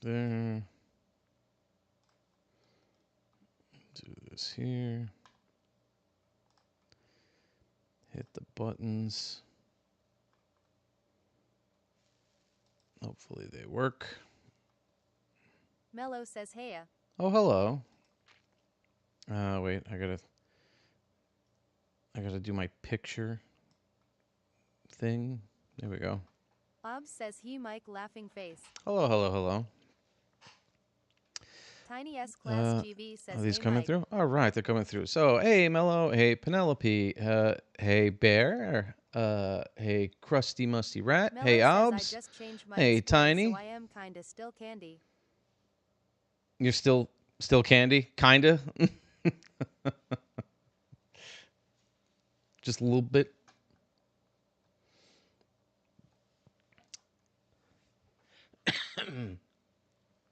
There. Do this here. Hit the buttons. Hopefully they work. Mello says heya. Oh, hello. Wait, I gotta do my picture thing. There we go. Obs says he Mike laughing face. Hello, hello, hello. Tiny S Class GV says Are these hey coming Mike. through? All right, they're coming through. So, hey, Mello. Hey, Penelope. Hey, Bear. Hey, Crusty Musty Rat. Mello Hey, says I Obs. just changed my Hey, display, Tiny. so I am kinda still candy. You're still candy? Kinda? Just a little bit?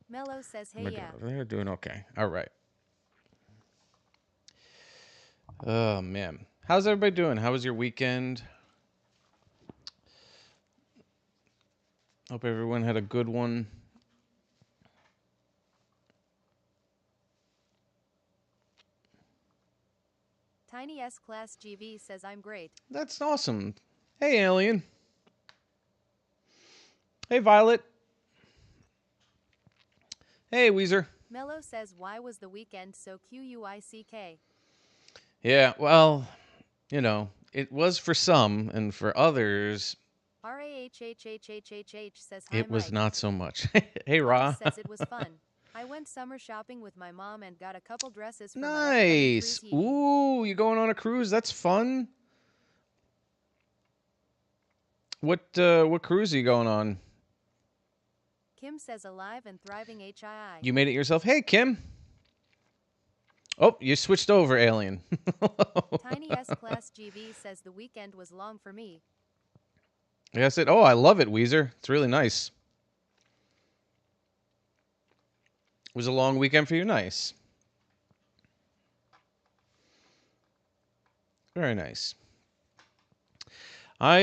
Mello says hey We're yeah. doing okay. All right. Oh, man. How's everybody doing? How was your weekend? Hope everyone had a good one. Tiny S Class GV says I'm great. That's awesome. Hey, Alien. Hey, Violet. Hey, Weezer. Mello says why was the weekend so quick? Yeah, well, you know, it was for some, and for others, RAHHHHHH says hi it was Mike. not so much. Hey, Obs Ra. says it was fun. I went summer shopping with my mom and got a couple dresses for my upcoming Nice. cruise. Ooh, you going on a cruise? That's fun. What cruise are you going on? Kim says alive and thriving HII. You made it yourself. Hey, Kim. Oh, you switched over, Alien. Tiny S Class GV says the weekend was long for me. Yes, it. Oh, I love it, Weezer. It's really nice. It was a long weekend for you. Nice. Very nice. I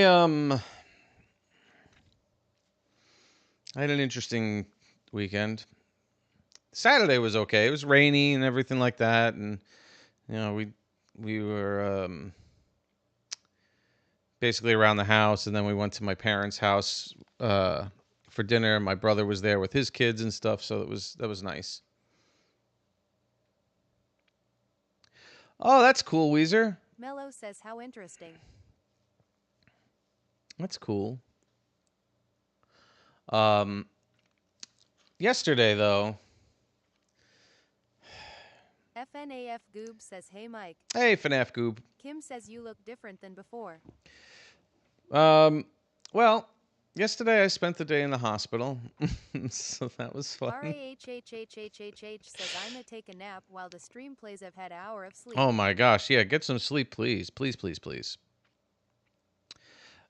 had an interesting weekend. Saturday was okay. It was rainy and everything like that, and you know we were basically around the house, and then we went to my parents' house for dinner. My brother was there with his kids and stuff, so that was nice. Oh, that's cool, Weezer. Mello says how interesting. That's cool. Um, Yesterday though. FNAF Goob says hey Mike. Hey, FNAF Goob. Kim says you look different than before. Well, yesterday I spent the day in the hospital, so that was fun. RAHHHHHH says I'ma take a nap while the stream plays. I've had an hour of sleep. Oh my gosh, yeah, get some sleep, please, please, please, please.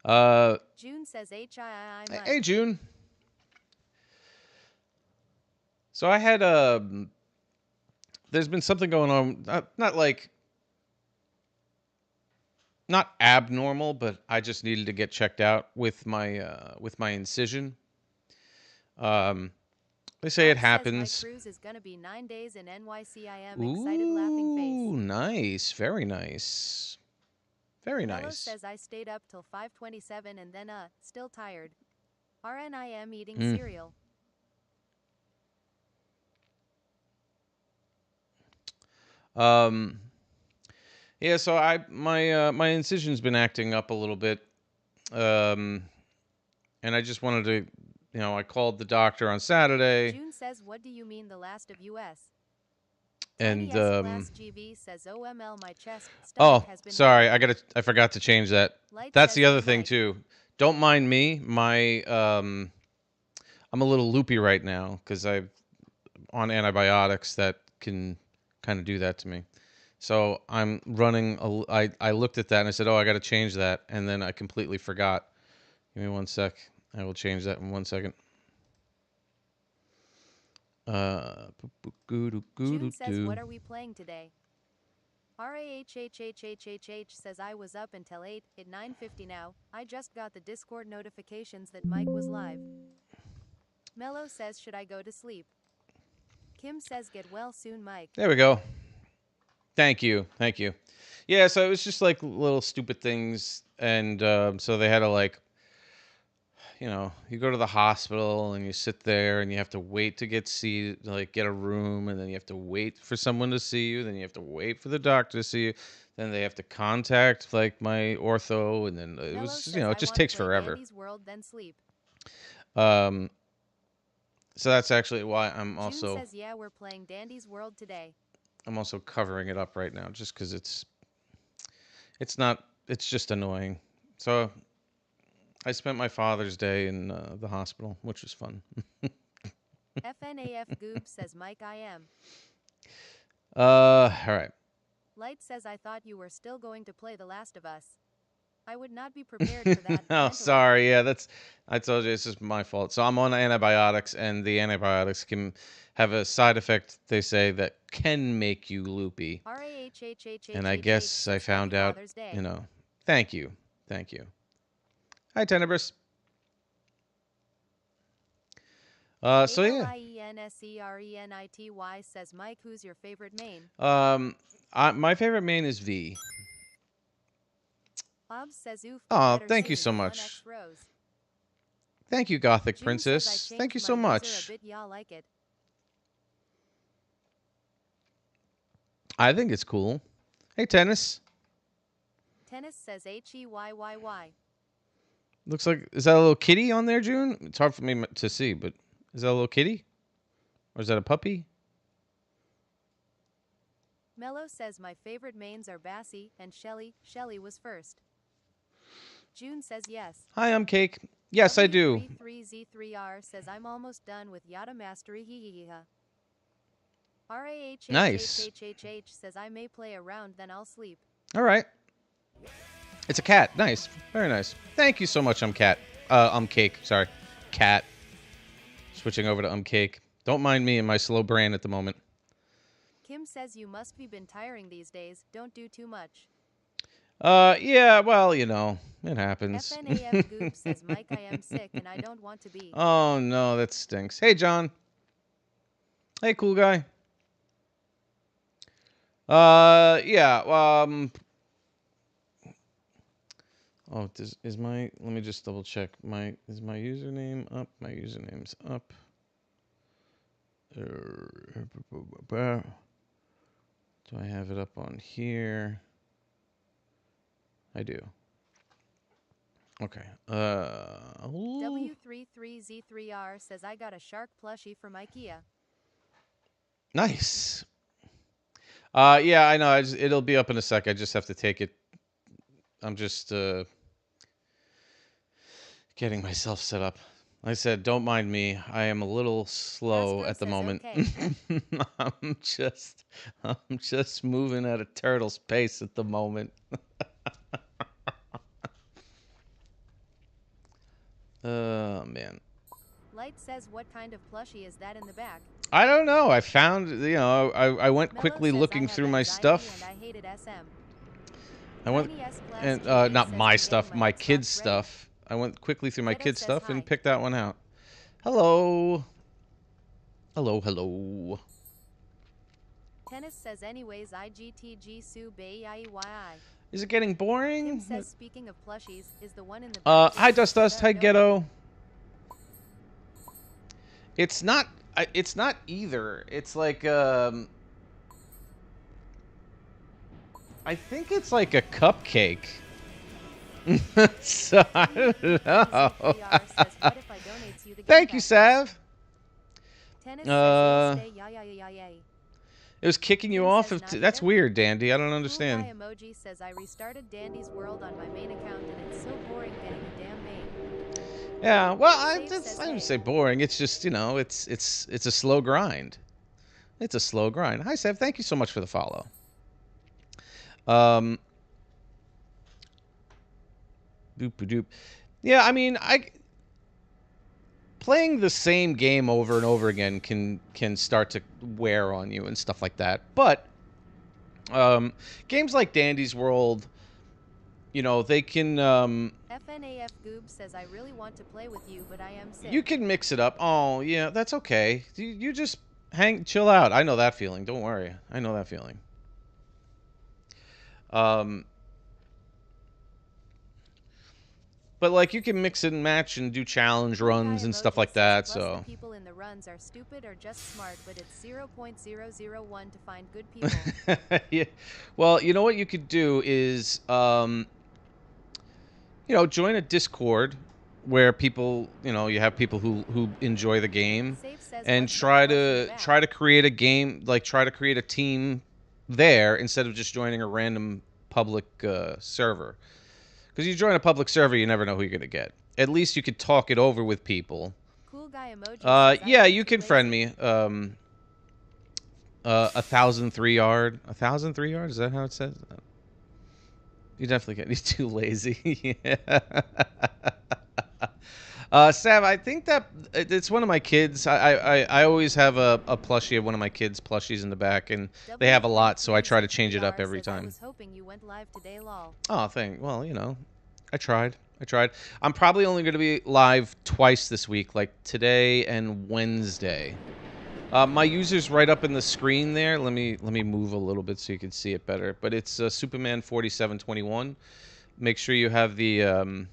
June says HII Mike. Hey, June. So I had there's been something going on, not abnormal, but I just needed to get checked out with my incision. They say it Bob happens. says my cruise is gonna be 9 days in NYC. I am Ooh, excited laughing face. Nice, very nice, very Mello nice. says I stayed up till 5:27 and then still tired. RNIM eating cereal. Yeah, so my incision's been acting up a little bit, and I just wanted to, I called the doctor on Saturday, June says what do you mean the last of US? and Tiny S Class GV says OML my chest oh, stomach has been sorry, hurting. I forgot to change that. Light That's says the other hey thing Mike. too. Don't mind me. I'm a little loopy right now because I'm on antibiotics that can kind of do that to me. So I'm running. I looked at that and I said, "Oh, I got to change that," and then I completely forgot. Give me one sec. I will change that in 1 second. June says what are we playing today? RAHHHHHH says I was up until 8 at 9:50 now. I just got the Discord notifications that Mike was live. Mello says, should I go to sleep? Kim says, get well soon, Mike. There we go. Thank you. Thank you. Yeah, so it was just like little stupid things. And so they had to, like, you go to the hospital and you sit there and you have to wait to get a room. And then you have to wait for someone to see you. Then you have to wait for the doctor to see you. Then they have to contact, like, my ortho. And then it Mello was, says, it I just wanna takes play forever. Dandy's World, then sleep. Um, so that's actually why June says, yeah, we're playing Dandy's World today. I'm also covering it up right now just because it's just annoying. So I spent my Father's Day in the hospital, which was fun. FNAF Goob says, Mike, I am. All right. Light says, I thought you were still going to play The Last of Us. I would not be prepared for that. Oh, mentally. sorry. Yeah, I told you, it's just my fault. So I'm on antibiotics, and the antibiotics can have a side effect, they say, that can make you loopy. And I guess I found out, Thank you. Thank you. Hi, Tenebris. So yeah. ALIENSERENITY says, Mike, who's your favorite main? My favorite main is V. Bob says, oof. Oh, thank you so much. Thank you, Gothic June Princess. says, Thank you my so user much. A bit, y'all like it. I think it's cool. Hey, Tennis. Tennis says HEYYY. Looks like, is that a little kitty on there, June? It's hard for me to see, but is that a little kitty? Or is that a puppy? Mello says, my favorite mains are Bassie and Shelly. Shelly was first. June says, yes. Hi, I'm Cake. Yes, I do. W33Z3R says, I'm almost done with Yada Mastery. Nice. RAHHHHH says, I may play a round, then I'll sleep. All right. It's a cat. Nice. Very nice. Thank you so much, Cake. Sorry. Cat. Switching over to Cake. Don't mind me and my slow brain at the moment. Kim says, you must be been tiring these days. Don't do too much. Yeah, well, it happens. FNAF Goop says, Mike, I am sick and I don't want to be. Oh, no, that stinks. Hey, John. Hey, cool guy. Yeah, oh, let me just double check. Is my username up? My username's up. Do I have it up on here? I do. Okay. W33Z3R says, I got a shark plushie from IKEA. Nice. Yeah, I know. It'll be up in a sec. I just have to take it. I'm just getting myself set up. Like I said, don't mind me. I am a little slow at the moment. Okay. I'm just moving at a turtle's pace at the moment. Oh, man. Light says, what kind of plushie is that in the back? I don't know. I found, I went quickly looking through my stuff. I hated SM. I went, and not my stuff, my kids' stuff. I went quickly through my kids' stuff and picked that one out. Hello. Hello. Tennis says, anyways, IGTG Su Bay IEYI. Is it getting boring? Kim says, speaking of plushies, is the one in the back. Hi, Dust. Hi, Ghetto. It's not either. It's like, I think it's like a cupcake. So, I don't know. Thank you, Sav. It was kicking you off. That's weird, Dandy. I don't understand. Emoji says, I restarted Dandy's World on my main account and it's so boring getting a damn main. Yeah, well, I wouldn't say boring. It's just, it's a slow grind. It's a slow grind. Hi, Sav. Thank you so much for the follow. Doop-a-doop. Yeah, I mean, playing the same game over and over again can start to wear on you and stuff like that. But games like Dandy's World, you know, they can. FNAF Goob says I really want to play with you, but I am sick. You can mix it up. Oh, yeah, that's okay. You just chill out. I know that feeling. Don't worry. I know that feeling. But like you can mix and match and do challenge runs and stuff like that. So the people in the runs are stupid or just smart, but it's 0.001 to find good people. yeah. Well, you know what you could do is, you know, join a Discord where people, you know, you have people who enjoy the game, and try to create a game, like try to create a team there instead of just joining a random public server. Because you join a public server, you never know who you're gonna get. At least you could talk it over with people. Cool guy emoji. Yeah, you can friend me. 1,003 yard. 1,003 yards. Is that how it says? You definitely get. You're too lazy. Yeah. Sav, I think that it's one of my kids. I always have a plushie of one of my kids' plushies in the back, and they have a lot, so I try to change it up every time. I was hoping you went live today, lol. Oh, well, you know, I tried. I'm probably only going to be live twice this week, like today and Wednesday. My user's right up in the screen there. Let me move a little bit so you can see it better. But it's Superman 4721. Make sure you have the M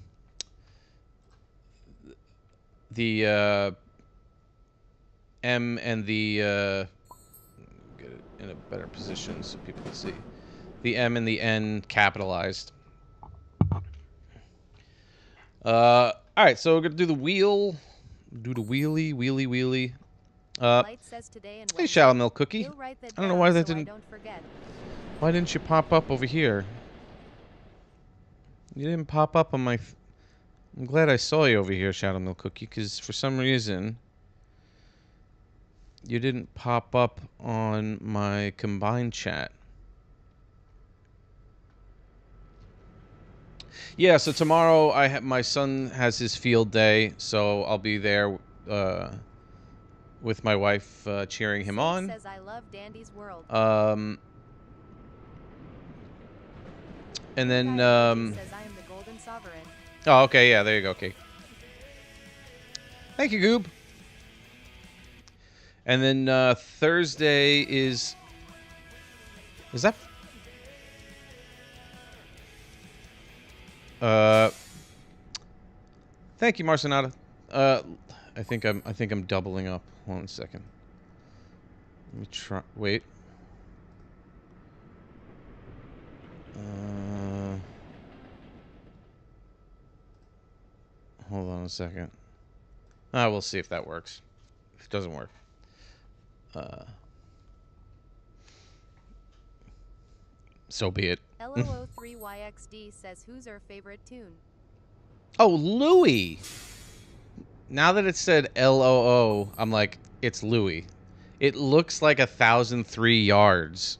and the get it in a better position so people can see. The M and the N capitalized. All right, so we're gonna do the wheel. Do the wheelie. Hey, Shallow Milk Cookie. I don't know why that didn't. Why didn't you pop up over here? You didn't pop up on my. I'm glad I saw you over here, Shadow Milk Cookie, because for some reason you didn't pop up on my combined chat. Yeah, so tomorrow my son has his field day, so I'll be there with my wife cheering him on. Says I love Dandy's World. And then says I am the Golden Sovereign. Oh, okay, yeah, there you go, okay. Thank you, Goob. And then Thursday is that thank you, Marcinata. I think I'm doubling up. Hold on a second. Let me try. Wait. Hold on a second. We'll see if that works. If it doesn't work, so be it. LO03YXD says, who's our favorite tune? Oh, Louie. Now that it said LOO, I'm like, it's Louie. It looks like 1,003 yards.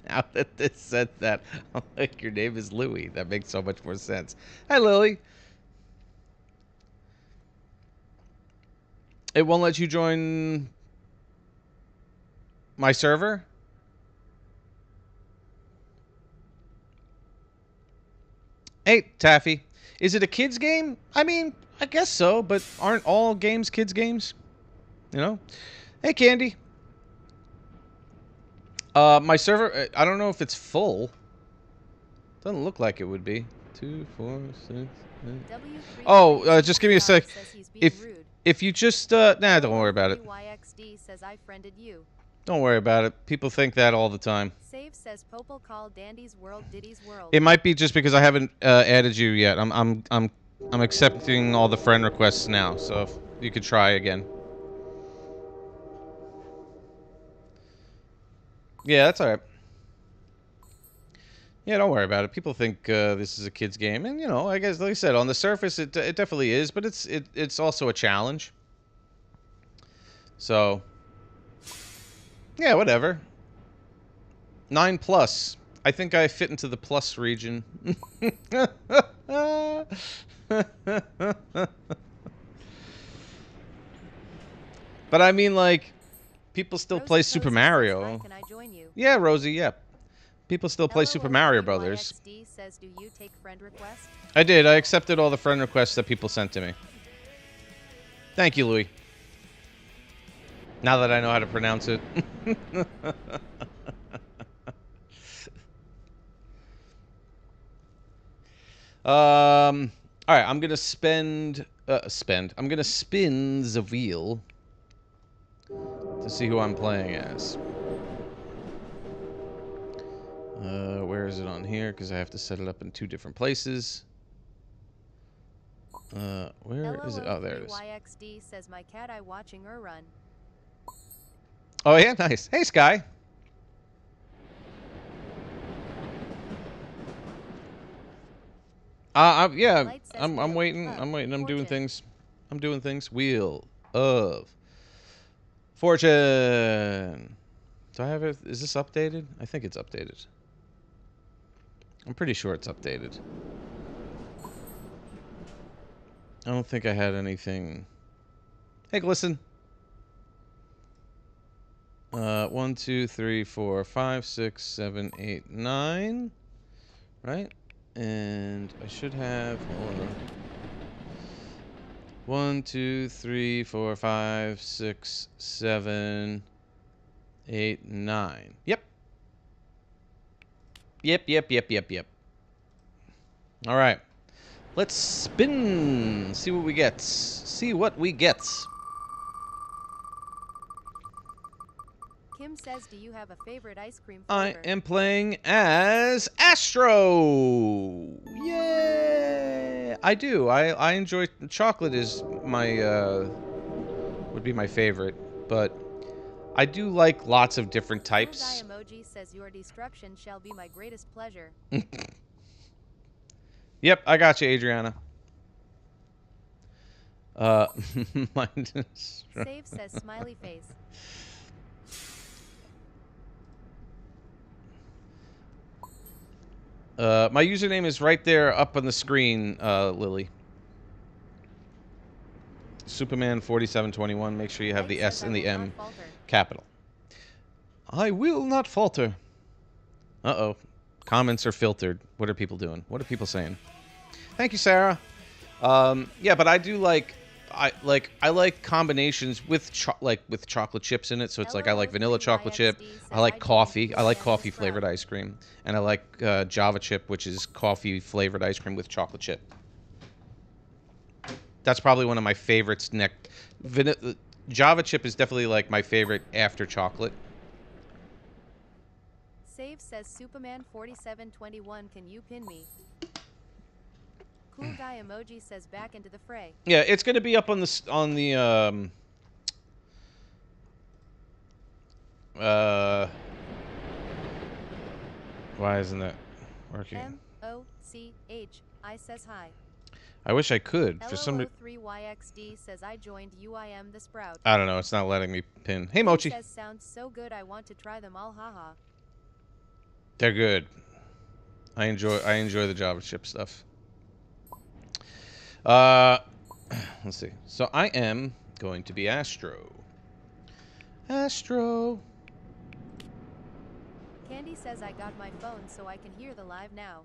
Now that it said that, I'm like, your name is Louie. That makes so much more sense. Hi, Lily. It won't let you join my server? Hey, Taffy. Is it a kids game? I mean, I guess so, but aren't all games kids games? You know? Hey, Candy. My server, I don't know if it's full. Doesn't look like it would be. 2, 4, 6, 8. Oh, just give me a sec. If you just, nah, don't worry about it. says I friended you. Don't worry about it. People think that all the time. Save says Popel call Dandy's World Diddy's World. It might be just because I haven't added you yet. I'm accepting all the friend requests now, so if you could try again. Yeah, that's all right. Yeah, don't worry about it. People think this is a kid's game, and you know, I guess, like I said, on the surface, it definitely is, but it's also a challenge. So, yeah, whatever. 9+. I think I fit into the plus region. But I mean, like, people still play Super Mario. Can I join you? Yeah, Rosie. Yeah. People still play Super Mario Brothers. LOO3YXD says, do you take friend requests? I did. I accepted all the friend requests that people sent to me. Thank you, Louis. Now that I know how to pronounce it. All right, I'm gonna I'm gonna spin the wheel to see who I'm playing as. Where is it on here? Because I have to set it up in 2 different places. Where is it? Oh, there it is. LOO3YXD says, my cat eye watching her run. Oh yeah, nice. Hey, Sky. Yeah, I'm waiting. I'm waiting. I'm doing things. I'm doing things. Wheel of Fortune. Do I have it? Is this updated? I think it's updated. I'm pretty sure it's updated. I don't think I had anything. Hey, listen. 1, 2, 3, 4, 5, 6, 7, 8, 9. Right? And I should have. Hold on. 1, 2, 3, 4, 5, 6, 7, 8, 9. Yep. Yep. All right. Let's spin. See what we get. See what we get. Kim says, do you have a favorite ice cream flavor? I am playing as Astro. Yay! I do. I enjoy chocolate. Is my would be my favorite, but I do like lots of different types. Blue guy emoji says, your destruction shall be my greatest pleasure. Yep, I got you, Adriana. Mine is... Save says, smiley face. My username is right there up on the screen, Lily. Superman 4721. Make sure you have the S and the M capital. I will not falter. Uh-oh. Comments are filtered. What are people doing? What are people saying? Thank you, Sarah. Yeah, but I do like I like combinations with with chocolate chips in it. So it's like I like vanilla chocolate chip. I like coffee. I like coffee flavored ice cream, and I like Java chip, which is coffee flavored ice cream with chocolate chip. That's probably one of my favorites. Java chip is definitely like my favorite after chocolate. Save says, Superman 4721, can you pin me? Cool guy emoji says, back into the fray. Yeah, it's gonna be up on the why isn't that working? MOCH says hi. I wish I could. For some reason. LOO3YXD says, I joined UIM the Sprout. I don't know. It's not letting me pin. Hey, Mochi. Says, sounds so good. I want to try them all. Haha. They're good. I enjoy the Java chip stuff. Let's see. So I am going to be Astro. Astro. Candy says, I got my phone so I can hear the live now.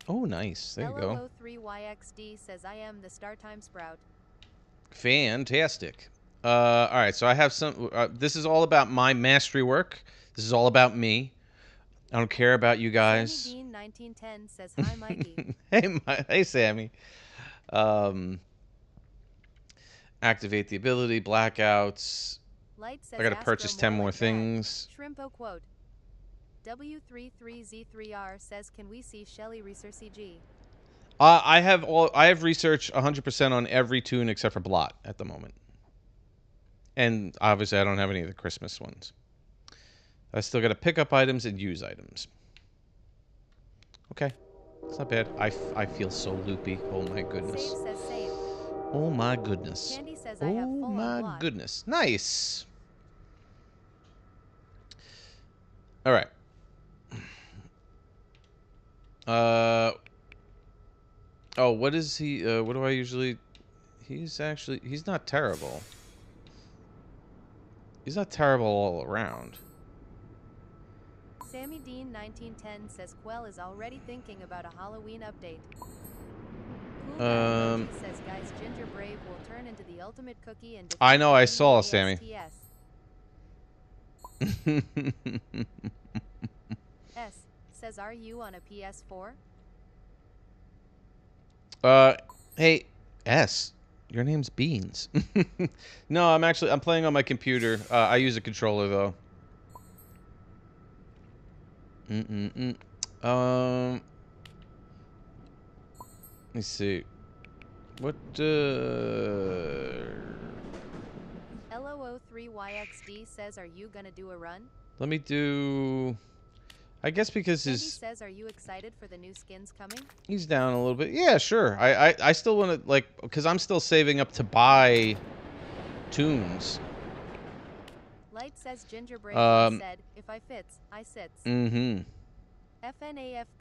Oh, nice. There you go. LOO3YXD says, I am the StarTime Sprout. Fantastic. All right, so I have some... this is all about my mastery work. This is all about me. I don't care about you guys. Sammy Dean 1910 says, hi, Mikey. Hey, Sammy. Activate the ability, blackouts. Light says, I gotta purchase 10 more things. Shrimpo quote. W33Z3R says, can we see Shelly Research CG? I have researched 100% on every tune except for Blot at the moment. And obviously I don't have any of the Christmas ones. I still got to pick up items and use items. Okay. It's not bad. I feel so loopy. Oh my goodness. Save says save. Oh my goodness. Candy says, I have full oh my goodness. Nice. All right. Oh, what is he? What do I usually? He's not terrible. He's not terrible all around. Sammy Dean 1910 says Quell is already thinking about a Halloween update. Cool Guy Emoji says guys Ginger Brave will turn into the ultimate cookie and I know, I defeat saw, the Sammy. S says, are you on a PS4? Hey, S, your name's Beans. No, I'm playing on my computer. I use a controller though. Let me see. What, LO03YXD says, are you gonna do a run? Let me do... I guess because Andy says, are you excited for the new skins coming? He's down a little bit. Yeah, sure. I still want to, like, because I'm still saving up to buy tunes. Light says Ginger Brave said, if I fits, I sits. FNAF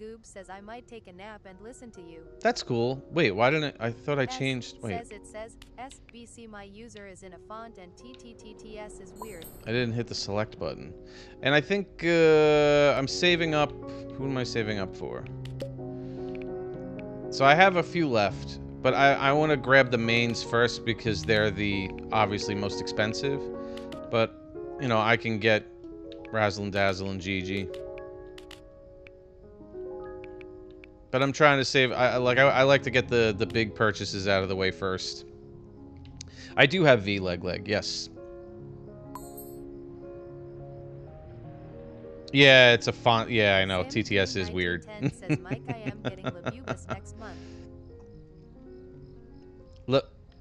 Goob says I might take a nap and listen to you. That's cool. Wait, why didn't I thought I changed... Wait. It says SBC my user is in a font and TTTTS is weird. I didn't hit the select button. And I think I'm saving up... Who am I saving up for? So I have a few left, but I want to grab the mains first because they're the obviously most expensive. But, you know, I can get Razzle and Dazzle and Gigi. But I'm trying to save. I like to get the big purchases out of the way first. I do have V-Leg, yes. Yeah, it's a font. Yeah, I know. TTS is weird. Says Mike, I am getting Labubus next month.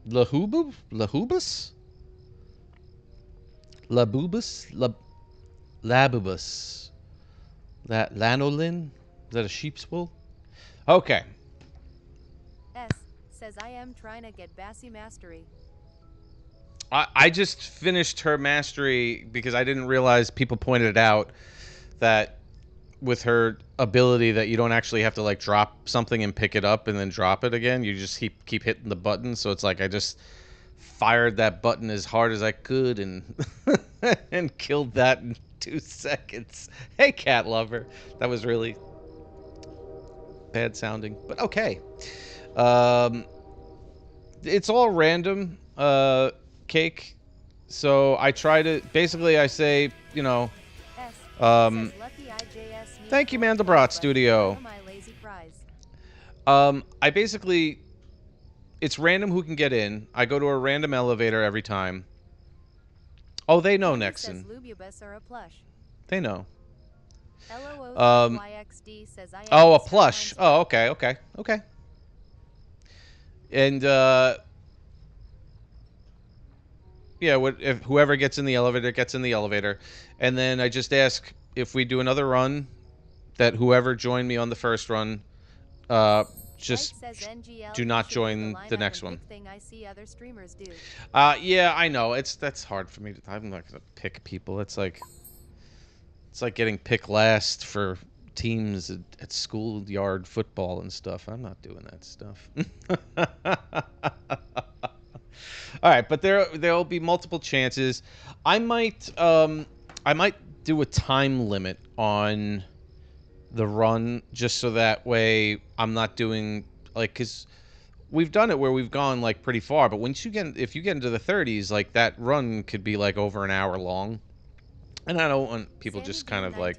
Lahubus? Labubus? Labubus. Lanolin? Is that a sheep's wool? Okay. S says I am trying to get Bassy Mastery. I just finished her mastery because I didn't realize people pointed out that with her ability that you don't actually have to like drop something and pick it up and then drop it again. You just keep hitting the button. So it's like I just fired that button as hard as I could and and killed that in 2 seconds. Hey, cat lover. That was really bad sounding, but okay. It's all random, Cake. So I try to, basically I say, you know, thank you, Mandelbrot Studio. I basically, it's random who can get in. I go to a random elevator every time. Oh, they know, Nexon. They know. Oh, a plush. Oh, okay. And yeah, if whoever gets in the elevator gets in the elevator, and then I just ask if we do another run, that whoever joined me on the first run, just do not join the next one. Yeah, I know that's hard for me to. I'm not gonna pick people. It's like getting picked last for teams at schoolyard football and stuff. I'm not doing that stuff. All right, but there'll be multiple chances. I might do a time limit on the run just so that way I'm not doing like, because we've done it where we've gone like pretty far, but if you get into the 30s, like that run could be like over an hour long. And I don't want people just kind of like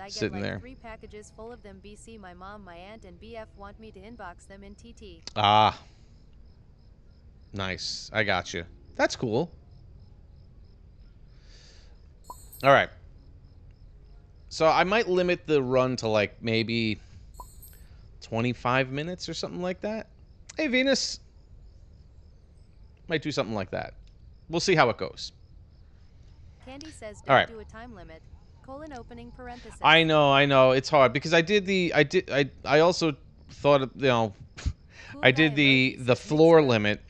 sitting there. 3 packages full of them BC. My mom, my aunt, and BF want me to inbox them in TT. Ah. Nice. I got you. That's cool. All right. So I might limit the run to like maybe 25 minutes or something like that. Hey, Venus. Might do something like that. We'll see how it goes. Candy says don't do a time limit. Opening parenthesis. I know. It's hard because I also thought of, you know, I did the floor limit,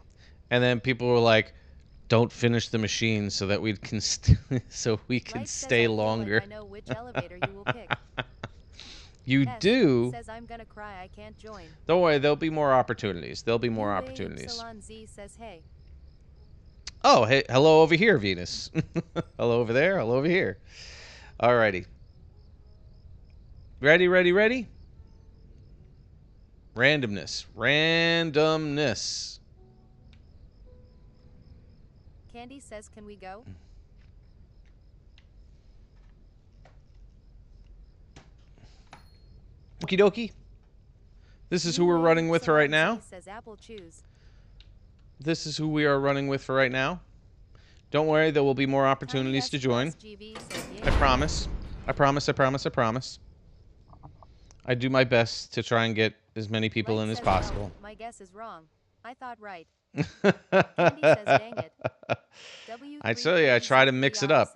and then people were like, don't finish the machine so that we can stay longer. I know which elevator you will pick. You do. Says I'm gonna cry. I can't join. Don't worry. There'll be more opportunities. Salon Z says hey. Oh, hey, hello over here, Venus. Hello over there. Hello over here. Alrighty. Ready, ready, ready? Randomness. Randomness. Candy says, can we go? Okie dokie. This is who we're running with for right now. Says Apple choose. This is who we are running with for right now. Don't worry, there will be more opportunities to join. I promise. I promise, I promise, I promise. I do my best to try and get as many people in as possible. No, my guess is wrong. I thought right. Candy says, dang it. I tell you, I try to mix it up.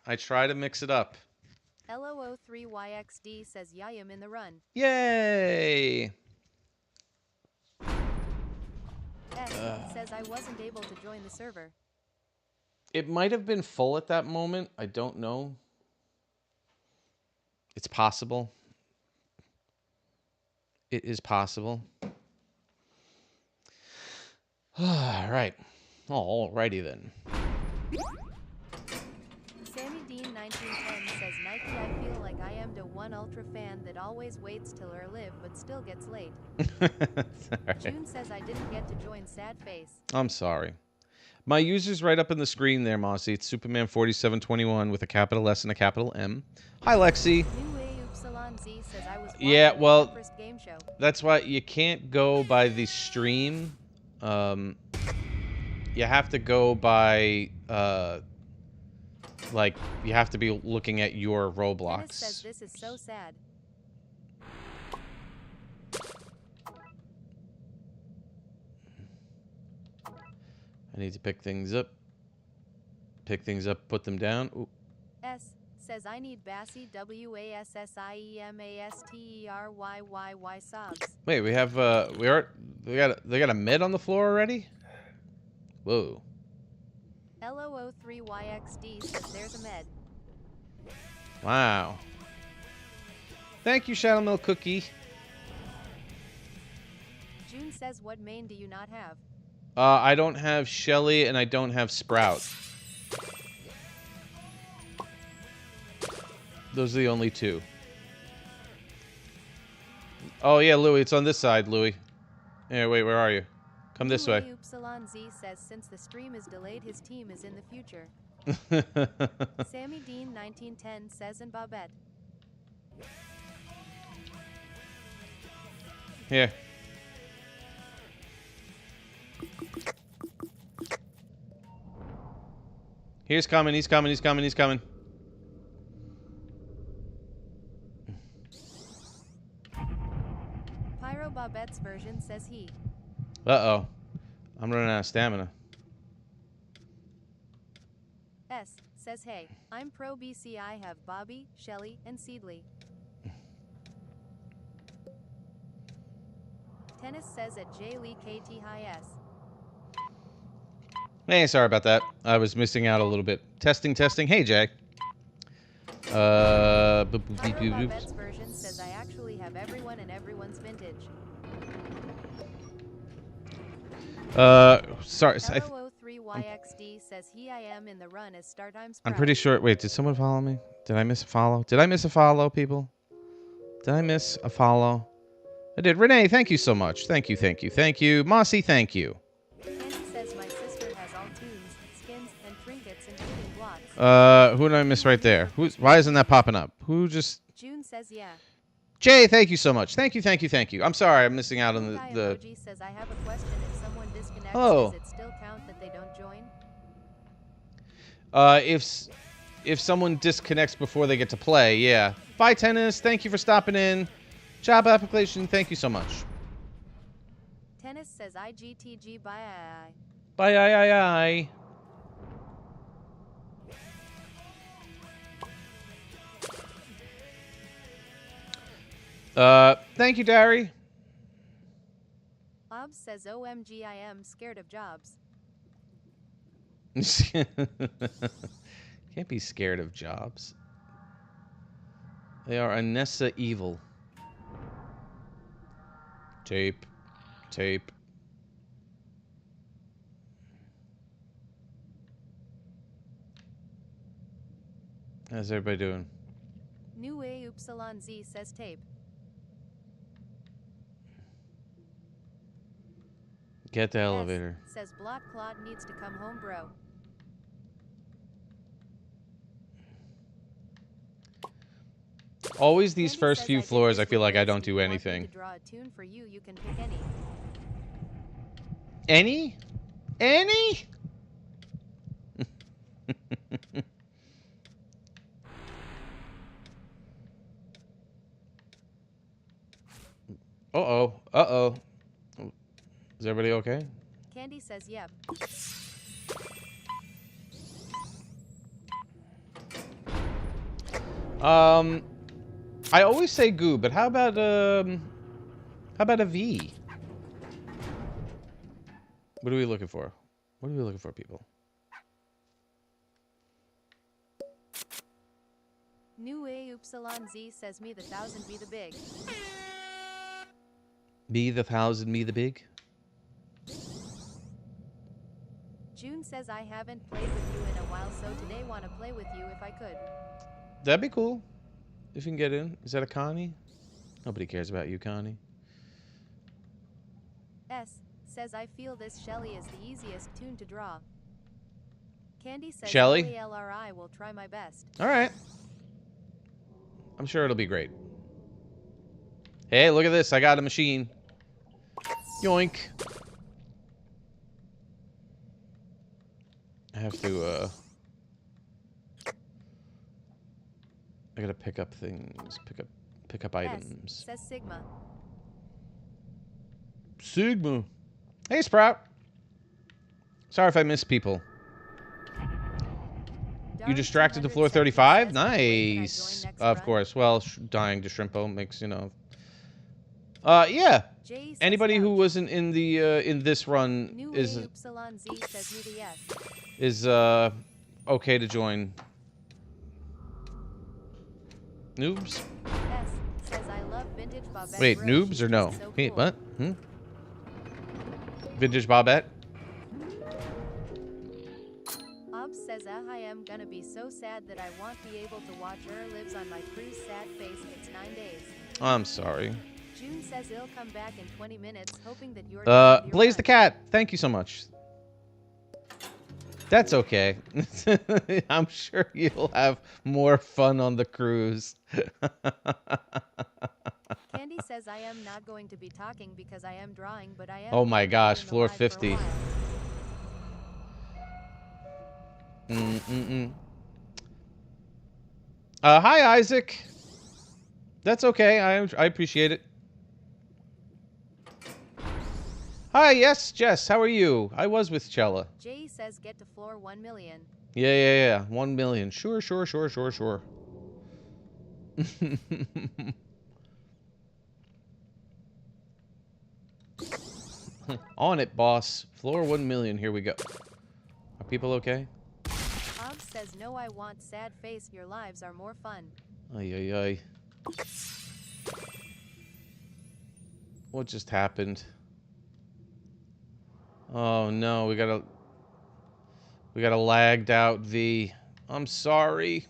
I try to mix it up. LOO3YXD says Yayam in the run. Yay! Says I wasn't able to join the server. It might have been full at that moment. I don't know. It's possible. It is possible. All right. Alrighty then. Sammy Dean 1910 says Nike, I feel like I am the one ultra fan that always waits till her live but still gets late. Right. June says I didn't get to join, sad face. I'm sorry. My user's right up in the screen there, Mossy. It's Superman4721 with a capital S and a capital M. Hi, Lexi. Says I was yeah, well, first game show. That's why you can't go by the stream. You have to go by, like, you have to be looking at your Roblox. Dennis says this is so sad. I need to pick things up. Pick things up, put them down. Ooh. S says I need Bassy WASSIEMASTERYYY sobs. Wait, we have they got a med on the floor already? Whoa. LOO3YXD says there's a med. Wow. Thank you, Shadow Milk Cookie. June says what main do you not have? I don't have Shelly and I don't have Sprout. Those are the only two. Oh yeah, Louie, it's on this side, Louie. Yeah, wait, where are you? Come this way. Upsilon Z says since the stream is delayed, his team is in the future. Sammy Dean 1910 says and Bobette. Here. He's coming, he's coming, he's coming, he's coming. Pyro Bobette's version says he. Uh-oh. I'm running out of stamina. S says hey, I'm pro BC. I have Bobby, Shelly, and Seedly. Tennis says at J Lee KT High S. Hey, sorry about that. I was missing out a little bit. Testing, testing. Hey, Jay. Bobette's version says I actually have everyone and everyone's vintage. Sorry. LOO3YXD says he I am in the run as start time. I'm pretty sure. Wait, did someone follow me? Did I miss a follow? Did I miss a follow, people? Did I miss a follow? I did. Renee, thank you so much. Thank you, thank you, thank you. Mossy, thank you. Andy says my sister has all tunes, skins, and trinkets, including blocks. Who did I miss right there? Why isn't that popping up? Who just... June says yeah. Jay, thank you so much. Thank you, thank you, thank you. I'm sorry, I'm missing out on the... Emoji says I have a question. If someone disconnects, oh. Does it still count that they don't join? If someone disconnects before they get to play, yeah. Bye, Tennis. Thank you for stopping in. Job application, thank you so much. Tennis says IGTG bye. Bye. Thank you, Dari. Obs says OMG I am scared of jobs. Can't be scared of jobs. They are Anessa evil. Tape. How's everybody doing? New AYZ says tape. Get the S elevator. says Blot Clot needs to come home, bro. Always these Candy first says few I did floors, this I feel with like I Liz. don't If do you want me anything. to draw a tune for you, you can pick any. Any? Any? Uh-oh. Uh-oh. Is everybody okay? Candy says yep. I always say goo, but how about a V? What are we looking for? What are we looking for, people? New AYZ says me the 1,000 be the big. Be the 1,000, me the big? June says I haven't played with you in a while, so today want to play with you if I could. That'd be cool. If you can get in. Is that a Connie? Nobody cares about you, Connie. S says I feel this Shelly is the easiest tune to draw. Candy says Shelly? LALRI will try my best. Alright. I'm sure it'll be great. Hey, look at this. I got a machine. Yoink. I have to, I gotta pick up things. Pick up items. S says Sigma. Sigma. Hey, Sprout. Sorry if I miss people. You distracted to floor 35? Nice. Of course. Well, dying to Shrimpo makes, you know. Yeah. Anybody who wasn't in the in this run is okay to join. Noobs? Says I love vintage Bobette. Wait, Bro, noobs she's or no? just so Wait, cool. what? Vintage Bobette? Obs says I am gonna be so sad that I won't be able to watch her lives on my cruise. Sad face. It's 9 days. I'm sorry. June says he'll come back in 20 minutes, hoping that you're Blaze the Cat, thank you so much. That's okay. I'm sure you'll have more fun on the cruise. Candy says I am not going to be talking because I am drawing, but I am. Oh my gosh, in the floor live for a 50. while. Hi, Isaac. That's okay. I appreciate it. Hi, yes, Jess. How are you? I was with Chella. Jay says get to floor 1 million. Yeah. 1 million. Sure. On it, boss. Floor 1 million. Here we go. Are people okay? Bob says no, I want sad face. Your lives are more fun. Ay. What just happened? Oh no, we got a lagged out V. I'm sorry.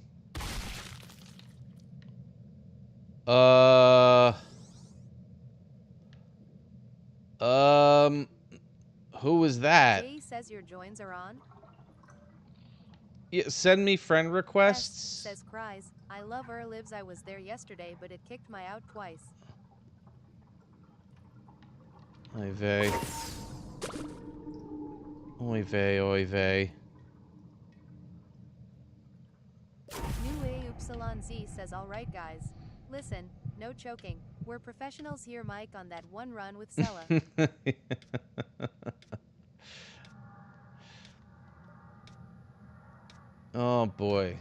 Who was that? Jay says your joins are on. Yeah, send me friend requests. Says cries. I love her lives. I was there yesterday, but it kicked my out twice. Oy vey. Oy vey. New AYZ says alright guys. Listen, no choking. We're professionals here, Mike, on that one run with Sella. Oh boy.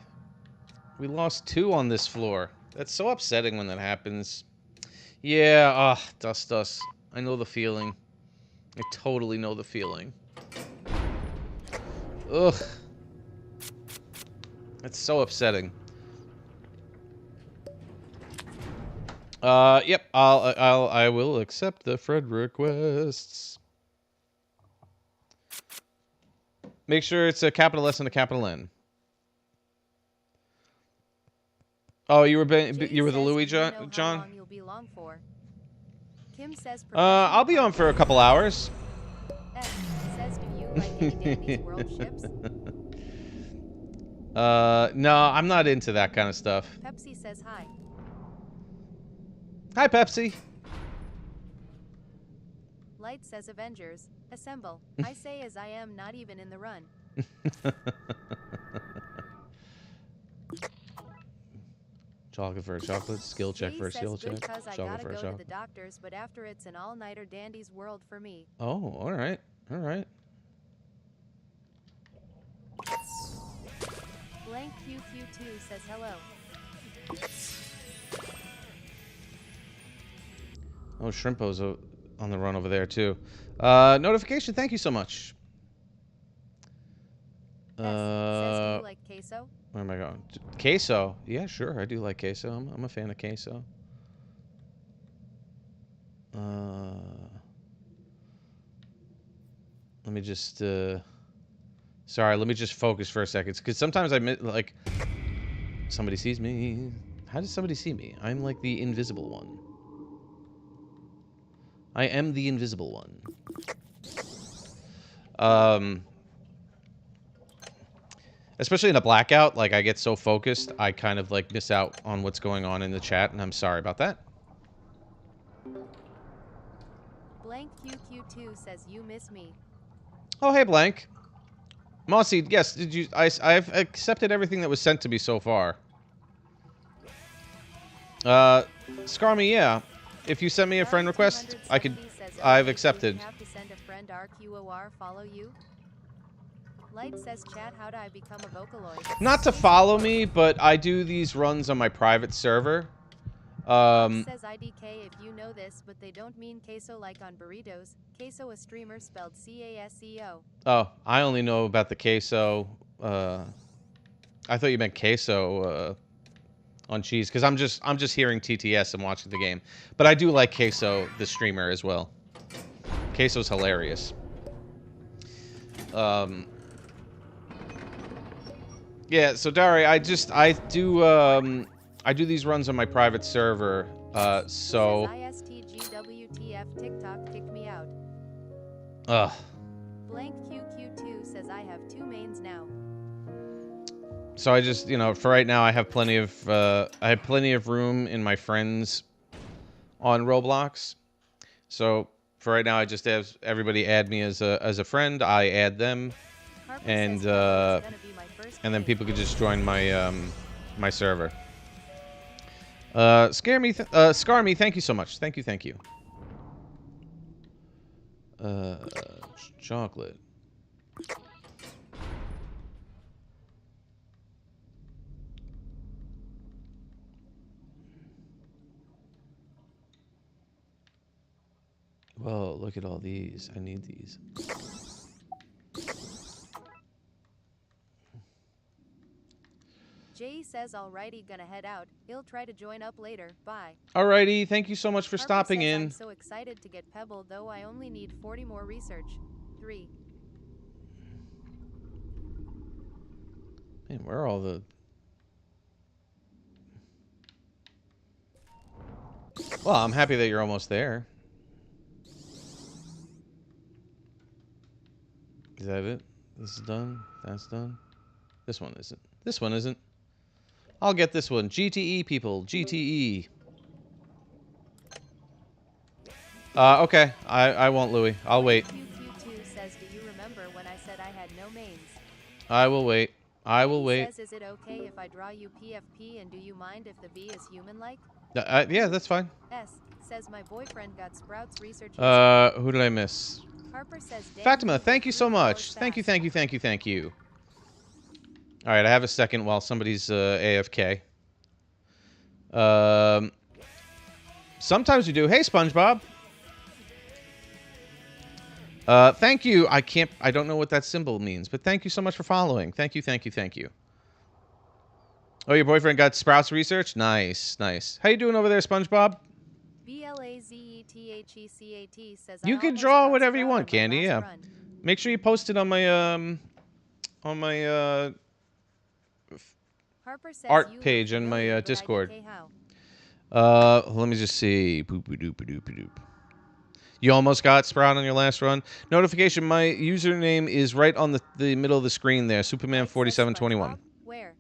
We lost 2 on this floor. That's so upsetting when that happens. Yeah, dust. I know the feeling. I totally know the feeling. Ugh. That's so upsetting. Yep. I will accept the friend requests. Make sure it's a capital S and a capital N. Oh, you Jay were the says, Louis "Do you know how John? long you'll be long for?" Kim says, "Professional I'll be on for a couple hours. S says, "Do you like any Dandy's World ships?" No, I'm not into that kind of stuff. Pepsi says hi. Hi, Pepsi. Light says, "Avengers, assemble." I say as I am not even in the run. Chocolate for a chocolate, skill check Jay for a skill says, "Good check, cuz I chocolate gotta for a go to the chocolate. doctors, but after it's an all-nighter Dandy's World for me." Oh, all right, all right. Blank QQ2 says hello. Oh, Shrimpo's on the run over there too. Notification. Thank you so much. S says, "Do you like queso?" Where am I going? Queso. Yeah, sure. I do like queso. I'm a fan of queso. Let me just. Sorry. Let me just focus for a second, because sometimes I like. Somebody sees me. How does somebody see me? I'm like the invisible one. I am the invisible one. Especially in a blackout, like I get so focused, I kind of like miss out on what's going on in the chat, and I'm sorry about that. Blank QQ2 says, "You miss me." Oh, hey, Blank. Mossy, yes, did you... I've accepted everything that was sent to me so far. Scarmy, yeah. If you send me a friend request, I could... I've accepted. You have to send a friend RQOR follow you? Light says, "Chat, how do I become a Vocaloid?" Not to follow me, but I do these runs on my private server. Says, "IDK, if you know this, but they don't mean queso like on burritos. Queso a streamer spelled CASEO." Oh, I only know about the queso. I thought you meant queso on cheese, because I'm just hearing TTS and watching the game. But I do like queso, the streamer, as well. Queso's hilarious. Yeah, so Dari, I do these runs on my private server. So. ISTGWTF TikTok kicked me out. Ugh. Blank QQ2 says, "I have 2 mains now." So I just, for right now, I have plenty of room in my friends on Roblox. So for right now, I just have everybody add me as a friend. I add them, and then people could just join my my server. Scar me, thank you so much. Thank you. Chocolate. Whoa, look at all these. I need these. Jay says, "Alrighty, gonna head out. He'll try to join up later. Bye." Alrighty, thank you so much for Harper stopping says, in. "I'm so excited to get Pebble, though I only need 40 more research. 3. Man, where are all the... Well, I'm happy that you're almost there. Is that it? This is done? That's done? This one isn't. This one isn't. I'll get this one. GTE, people. GTE. Okay. I won't, Louis. I'll wait. QQ2 says, "Do you remember when I said I had no mains?" I will wait. I will wait. Says, "Is it okay if I draw you PFP, and do you mind if the V is human-like?" Yeah, that's fine. S says, "My boyfriend got Sprouts research." Who did I miss? Harper says, Fatima, thank you so much. Thank you. All right, I have a second while somebody's AFK. Sometimes we do. Hey, SpongeBob. Thank you. I don't know what that symbol means, but thank you so much for following. Thank you. Oh, your boyfriend got Sprouts research? Nice. How you doing over there, SpongeBob? BLAZETHECAT says, You can draw whatever you want, Candy. Yeah. Make sure you post it on my Harper says art you look page in my familiar, but Discord. IDK how? Let me just see. Boop-a-doop-a-doop-a-doop. You almost got Sprout on your last run. Notification, my username is right on the middle of the screen there. Mike says Superman4721. SpongeBob. Where?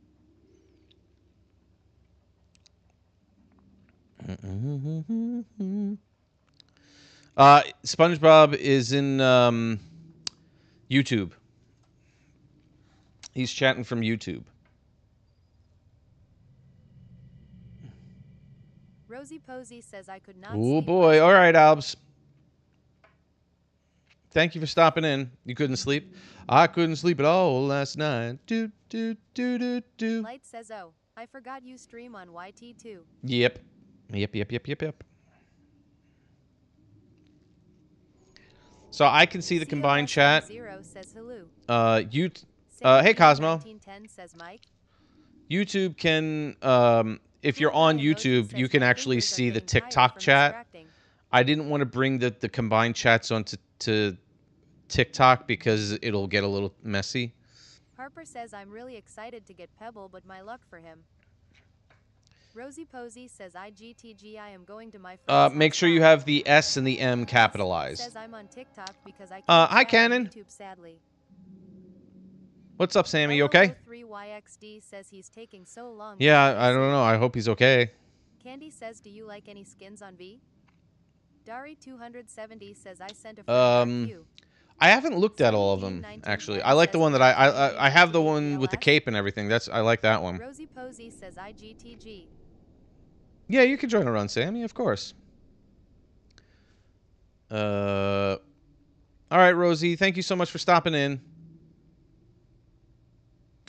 SpongeBob is in YouTube. He's chatting from YouTube. Rosie Posey says I could not Oh sleep boy. last All night. right, Albs. Thank you for stopping in. You couldn't sleep? I couldn't sleep at all last night. Do. Light says, oh, I forgot you stream on YT too. Yep. So I can see the combined chat. Zero says hello. Hey Cosmo. 1910 says Mike. YouTube can if you're on YouTube, you can actually see the TikTok chat. I didn't want to bring the combined chats onto TikTok because it'll get a little messy. Harper says I'm really excited to get Pebble, but my luck for him. Rosie Posey says IGTG I am going to my friend's Make sure you have the S and the M capitalized. Says I'm on TikTok because I can't hi Cannon. YouTube, sadly. What's up, Sammy? You okay? 3YXD says he's taking so long. Yeah, I don't know. I hope he's okay. Candy says, do you like any skins on V? Dari 270 says I sent a friend you. I haven't looked at all of them actually. I like the one that I have the one with the cape and everything. I like that one. Rosie Posey says IGTG. Yeah, you can join a run, Sammy, of course. All right, Rosie, thank you so much for stopping in.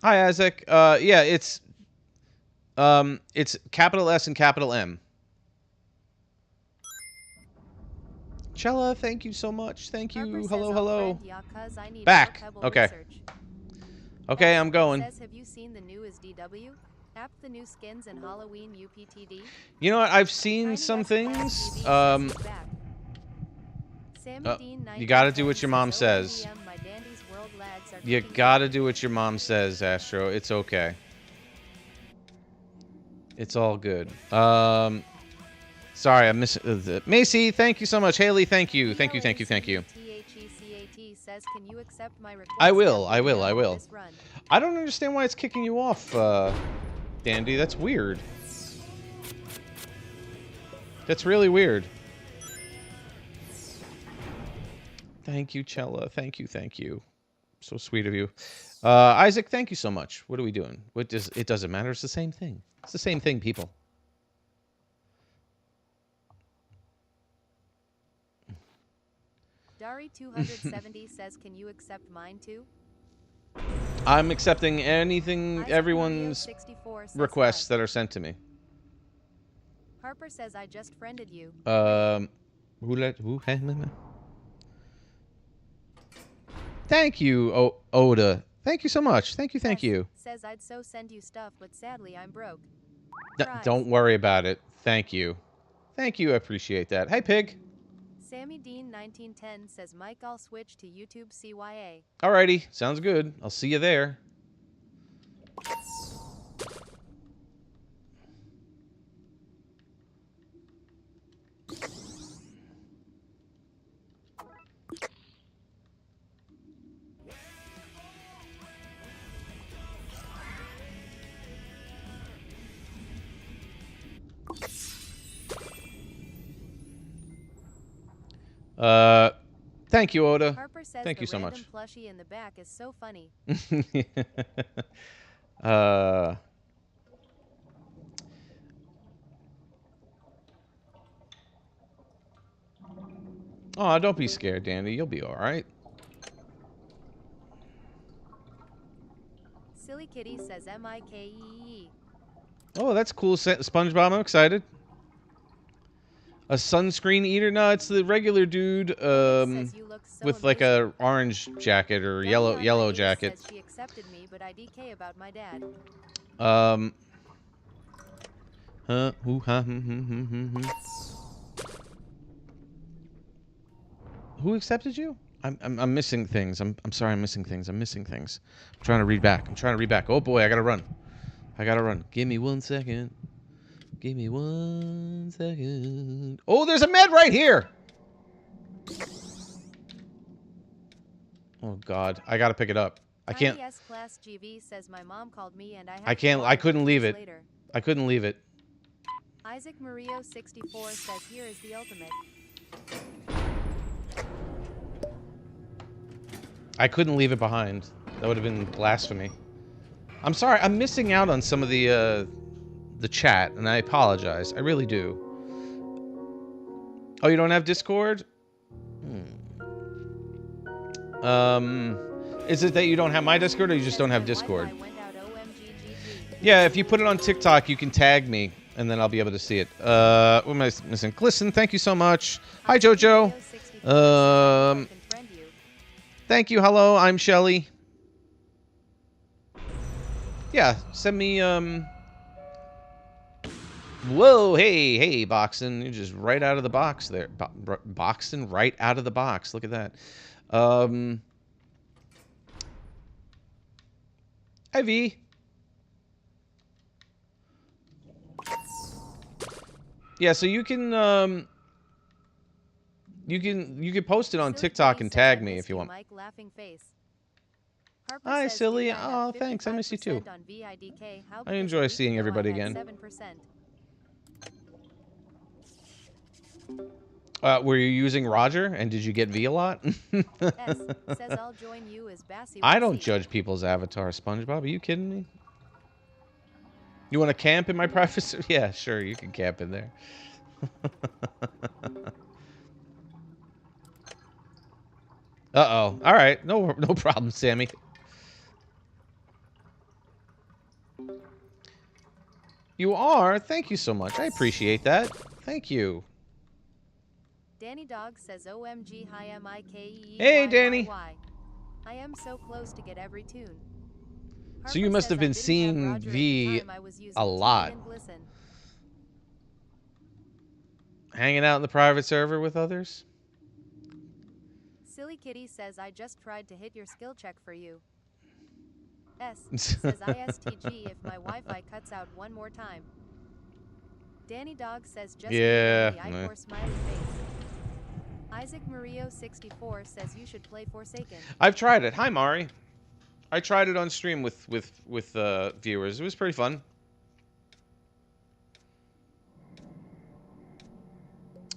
Hi, Isaac. Yeah, it's capital S and capital M. Chella, thank you so much. Thank you. Hello. Back. Okay. Okay, I'm going. Says, have you seen the newest DW? App the new skins and Halloween UPTD? You know what? I've seen some things. You gotta do what your mom says. You gotta do what your mom says, Astro. It's okay. It's all good. Sorry, I missed Macy, thank you so much. Haley, thank you. Thank you. I will. I don't understand why it's kicking you off, Dandy. That's weird. That's really weird. Thank you, Chella. Thank you. So sweet of you. Isaac, thank you so much. What are we doing? It doesn't matter. It's the same thing. It's the same thing, people. Dari 270 says, can you accept mine too? I'm accepting anything, everyone's requests that are sent to me. Harper says, I just friended you. Who? Thank you, Oda. Thank you so much. Thank you. Says I'd so send you stuff, but sadly I'm broke. Don't worry about it. Thank you. I appreciate that. Hey, Pig. Sammy Dean 1910 says, Mike, I'll switch to YouTube CYA. Alrighty, sounds good. I'll see you there. Thank you, Oda. Harper says Thank you so much. The plushie in the back is so funny. Oh, don't be scared, Dandy. You'll be all right. Silly Kitty says MIKEE. Oh, that's cool, SpongeBob. I'm excited. A sunscreen eater? No, it's the regular dude with like a orange jacket or yellow jacket. She accepted me, but I DK about my dad. Who accepted you? I'm missing things. I'm sorry. I'm missing things. I'm trying to read back. Oh boy, I gotta run. I gotta run. Give me 1 second. Give me 1 second. Oh, there's a med right here. Oh God, I gotta pick it up. I can't. Tiny S Class GV says my mom called me and I have I can't. to I couldn't leave it. later. I couldn't leave it. Isaac Murillo 64 says here is the ultimate. I couldn't leave it behind. That would have been blasphemy. I'm sorry. I'm missing out on some of the chat, and I apologize. I really do. Oh, you don't have Discord? Is it that you don't have my Discord, or you just don't have Discord? Yeah, if you put it on TikTok, you can tag me, and then I'll be able to see it. What am I missing? Glisten, thank you so much. Hi, Jojo. Thank you. Hello, I'm Shelly. Yeah, send me, Whoa, hey, Boxen. You're just right out of the box there. Boxen, right out of the box. Look at that. Hi, V. Yeah, so you can you can post it on TikTok and tag me if you want. Hi, silly. Oh, thanks. I miss you too. I enjoy seeing everybody again. Were you using Roger, and did you get V a lot? Says I'll join you as Bassy. I don't judge people's avatars, SpongeBob. Are you kidding me? You want to camp in my private? Yeah, sure. You can camp in there. Uh-oh. All right. No problem, Sammy. You are? Thank you so much. I appreciate that. Thank you. Danny Dog says OMG hi MIKE. Hey, Danny. I am so close to get every tune. So you must have been seeing V a lot. Hanging out in the private server with others? Silly Kitty says I just tried to hit your skill check for you. S says ISTG if my Wi-Fi cuts out one more time. Danny Dog says just yeah. I smiley face. Isaac Murillo 64 says you should play Forsaken. I've tried it. Hi, Mari. I tried it on stream with viewers. It was pretty fun.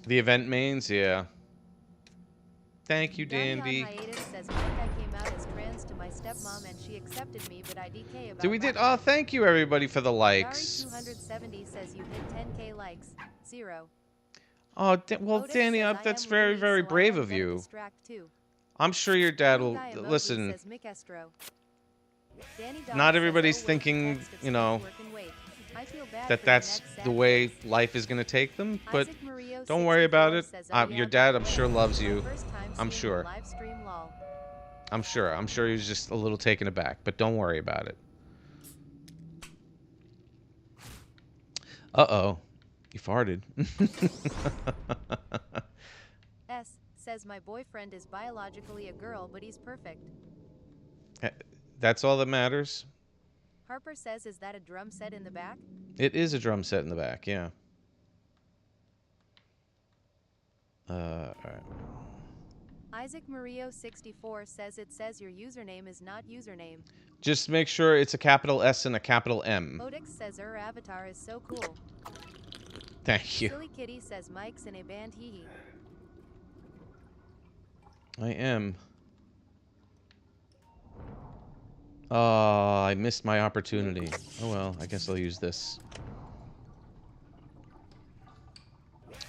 The event mains, yeah. Thank you, Dandy. Says, I came out as trans to my stepmom and she accepted me, but I DK about so we did. Oh, thank you everybody for the likes. 270 says you hit 10k likes. 0. Oh, well, Danny, that's very, very brave of you. I'm sure your dad will listen. Not everybody's thinking, you know, that's the way life is going to take them, but don't worry about it. Your dad, I'm sure, loves you. I'm sure. I'm sure he's just a little taken aback, but don't worry about it. Uh-oh. You farted. S says my boyfriend is biologically a girl, but he's perfect. That's all that matters. Harper says, is that a drum set in the back? It is a drum set in the back, yeah. All right. Isaac Murillo 64 says it says your username is not username. Just make sure it's a capital S and a capital M. Odix says her avatar is so cool. Thank you. Silly Kitty says Mike's in a band hee. I am. Oh, I missed my opportunity. Oh well, I guess I'll use this.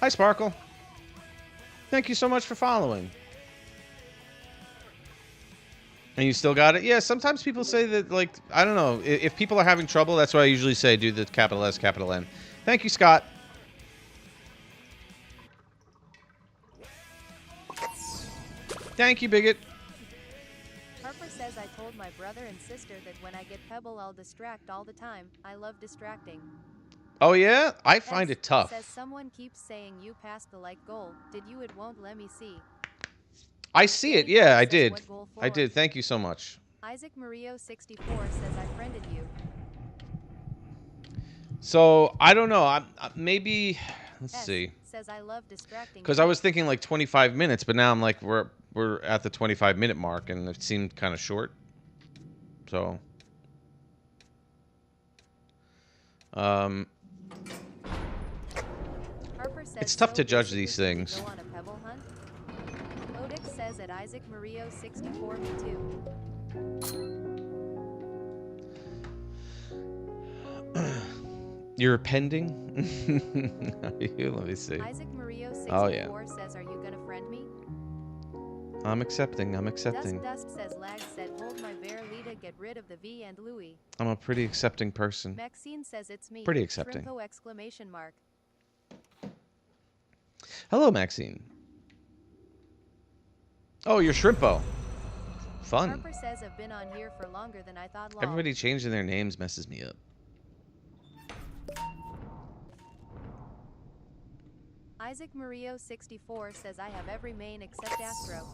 Hi, Sparkle. Thank you so much for following. And you still got it? Yeah, sometimes people say that, like, I don't know. If people are having trouble, that's why I usually say do the capital S, capital N. Thank you, Scott. Thank you, Bigot. Harper says I told my brother and sister that when I get Pebble, I'll distract all the time. I love distracting. Oh, yeah? I find it tough. Says someone keeps saying you passed the like goal. Did you? It won't let me see. I see it. Yeah, I did. I did. Thank you so much. Isaac Murillo 64 says I friended you. So I don't know. Maybe let's S see. says I love distracting Because I was people. thinking like 25 minutes, but now I'm like we're at the 25-minute mark, and it seemed kind of short. So, um, Harper says it's tough so to judge these basically, can we things. go on a pebble hunt? Odix says at Isaac Murillo 64 me too. You're pending? Let me see. Isaac Murillo 64 Oh yeah. says, are you gonna friend me? I'm accepting. I'm Dust accepting. Dust says Lag said hold my bear Lita, get rid of the V and Louis. I'm a pretty accepting person. Maxine says it's me. Pretty accepting. Shrimpo exclamation mark. Hello, Maxine. Oh, you're Shrimpo. Fun. Harper says I've been on here for longer than I thought. Lol. Everybody changing their names messes me up. Isaac Murillo 64 says I have every main except Astro.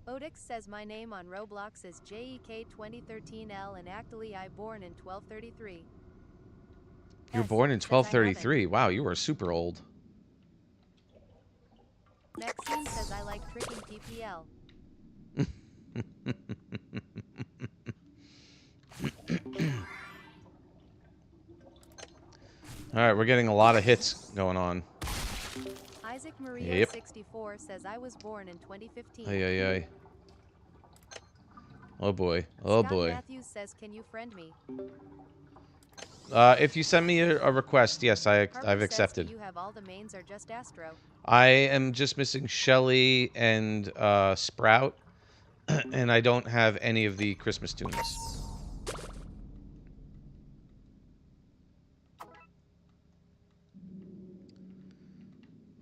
Odix says my name on Roblox is JEK2013L and actually I born in 1233. You were S born in says I haven't. 1233. Wow, you were super old. Maxine says I like tricking PPL. All right, we're getting a lot of hits going on. Isaac Murillo Yep. 64 says I was born in 2015. Ay, ay, ay. Oh boy. Oh Scott boy. Matthews says can you friend me? If you send me a request, yes, Harper I've says, accepted. do you have all the mains or just Astro? I am just missing Shelly and Sprout, and I don't have any of the Christmas tunes.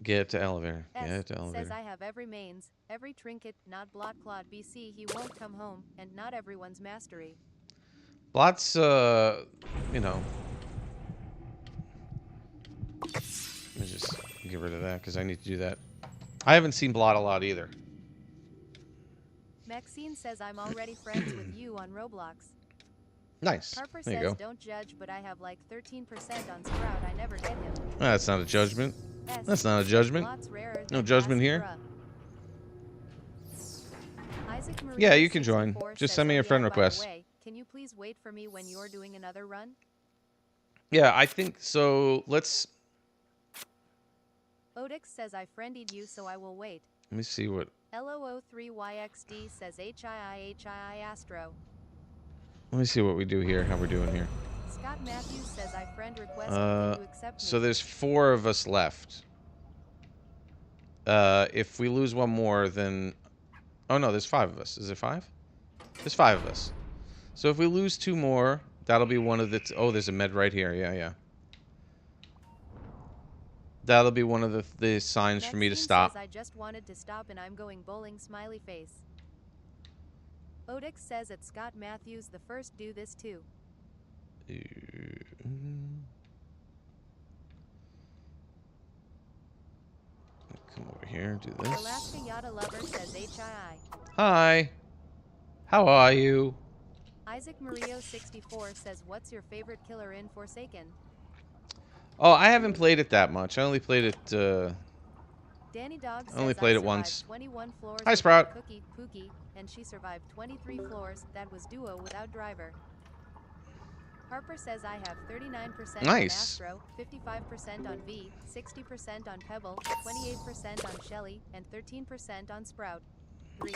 Get to elevator. Get to Says elevator. I have every mains, every trinket, not Blot Claude BC he won't come home, and not everyone's mastery. Lots, you know. Let me just get rid of that because I need to do that. I haven't seen Blot a lot either. Maxine says I'm already friends with you on Roblox. Nice. Harper There you says go. don't judge, but I have like 13% on Sprout. I never get him. That's not a judgment. S That's not a judgment. Blot's rarer No than judgment here. Isaac Yeah, you can join. 64 Just says, send me a "Oh, friend yeah, by the request. way, can you please wait for me when you're doing another run? Yeah, I think so. Let's. Odix says I friended you, so I will wait. Let me see what. LO03YXD says HII Astro. Let me see what we do here. How we're doing here. Scott Matthews says I friend request. Can you accept me? So there's 4 of us left. If we lose one more, then. Oh no, there's 5 of us. Is it 5? There's 5 of us. So if we lose 2 more, that'll be one of the. Oh, there's a med right here. Yeah, yeah. That'll be one of the signs for me to Maxine stop. says I just wanted to stop and I'm going bowling. Smiley face. Odix says at Scott Matthews the first do this too. Come over here, do this. Alaska Yada Lover says HII. Hi. How are you? Isaac Murillo 64 says what's your favorite killer in Forsaken? Oh, I haven't played it that much. I only played it, Danny Dog says I only played it survived once. 21 floors Hi, without Sprout. Cookie Pookie, and she survived 23 floors. That was duo without driver. Harper says I have 39% Nice. on Astro, 55% on V, 60% on Pebble, 28% on Shelly, and 13% on Sprout. 3.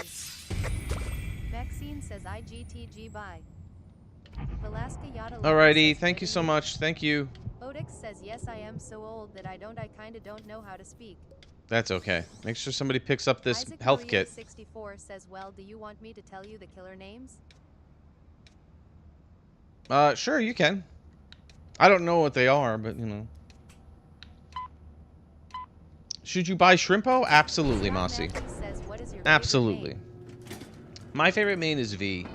Maxine says IGTG bye. Velasca Yada Lover Alrighty, says thank you so much. Thank you. Odix says yes I am so old that I kinda don't know how to speak. That's okay. Make sure somebody picks up this Isaac health Maria kit. 64 says, well, do you want me to tell you the killer names? Sure, you can. I don't know what they are, but, you know. Should you buy Shrimpo? Absolutely, Scott Mossy. Matthews says, what is your favorite Absolutely. name? My favorite main is V.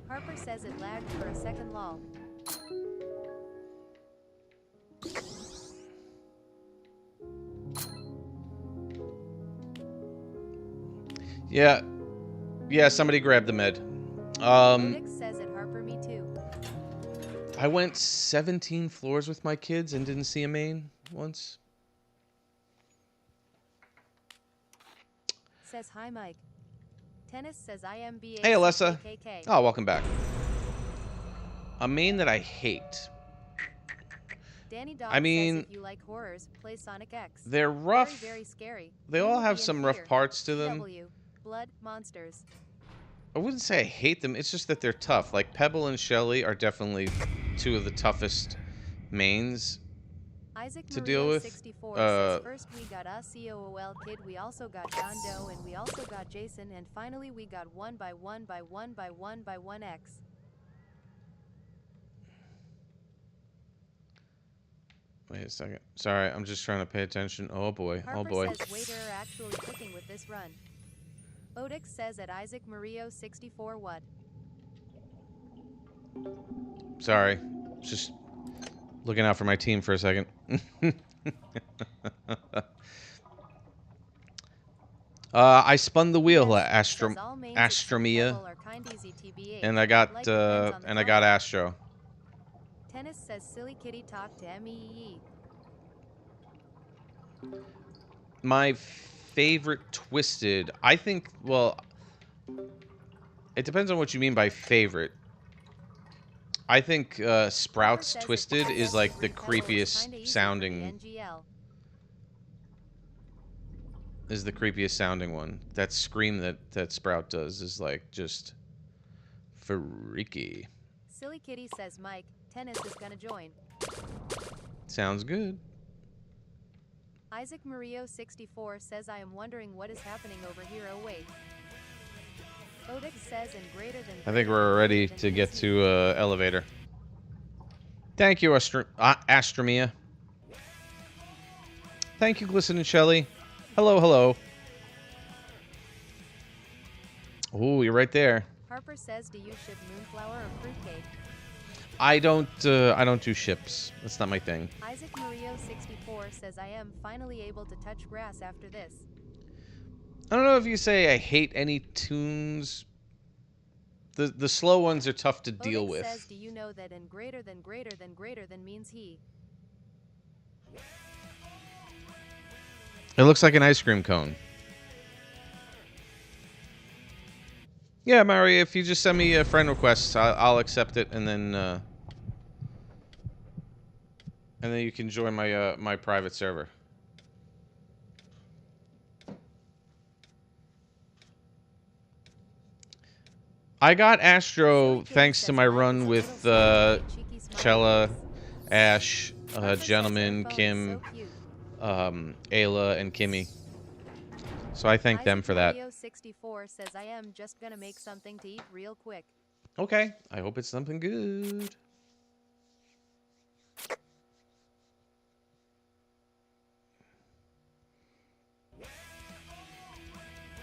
Harper says it lagged for a second lol. Yeah. Yeah, somebody grab the med. Odix says it Harper me too. I went 17 floors with my kids and didn't see a main once. Says hi, Mike. Tennis says IMBA. Hey, Alessa. KK. Oh, welcome back. A main that I hate. Danny Dog I mean, says if you like horrors, play Sonic X. they're rough. Very, very scary. They You all will have be in some rough fear. parts to them. W. Blood monsters. I wouldn't say I hate them. It's just that they're tough. Like Pebble and Shelly are definitely two of the toughest mains Isaac to Maria deal with. 64 says first we got a COOL kid, we also got John Doe, and we also got Jason, and finally we got 1 by 1 by 1 by 1 by 1x. Wait a second. Sorry, I'm just trying to pay attention. Oh boy. Harper Oh boy. says waiter are actually cooking with this run. Odix says at Isaac Mario 64 what? Sorry. Just looking out for my team for a second. I spun the wheel, Astromia, and I got Astro. Tennis says silly kitty talk to MEE. My favorite Twisted, I think, well, it depends on what you mean by favorite. I think Sprout's Twisted is like the creepiest sounding. Is the creepiest sounding one. That scream that Sprout does is like just freaky. Silly Kitty says Mike, Tennis is gonna join. Sounds good. Isaac Mario 64 says I am wondering what is happening over here. Oh wait. Odix says and greater than. I think we're ready to get to elevator. Thank you, Astromia. Thank you, Glisten and Shelly. Hello, hello. Oh, you're right there. Harper says, do you ship moonflower or fruitcake? I don't do ships. That's not my thing. Isaac Mario 64 says I am finally able to touch grass after this. I don't know if you say I hate any tunes. The slow ones are tough to deal with. Says, do you know that in greater than means he? It looks like an ice cream cone. Yeah, Mari, if you just send me a friend request, I'll accept it, and then you can join my my private server. I got Astro thanks to my run with Chella, Ash, Gentleman, Kim, Ayla, and Kimmy. So I thank them for that. 64 says I am just gonna make something to eat real quick. Okay, I hope it's something good.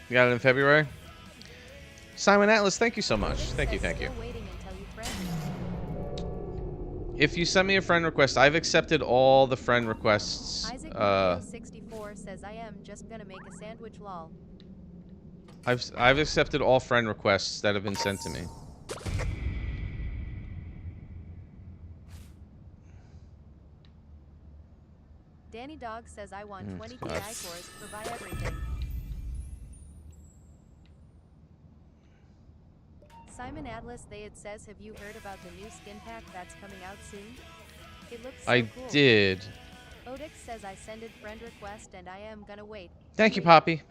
You got it in February? Simon Atlas, thank you so much. Thank you, thank you. If you send me a friend request, I've accepted all the friend requests. Isaac 64 says I am just gonna make a sandwich lol. I've accepted all friend requests that have been sent to me. Danny Dog says I want 20 PI cores for buy everything. Simon Atlas it says have you heard about the new skin pack that's coming out soon? It looks so cool. I did. Odix says I sended friend request and I am gonna wait. Thank you, Poppy.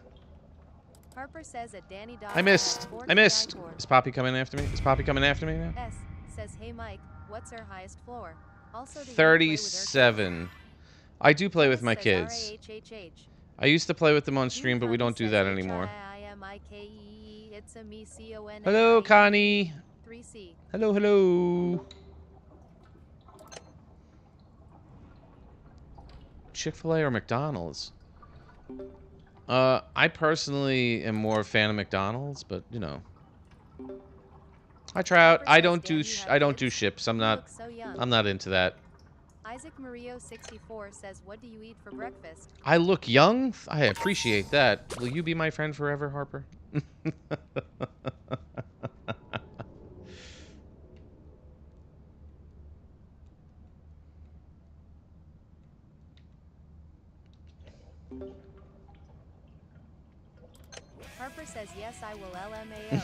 Harper says at Danny Dog. I missed. Is Poppy coming after me? Is Poppy coming after me now? S says hey Mike, what's our highest floor? Also 37. I do play with my kids. I used to play with them on stream, but we don't do that anymore. Hello, Connie. 3C. Hello, hello. Chick-fil-A or McDonald's? I personally am more a fan of McDonald's, but you know. Hi, Trout. I don't do ships. I'm not into that. Isaac Mario 64 says, "What do you eat for breakfast?" I look young. I appreciate that. Will you be my friend forever, Harper? Harper says yes, I will LMAO.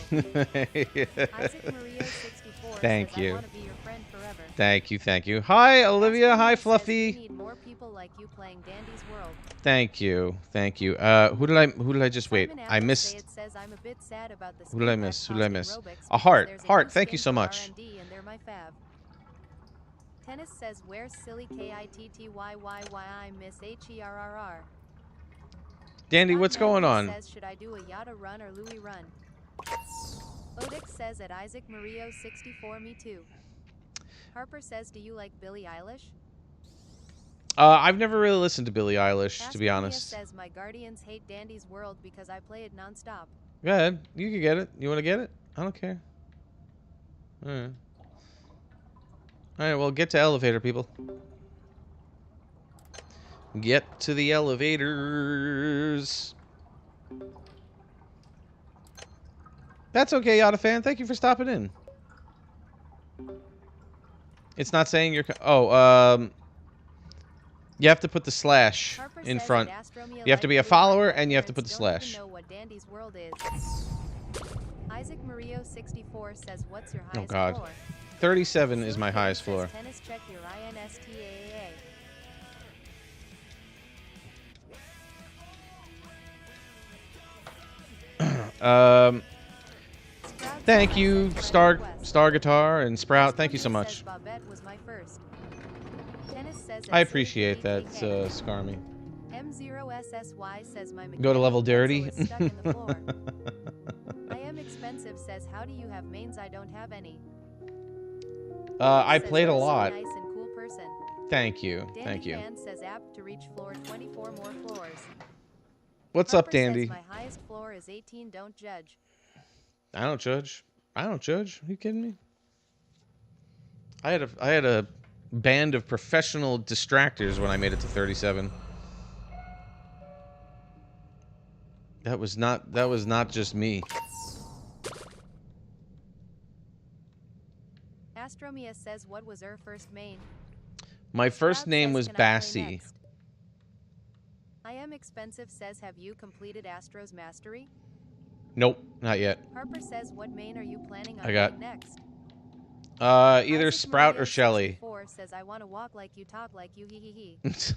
Isaac Mario 64 Thank says you. I want to be your friend forever. Thank you, thank you. Hi, Olivia. Hi, Astronomia says we Fluffy. need more people like you playing Dandy's World. Thank you, thank you. Who did I just wait? Simon I Apple missed. Sayed says I'm a bit sad about the Who did I skin miss? pack Who did I costing miss? Robux A because heart. there's a Heart. new Thank you skin so for much. R&D and they're my fav. Tennis says where's silly KITTYYYY I miss HERRR. Dandy, Scott what's going Manley on? says should I do a Yada run or Louis run? Odix says at Isaac Mario 64 me too. Harper says do you like Billie Eilish? I've never really listened to Billie Eilish, to be Astronomia honest. says my guardians hate Dandy's World because I play it nonstop. Go ahead. You can get it. You want to get it? I don't care. Alright. Alright, well, get to elevator, people. Get to the elevators. That's okay, Yada fan. Thank you for stopping in. It's not saying you're... you have to put the slash Harper in says front. that Astromia You have to like be a Blue, follower, my and you have to parents put the don't even slash. know what Dandy's World is. Isaac Mario 64 says what's your highest God. floor? 37 is my Silly highest Kitten floor. says tennis check your INSTAA. Sprout Thank says you, friend Star request. Guitar and Sprout. Thank you so Astronomia much. says Bobette was my first. Tennis says I at appreciate that, CKK. Scarmy. M0SSY says my Go to level mechanical dirty. pencil is stuck in the floor. I am expensive says how do you have mains? I don't have any. I Says, played a "You're so lot. nice and cool person." Thank you. Dandy Thank you. Fan says apt to reach floor 24 more floors. What's Harper up, Dandy? Says my highest floor is 18. Don't judge. I don't judge. I don't judge. Are you kidding me? I had a band of professional distractors when I made it to 37. That was not just me. Astromia says what was her first main? My first Sprout name says, was "Can I play Bassie. next?" I am expensive says have you completed Astro's mastery? Nope, not yet. Harper says what main are you planning on I got- playing next? Either Isaac Sprout Mario or Shelly. 64 says I want to walk like you talk like you hee hee hee.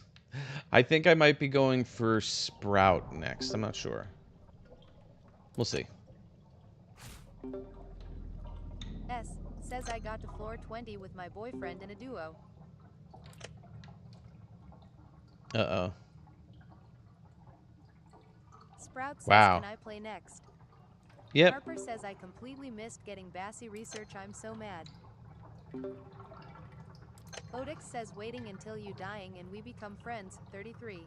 I think I might be going for Sprout next. I'm not sure. We'll see. S says I got to floor 20 with my boyfriend in a duo. Uh-oh. Sprout says Wow. can I play next? Yep. Harper says I completely missed getting Bassie research. I'm so mad. Odix says waiting until you dying and we become friends. 33.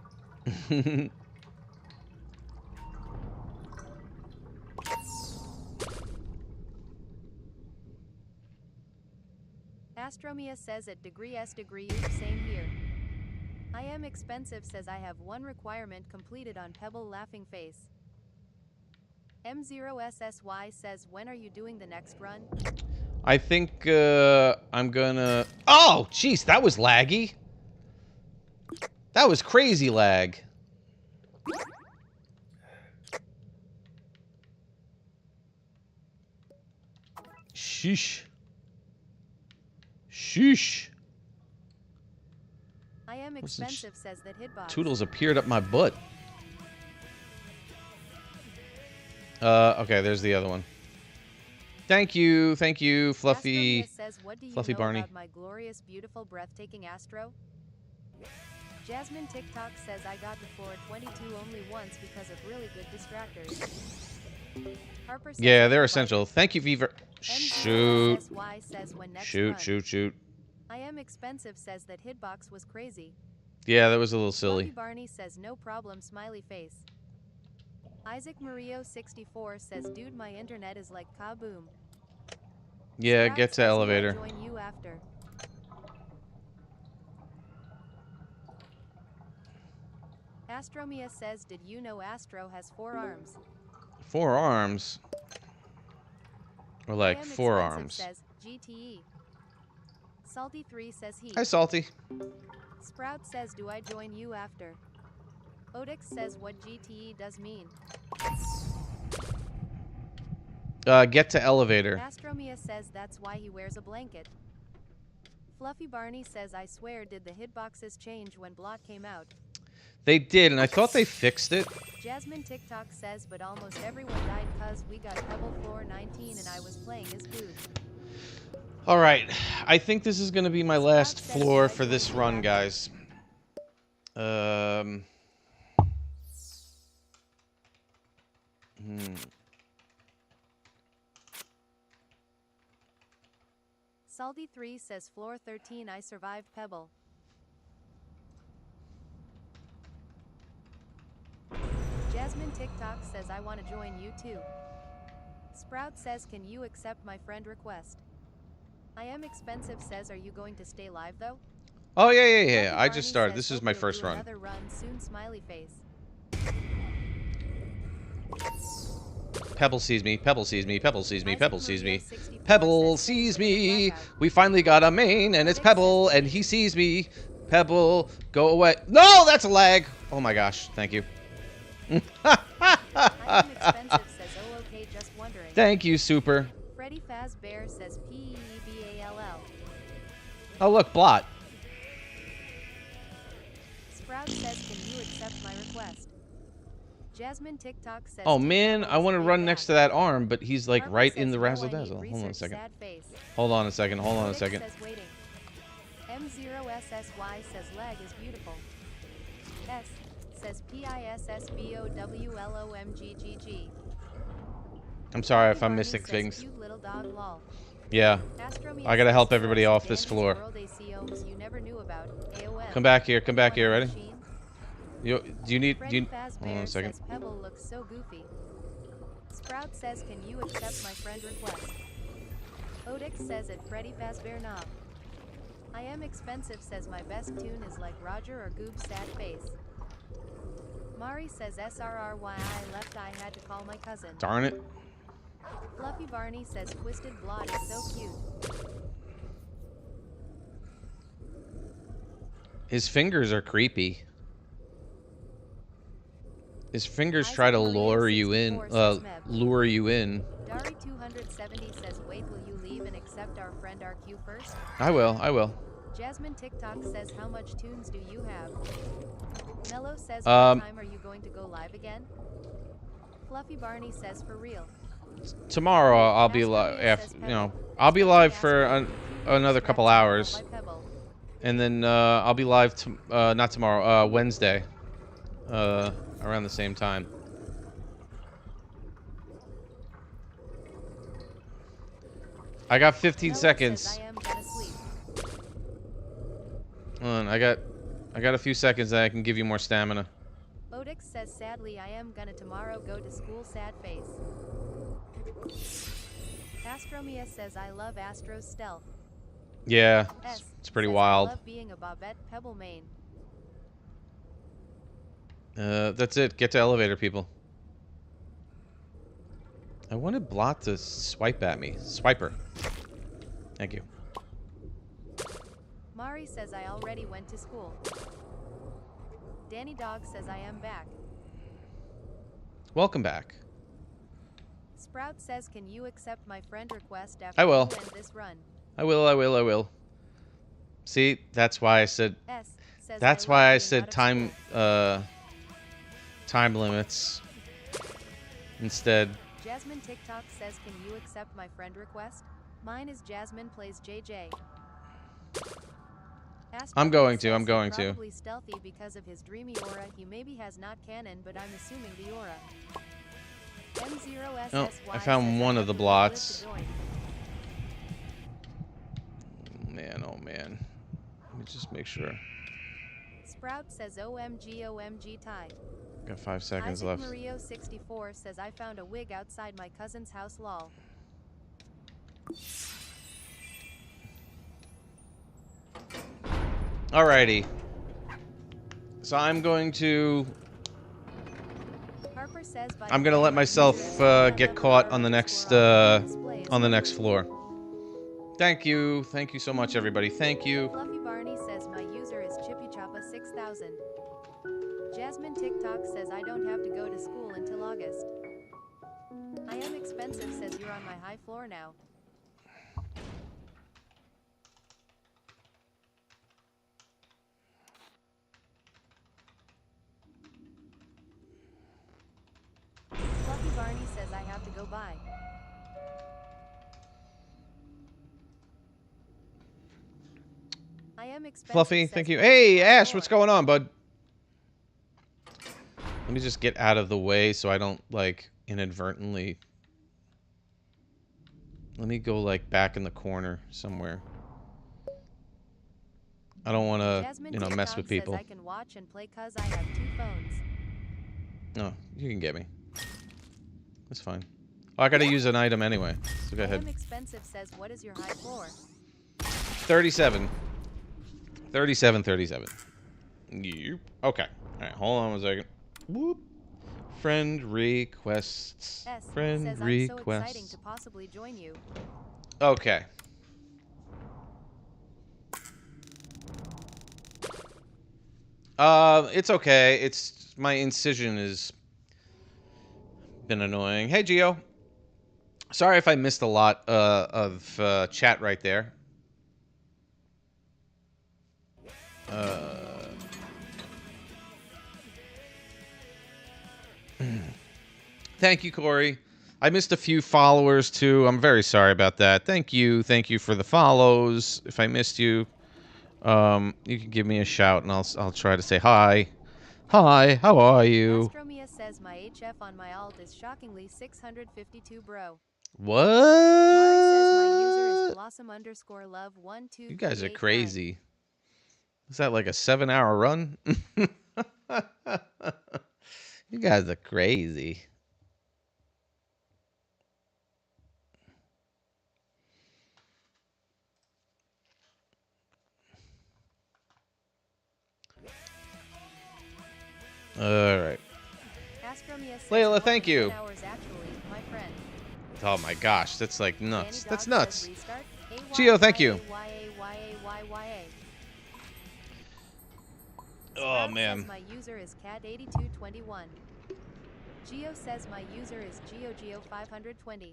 Astromia says at degree S degree U, same here. I am expensive says I have one requirement completed on Pebble laughing face. M0SSY says when are you doing the next run? I think I'm gonna... Oh, jeez, that was laggy. That was crazy lag. Sheesh. Sheesh. I am Listen, expensive says that hitbox. Toodles appeared up my butt. Okay, there's the other one. Thank you, Fluffy. Astromia says, what do you Fluffy know Barney. about my glorious, beautiful, breathtaking Astro? Jasmine TikTok says I got to floor 22 only once because of really good distractors. Harper says Yeah, they're Barbie. essential. Thank you, Fever. Shoot. MZSSY says when next Shoot, run. shoot. I am expensive says that hitbox was crazy. Yeah, that was a little Fluffy silly. Barney says no problem smiley face. Isaac Mario 64 says dude my internet is like kaboom. Yeah, Sprout get to says, "Will I elevator. join you after?" Astromia says did you know Astro has 4 arms? 4 arms. Or I like am 4 expensive arms. says GTE. Salty 3 says he. Hi, Salty. Sprout says do I join you after? Odix says what GTE does mean. Get to elevator. Astromia says that's why he wears a blanket. Fluffy Barney says I swear did the hitboxes change when Blot came out. They did, and I thought they fixed it. Jasmine TikTok says but almost everyone died cause we got Pebble Floor 19 and I was playing as Goob. Alright, I think this is going to be my last floor for this run, guys. Salty3 says floor 13 I survived Pebble. Jasmine TikTok says I want to join you too. Sprout says can you accept my friend request? I am expensive says are you going to stay live though? Oh yeah. Fluffy I just Barney started. says, This is hope my you'll first do run. Another run soon smiley face. Pebble sees me. Pebble sees me. Pebble sees me. Isaac Pebble sees Maria me. 64 Pebble says, sees "Thanks for the me. blackout." We finally got a main, and it's Pebble, and he sees me. Pebble, go away. No, that's a lag. Oh my gosh. Thank you. I am expensive says oh okay just wondering. Thank you, Super. Freddy Fazbear says PEBALL. Oh look, Blot. Sprout says can you accept my request? Jasmine TikTok says Oh man, I want to run next to that arm, but he's like Harper right says, in the "No, I razzle need dazzle. Hold on a research, second. sad face." Hold on a second. Hold on a Odix second. says waiting. M0SSY says leg is beautiful. S says PISSBOWLOMGGG. I'm sorry if Fluffy I'm Barney missing says, things. "Cute little dog, lol." Yeah. Astromia I gotta says, help everybody "Source off this Danny's floor. World AC ohms you never knew about. AOM. Come back here. Come back here. One Ready? machine. Do you need? Do Freddy you? Hold on Fazbear a second. says Pebble looks so goofy. Sprout says can you accept my friend request? Odix says at Freddy Fazbear knob. I am expensive says my best tune is like Roger or Goob's sad face. Mari says SRRY I left I had to call my cousin. Darn it. Fluffy Barney says Twisted Blot is so cute. His fingers are creepy. His fingers Isaac try to Maria lure you in. 64 says Meb. Lure you in. Dari 270 says wait will you leave and accept our friend RQ first? I will. I will. Jasmine TikTok says how much tunes do you have? Mello says Um, what time are you going to go live again? Fluffy Barney says for real. Tomorrow I'll be live. After I'll be live for another couple hours, and then I'll be live. Not tomorrow. Wednesday. Around the same time. I got 15 Mello seconds. says I am gonna sleep. Hold on, I got a few seconds that I can give you more stamina. Odix says sadly I am gonna tomorrow go to school sad face. Astromia says I love Astro's stealth. Yeah, S it's pretty says, wild. I love being a Bobette Pebble main. That's it. Get to elevator, people. I wanted Blot to swipe at me. Swiper. Thank you. Mari says I already went to school. Danny Dog says I am back. Welcome back. Sprout says can you accept my friend request after I will. you end this run? I will. See, that's why I said. S says That's I love why I being said out of time. school. Time limits. Instead. Jasmine TikTok says can you accept my friend request? Mine is Jasmine plays JJ. I'm going to, says I'm he's going to. Probably stealthy because of his dreamy aura. He maybe has not canon, but I'm assuming the aura. M0SSY Oh, I found says one I of the have blots. to join. Oh man. Let me just make sure. Sprout says OMG tie. Got 5 seconds Isaac left. Mario 64 says I found a wig outside my cousin's house lol. Alrighty. So I'm going to. Harper says by I'm the gonna way, let my myself user is get Pebble caught on the underscore next display is on the blue. next floor. Thank you so much, everybody. Thank you. Fluffy Barney says my user is Chippy Choppa 6000. Jasmine TikTok says I don't have to go to school until August. I am expensive says you're on my high floor now. Fluffy Barney says I have to go by. I am expensive. Fluffy, says thank you. what's Hey, your high Ash, floor? what's going on, bud? Let me just get out of the way so I don't, like, inadvertently... Let me go, like, back in the corner somewhere. I don't want to, Jasmine you know, mess with TikTok says people. I can watch and play cause I have 2 phones. No, you can get me. That's fine. Oh, I gotta use an item anyway. So go I ahead. am expensive says what is your high floor? 37. 37, 37. Yep. Okay. Alright, hold on one second. Whoop. Friend requests. S Friend says I'm so exciting requests. to possibly join you. Okay. It's okay. It's my incision has been annoying. Hey, Gio. Sorry if I missed a lot of chat right there. Thank you, Corey. I missed a few followers too. I'm very sorry about that. Thank you. Thank you for the follows. If I missed you, you can give me a shout and I'll try to say hi. Hi, how are you? Astromia says my HF on my alt is shockingly 652 bro. What? Mari says my user is blossom_love1238. You guys are crazy. Is that like a 7-hour run? You guys are crazy. All right. Astromia says Layla, more thank than you. 10 hours actually, my friend. Oh my gosh, that's like nuts. Danny That's Dog nuts. says restart. Gio, thank you. Oh Sprout man. says my user is cat8221. Geo says my user is GeoGeo520.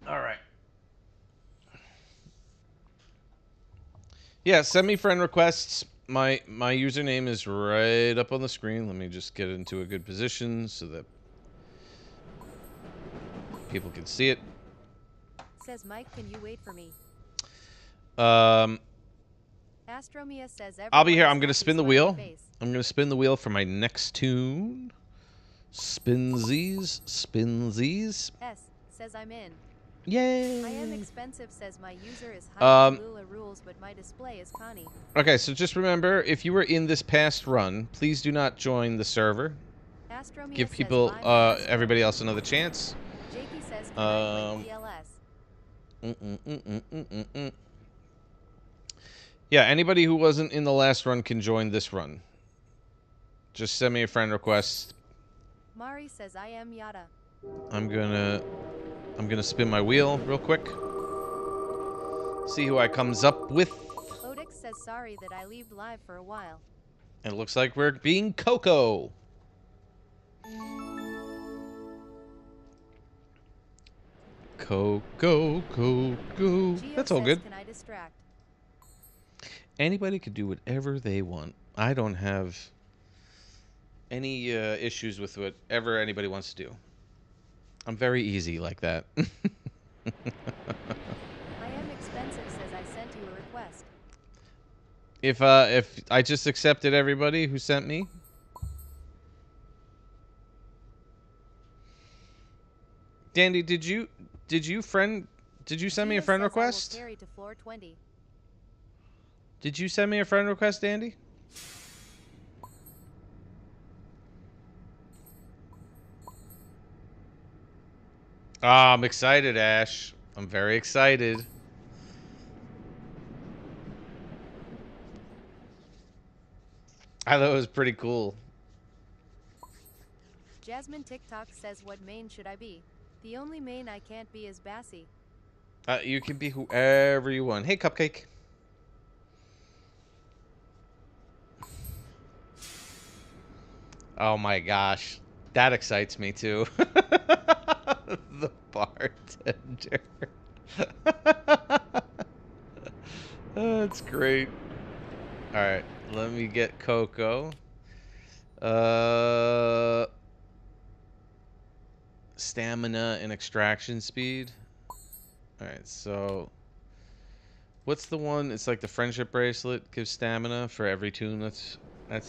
All right. Yeah, send me friend requests. My username is right up on the screen. Let me just get into a good position so that people can see it. Says Mike, can you wait for me? Astromia says I'll be here. everyone I'm gonna is spin the happy, smiley wheel. face. I'm gonna spin the wheel for my next tune. Spinsies, spinsies. S says I'm in. Yay! I am expensive says my user is high Lula rules but my display is Connie. Okay, so just remember, if you were in this past run, please do not join the server. Astromia Give says people, bye, my Astro. everybody else another chance. Jakey says can I play PLS? Yeah, anybody who wasn't in the last run can join this run. Just send me a friend request. Mari says I am Yada. I'm gonna spin my wheel real quick. See who I comes up with. Odix says sorry that I leave live for a while. And it looks like we're being Coco. Coco. Geo That's all says, good. Can I distract? Anybody could do whatever they want. I don't have any issues with whatever anybody wants to do. I'm very easy like that. I am expensive says I sent you a request. If I just accepted everybody who sent me. Dandy, did you send me a Geo friend says request? I will carry to floor 20. Did you send me a friend request, Dandy? Ah, I'm excited, Ash. I'm very excited. I thought it was pretty cool. Jasmine TikTok says what main should I be? The only main I can't be is Bassie. You can be whoever you want. Hey, Cupcake. Oh my gosh. That excites me too. The bartender. That's great. All right, let me get Coco. Uh, Stamina and extraction speed. All right, so what's the one? It's like the friendship bracelet gives stamina for every tune that's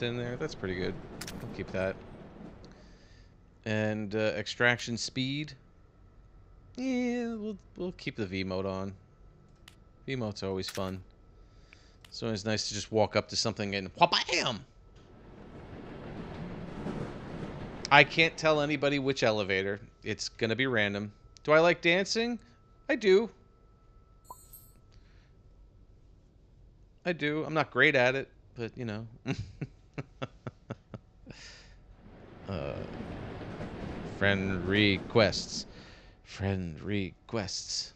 in there. That's pretty good. I'll keep that. And extraction speed. Yeah, we'll keep the V mode on. V mode's always fun. It's always nice to just walk up to something and wha-bam! I can't tell anybody which elevator. It's gonna be random. Do I like dancing? I do. I do. I'm not great at it, but you know. uh, friend requests. Friend requests.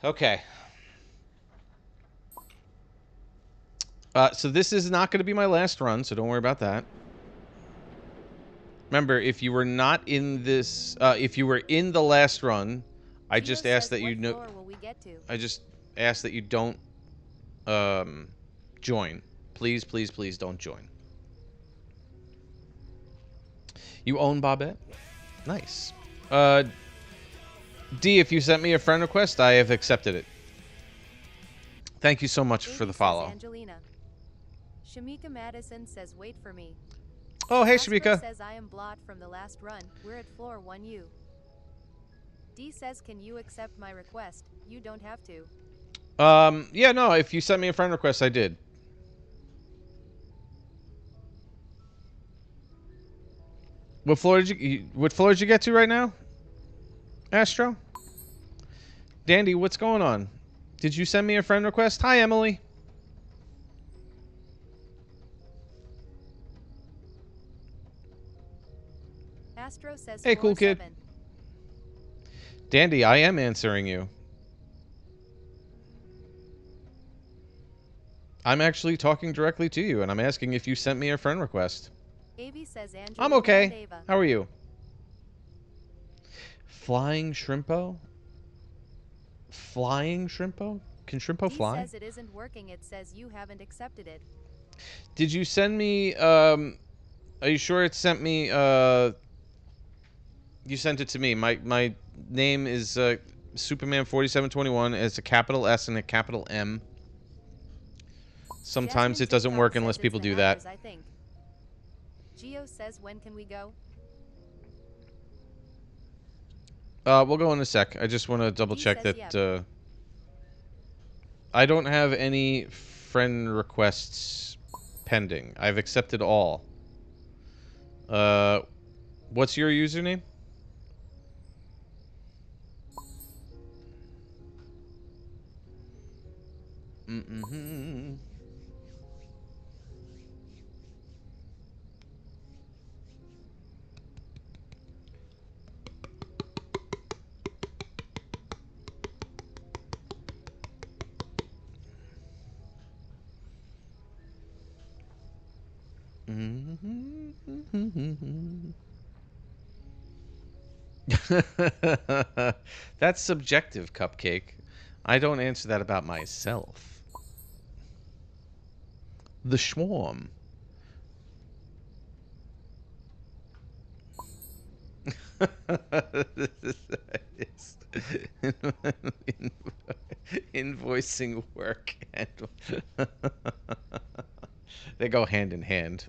Okay. So this is not going to be my last run, so don't worry about that. Remember, if you were not in this, if you were in the last run, I just ask that you know. I just ask that you don't join. Please, please, please don't join. You own Bobette? Nice. D, if you sent me a friend request, I have accepted it. Thank you so much for the follow. Angelina. Shamika Madison says, "Wait for me." Oh, hey, Astro Shamika. says, "I am blot from the last run. We're at floor 1U." D says, "Can you accept my request? You don't have to." Yeah, no. If you sent me a friend request, I did. What floor did you get to right now, Astro? Dandy, what's going on? Did you send me a friend request? Hi, Emily. Astro says, hey, cool kid. 7. Dandy, I am answering you. I'm actually talking directly to you, and I'm asking if you sent me a friend request. Avi says, Angelina. I'm okay. How are you? Flying Shrimpo? Flying Shrimpo? Can Shrimpo fly? D says it isn't working. It says you haven't accepted it. Did you send me, are you sure it sent me, you sent it to me. My name is, Superman4721. It's a capital S and a capital M. Sometimes it doesn't work unless people do that. I think. Geo says, when can we go? We'll go in a sec. I just want to double check that, I don't have any friend requests pending. I've accepted all. What's your username? That's subjective, Cupcake. I don't answer that about myself. The Schwarm. Invoicing work and they go hand in hand.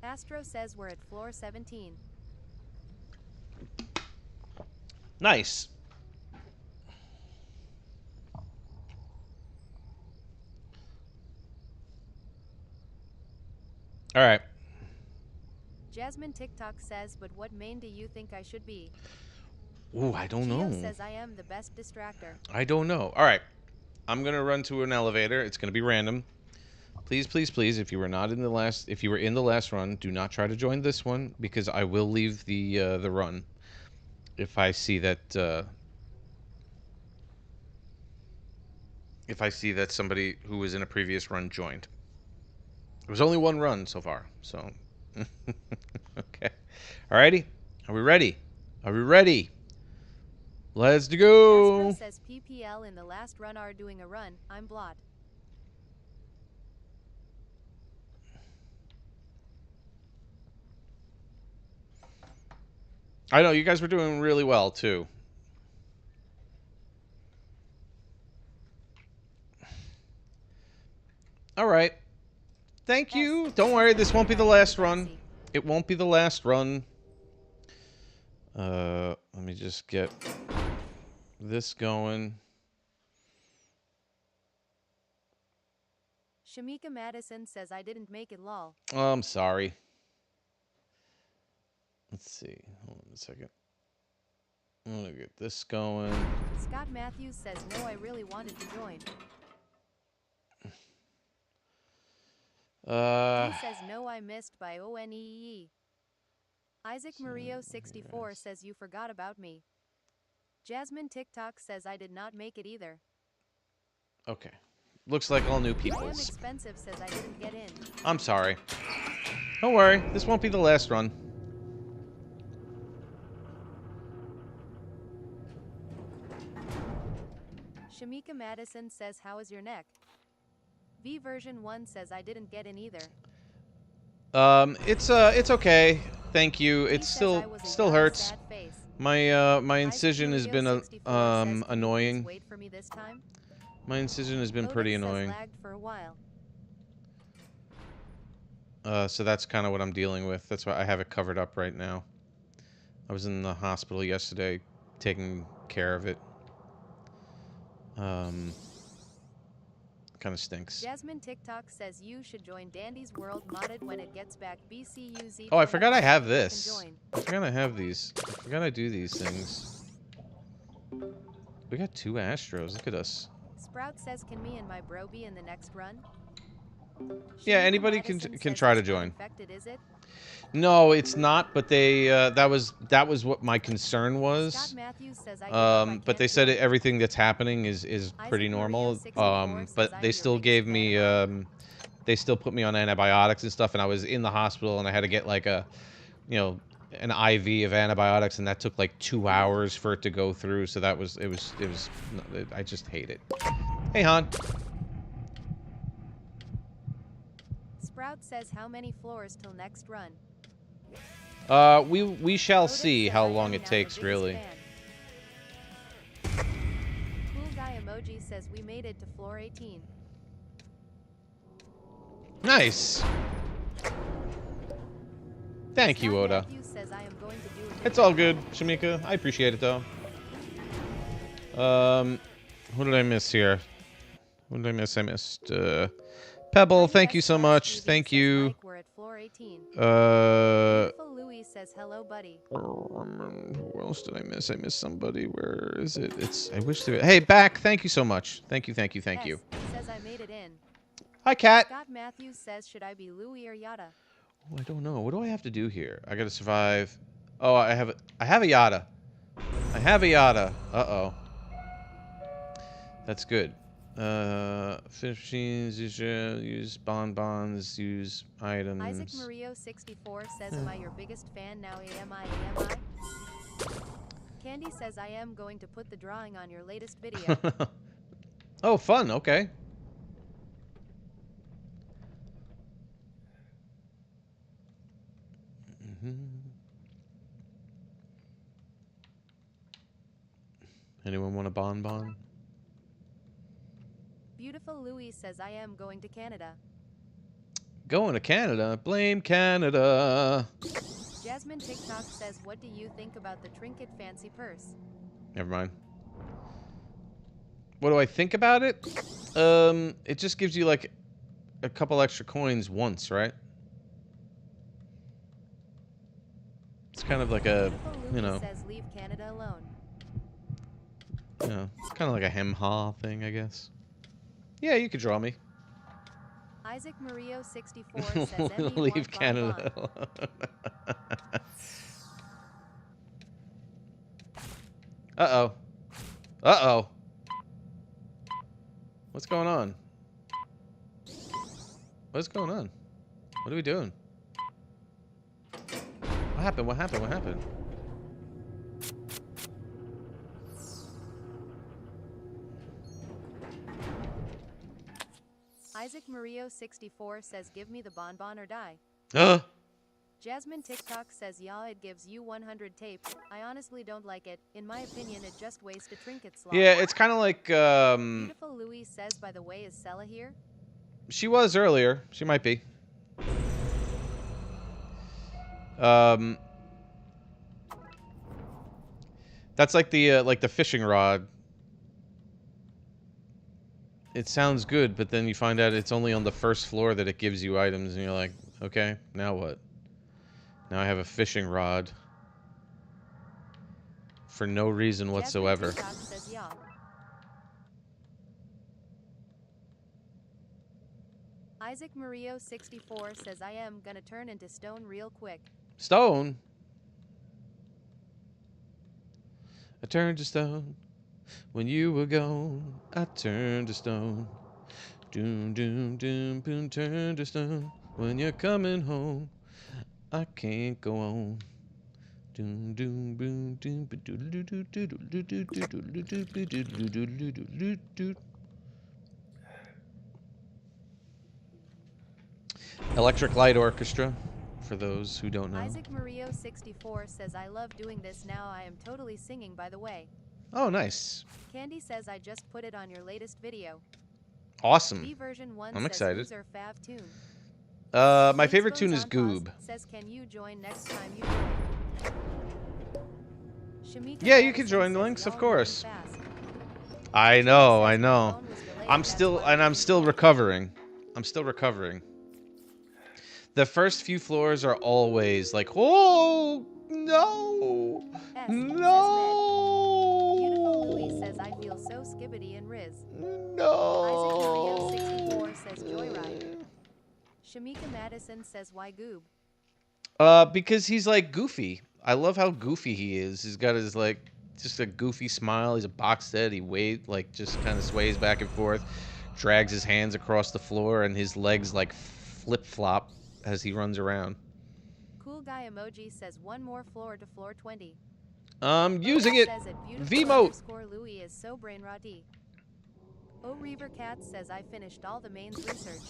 Astro says we're at floor 17. Nice. All right. Jasmine TikTok says, but what main do you think I should be? Ooh, I don't know. Geo says I am the best distractor. I don't know. All right. I'm going to run to an elevator. It's going to be random. Please, please, please, if you were in the last run, do not try to join this one because I will leave the run if I see that if I see that somebody who was in a previous run joined. It was only one run so far, so. Okay. Alrighty. Are we ready? Are we ready? Let's Astro go. says PPL in the last run are doing a run. I'm blot. I know you guys were doing really well too. All right. Thank you. Don't worry, this won't be the last run. It won't be the last run. Let me just get this going. Shamika Madison says I didn't make it lol. Oh, I'm sorry. Let's see. Hold on a second. I'm gonna get this going. Scott Matthews says no, I really wanted to join. He says no, I missed by ONEE. Isaac Murillo 64 says you forgot about me. Jasmine TikTok says I did not make it either. Okay. Looks like all new I am peoples. expensive says I didn't get in. I'm sorry. Don't worry. This won't be the last run. Shamika Madison says how is your neck? V version 1 says I didn't get in either. It's okay. Thank you. He It says still I was a still young, hurts. sad face. My Isaac incision has been Murillo 64 says, "Can you please annoying. wait for me this time?" My incision has been Otis pretty says annoying. lagged for a while. So that's kind of what I'm dealing with. That's why I have it covered up right now. I was in the hospital yesterday taking care of it. Kind of stinks. Jasmine TikTok says you should join Dandy's World modded when it gets back. BCUZ. Oh, I forgot I have can this. join. I forgot I have these. I forgot I do these things. We got 2 Astros. Look at us. Sprout says can me and my bro be in the next run? Yeah, Shamika anybody Madison can says try to it's not join. infected, is it? No, it's not. But they that was what my concern Scott was. Matthews says I give up, I But can't they said join. everything that's happening is pretty Isaac Maria normal. 64 says But I'm they your still biggest gave fan me of mine. they still put me on antibiotics and stuff, and I was in the hospital and I had to get like a, an IV of antibiotics, and that took like 2 hours for it to go through. So that was I just hate it. Hey, Han. Sprout says how many floors till next run? We shall Otis see says how I am long now it your takes, biggest really. fan. Cool guy emoji says we made it to floor 18. Nice. Thank you, Scott Oda. Matthews says I am going to do it. It's all good, Shamika. I appreciate it, though. Who did I miss here? Who did I miss? I missed, Pebble, thank you so much. Thank you. Mike, we're at floor 18. Uh, Beautiful Louis says hello, buddy. who else did I miss? I missed somebody. Where is it? I wish there. Hey, back. Thank you so much. Thank you. Thank you. Thank you. Says I made it in. Hi, Cat. Scott Matthews says should I be Louis or Yada? Oh, I don't know. What do I have to do here? I gotta survive. Oh, I have a Yada. I have a Yada. Uh-oh. That's good. Finish machines, use bonbons, use items. Isaac Murillo 64 says am I your biggest fan now? Am I? Candy says I am going to put the drawing on your latest video. Oh, fun. Okay. Anyone want a bonbon? Beautiful Louis says I am going to Canada. Going to Canada. Blame Canada. Jasmine TikTok says what do you think about the trinket fancy purse? Never mind. What do I think about it? It just gives you like a couple extra coins once, right? It's kind of like a, Beautiful Louis says leave Canada alone. It's kind of like a hem-ha thing, I guess. Yeah, you could draw me. Isaac Murillo 64 says ME Leave want Canada bonbon. alone. Uh-oh. Uh-oh. What's going on? What's going on? What are we doing? What happened? What happened? What happened? Isaac Murillo 64 says give me the bonbon or die. Jasmine TikTok says yeah, it gives you 100 tapes. I honestly don't like it. In my opinion, it just wastes a trinket slot. Yeah, it's kind of like Beautiful Louis says, by the way, is Sella here? she was earlier. She might be. That's like the fishing rod. It sounds good, but then you find out it's only on the first floor that it gives you items, and you're like, okay, now what? Now I have a fishing rod for no reason whatsoever. Jasmine TikTok says yeah. Isaac Murillo 64 says I am gonna turn into stone real quick. Stone? I turned to stone. When you were gone, I turned to stone. Doom, doom, doom, boom, turn to stone. When you're coming home, I can't go on. Doom, doom, boom, doom, Electric Light Orchestra, for those who don't know. Isaac Murillo 64 says I love doing this now. I am totally singing, by the way. Oh, nice. Candy says I just put it on your latest video. Awesome. V version 1 I'm says excited. who's our fav tune? My favorite tune is Goob. Says can you join next time you join? Shamika Yeah, you can Madison join the says links, of y'all course. moving fast. I know, Says I my know. phone was delayed, I'm that's still, why and I I'm didn't still join. recovering. I'm still recovering. The first few floors are always like, oh, no, S no. Beautiful Louis says I feel so skibbity and Riz. No. Isaac Murillo 64 says joyride. Shamika Madison says why Goob? Because he's like goofy. I love how goofy he is. He's got his like just a goofy smile. He's a box head. He just kind of sways back and forth, drags his hands across the floor, and his legs like flip flop as he runs around. Cool guy emoji says one more floor to floor 20. Using it. Says it Vmote. Louis is so brain rotty. O Reaver Cat says I finished all the mains research.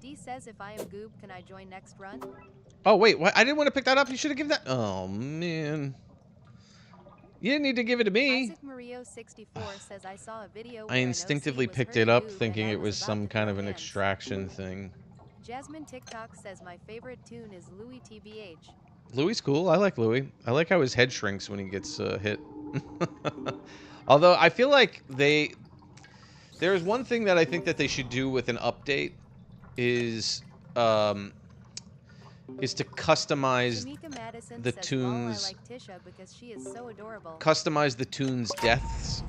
D says if I am Goob, can I join next run? Oh wait, what? I didn't want to pick that up. You should have given that. Oh man, you didn't need to give it to me. Isaac Murillo 64 says I saw a video. I instinctively picked it up, thinking it was some kind of an hands. extraction thing. Jasmine TikTok says my favorite tune is Louis TBH. Louis' cool. I like Louis. I like how his head shrinks when he gets hit. Although I feel like there's one thing that I think that they should do with an update is to customize Shamika Madison the says, tunes. I like Tisha because she is so adorable. Customize the tunes' deaths.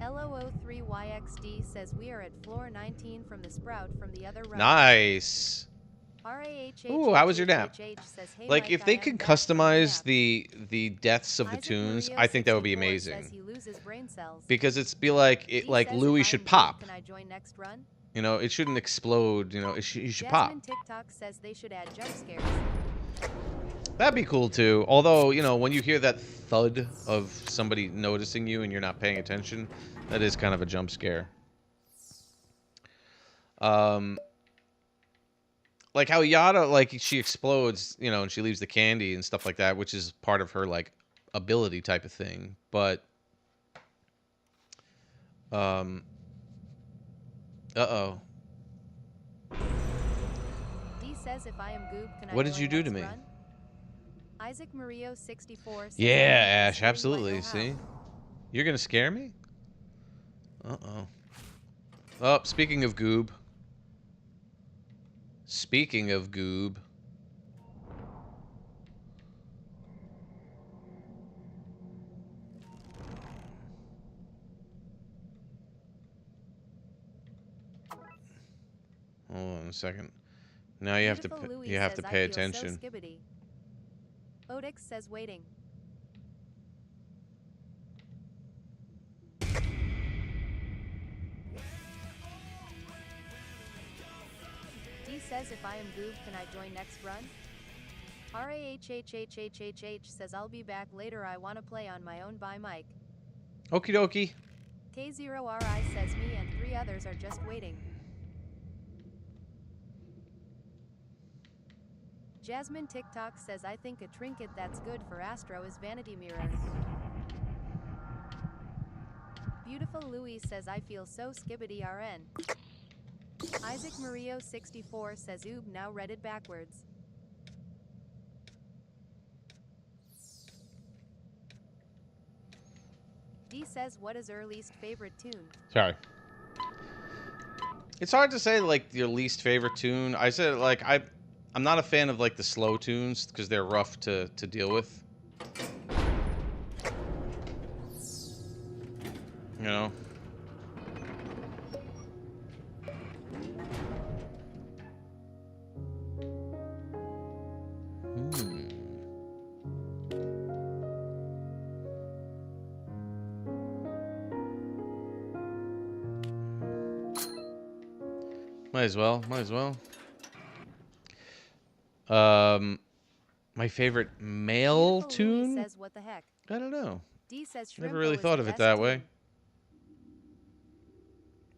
LO03YXD says we are at floor 19 from the sprout from the other round. Nice. Ooh, how was your nap? Says, hey Like, Mike, if they I am could back from my customize nap. the deaths of the Isaac tunes, Murillo I think that would be 64 amazing. says he loses brain cells. Because it's be like D like says, Louis if should I'm Goob, pop. Can I join next run? You know, it shouldn't explode. You know, he should pop. Jasmine TikTok says they should add jump scares. That'd be cool too. Although, you know, when you hear that thud of somebody noticing you and you're not paying attention, that is kind of a jump scare. Like how Yada, like she explodes, you know, and she leaves the candy and stuff like that, which is part of her like ability type of thing. But, uh-oh. D says if I am Goob, can I What did join you do next to me? run? Isaac Murillo 64 says Yeah, I am Ash, whispering absolutely. like, oh, See? how. You're gonna scare me? Uh-oh. Oh, speaking of Goob. Speaking of Goob. Hold on a second. Now you have to Beautiful Louis you have to says, pay I feel attention. So skibbity. Odix says waiting. says if I am Goob, can I join next run? RAHHHHHH says I'll be back later. I wanna play on my own. Bye, Mike. Okie dokie. K0RI says me and 3 others are just waiting. Jasmine TikTok says I think a trinket that's good for Astro is vanity mirror. Beautiful Louis says I feel so skibbity RN. Isaac Mario 64 says oob, now read it backwards. D says what is your least favorite tune? Sorry. It's hard to say like your least favorite tune. I said like I'm not a fan of like the slow tunes because they're rough to deal with. You know. Might as well. Might as well. My favorite male Beautiful tune? Louis says what the heck? I don't know. D says Never Shrimpo really is thought the of it best that tune. way.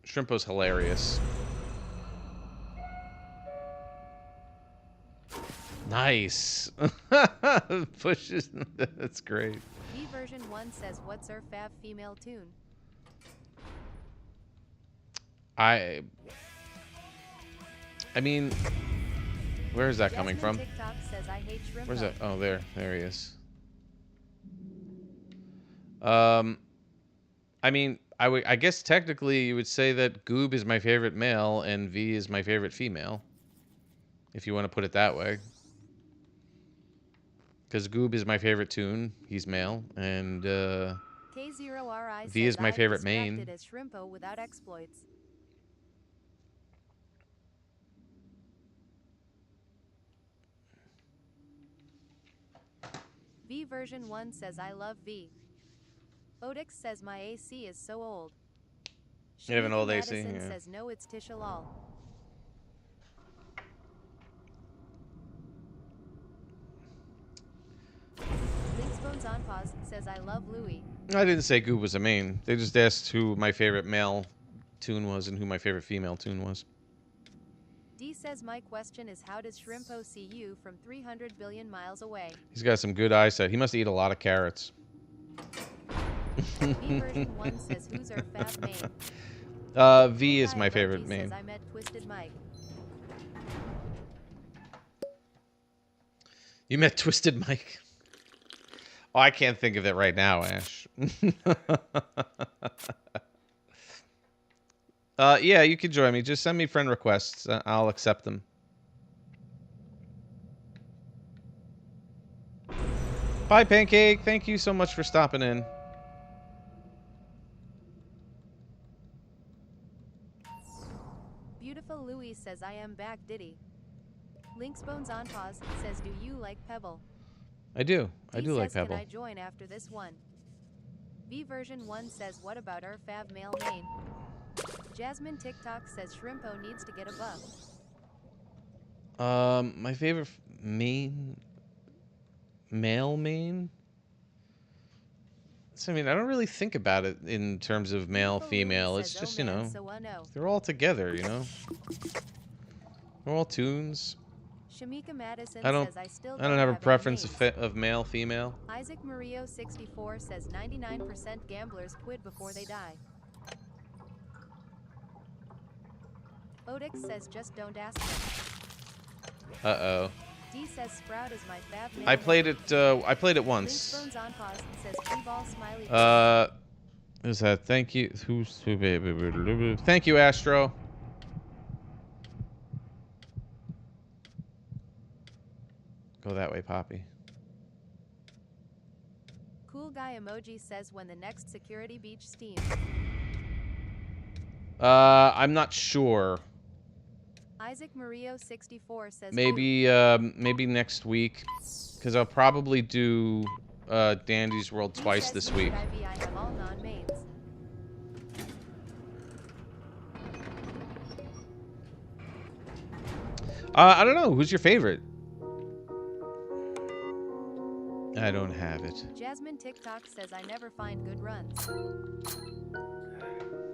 Shrimpo's hilarious. Nice. Pushes. That's great. V version 1 says what's our fav female tune? I mean, where is that coming Jasmine from? TikTok says I hate Shrimpo. Where's that? Oh, there he is. I mean, I guess technically you would say that Goob is my favorite male and V is my favorite female, if you want to put it that way. Because Goob is my favorite tune, he's male, and K0RI V says is my I'm favorite distracted main. as Shrimpo without exploits. V version 1 says I love V. Odix says my AC is so old. You have an Shamika old AC, Madison yeah. says no, it's Tishalal. Linksbones on pause says I love Louis. I didn't say Goob was a main. They just asked who my favorite male tune was and who my favorite female tune was. D says my question is how does Shrimpo see you from 300 billion miles away? He's got some good eyesight. He must eat a lot of carrots. V version 1 says who's our fab main? V is Guy my Emoji favorite says main. I met Twisted Mike. You met Twisted Mike. Oh, I can't think of it right now, Ash. Yeah, you can join me. Just send me friend requests. I'll accept them. Bye, Pancake. Thank you so much for stopping in. Beautiful Louis says I am back Diddy. Linksbones on pause says do you like Pebble? I do. I D do like says, Pebble. Can I join after this one? V version 1 says what about our fab male main? Jasmine TikTok says Shrimpo needs to get a buff. My favorite main, male main. So, I mean, I don't really think about it in terms of male, Beautiful female. Louis It's says, just, oh you man, know, so no. they're all together, you know. They're all tunes. Shamika Madison I don't says I still have a any preference names. of male, female. Isaac Mario 64 says 99% gamblers quit before they die. Odix says just don't ask me. Uh-oh. D says Sprout is my fab male I main. played it once. Linksbones on pause says P-ball smiley. Who's that? Thank you. Thank you, Astro. Go that way, Poppy. Cool guy emoji says when the next security beach steam. I'm not sure. Isaac Mario 64 says Maybe maybe next week, because I'll probably do Dandy's World D twice says this "Dude, week. I have all non-mains. I don't know. Who's your favorite? I don't have it. Jasmine TikTok says I never find good runs.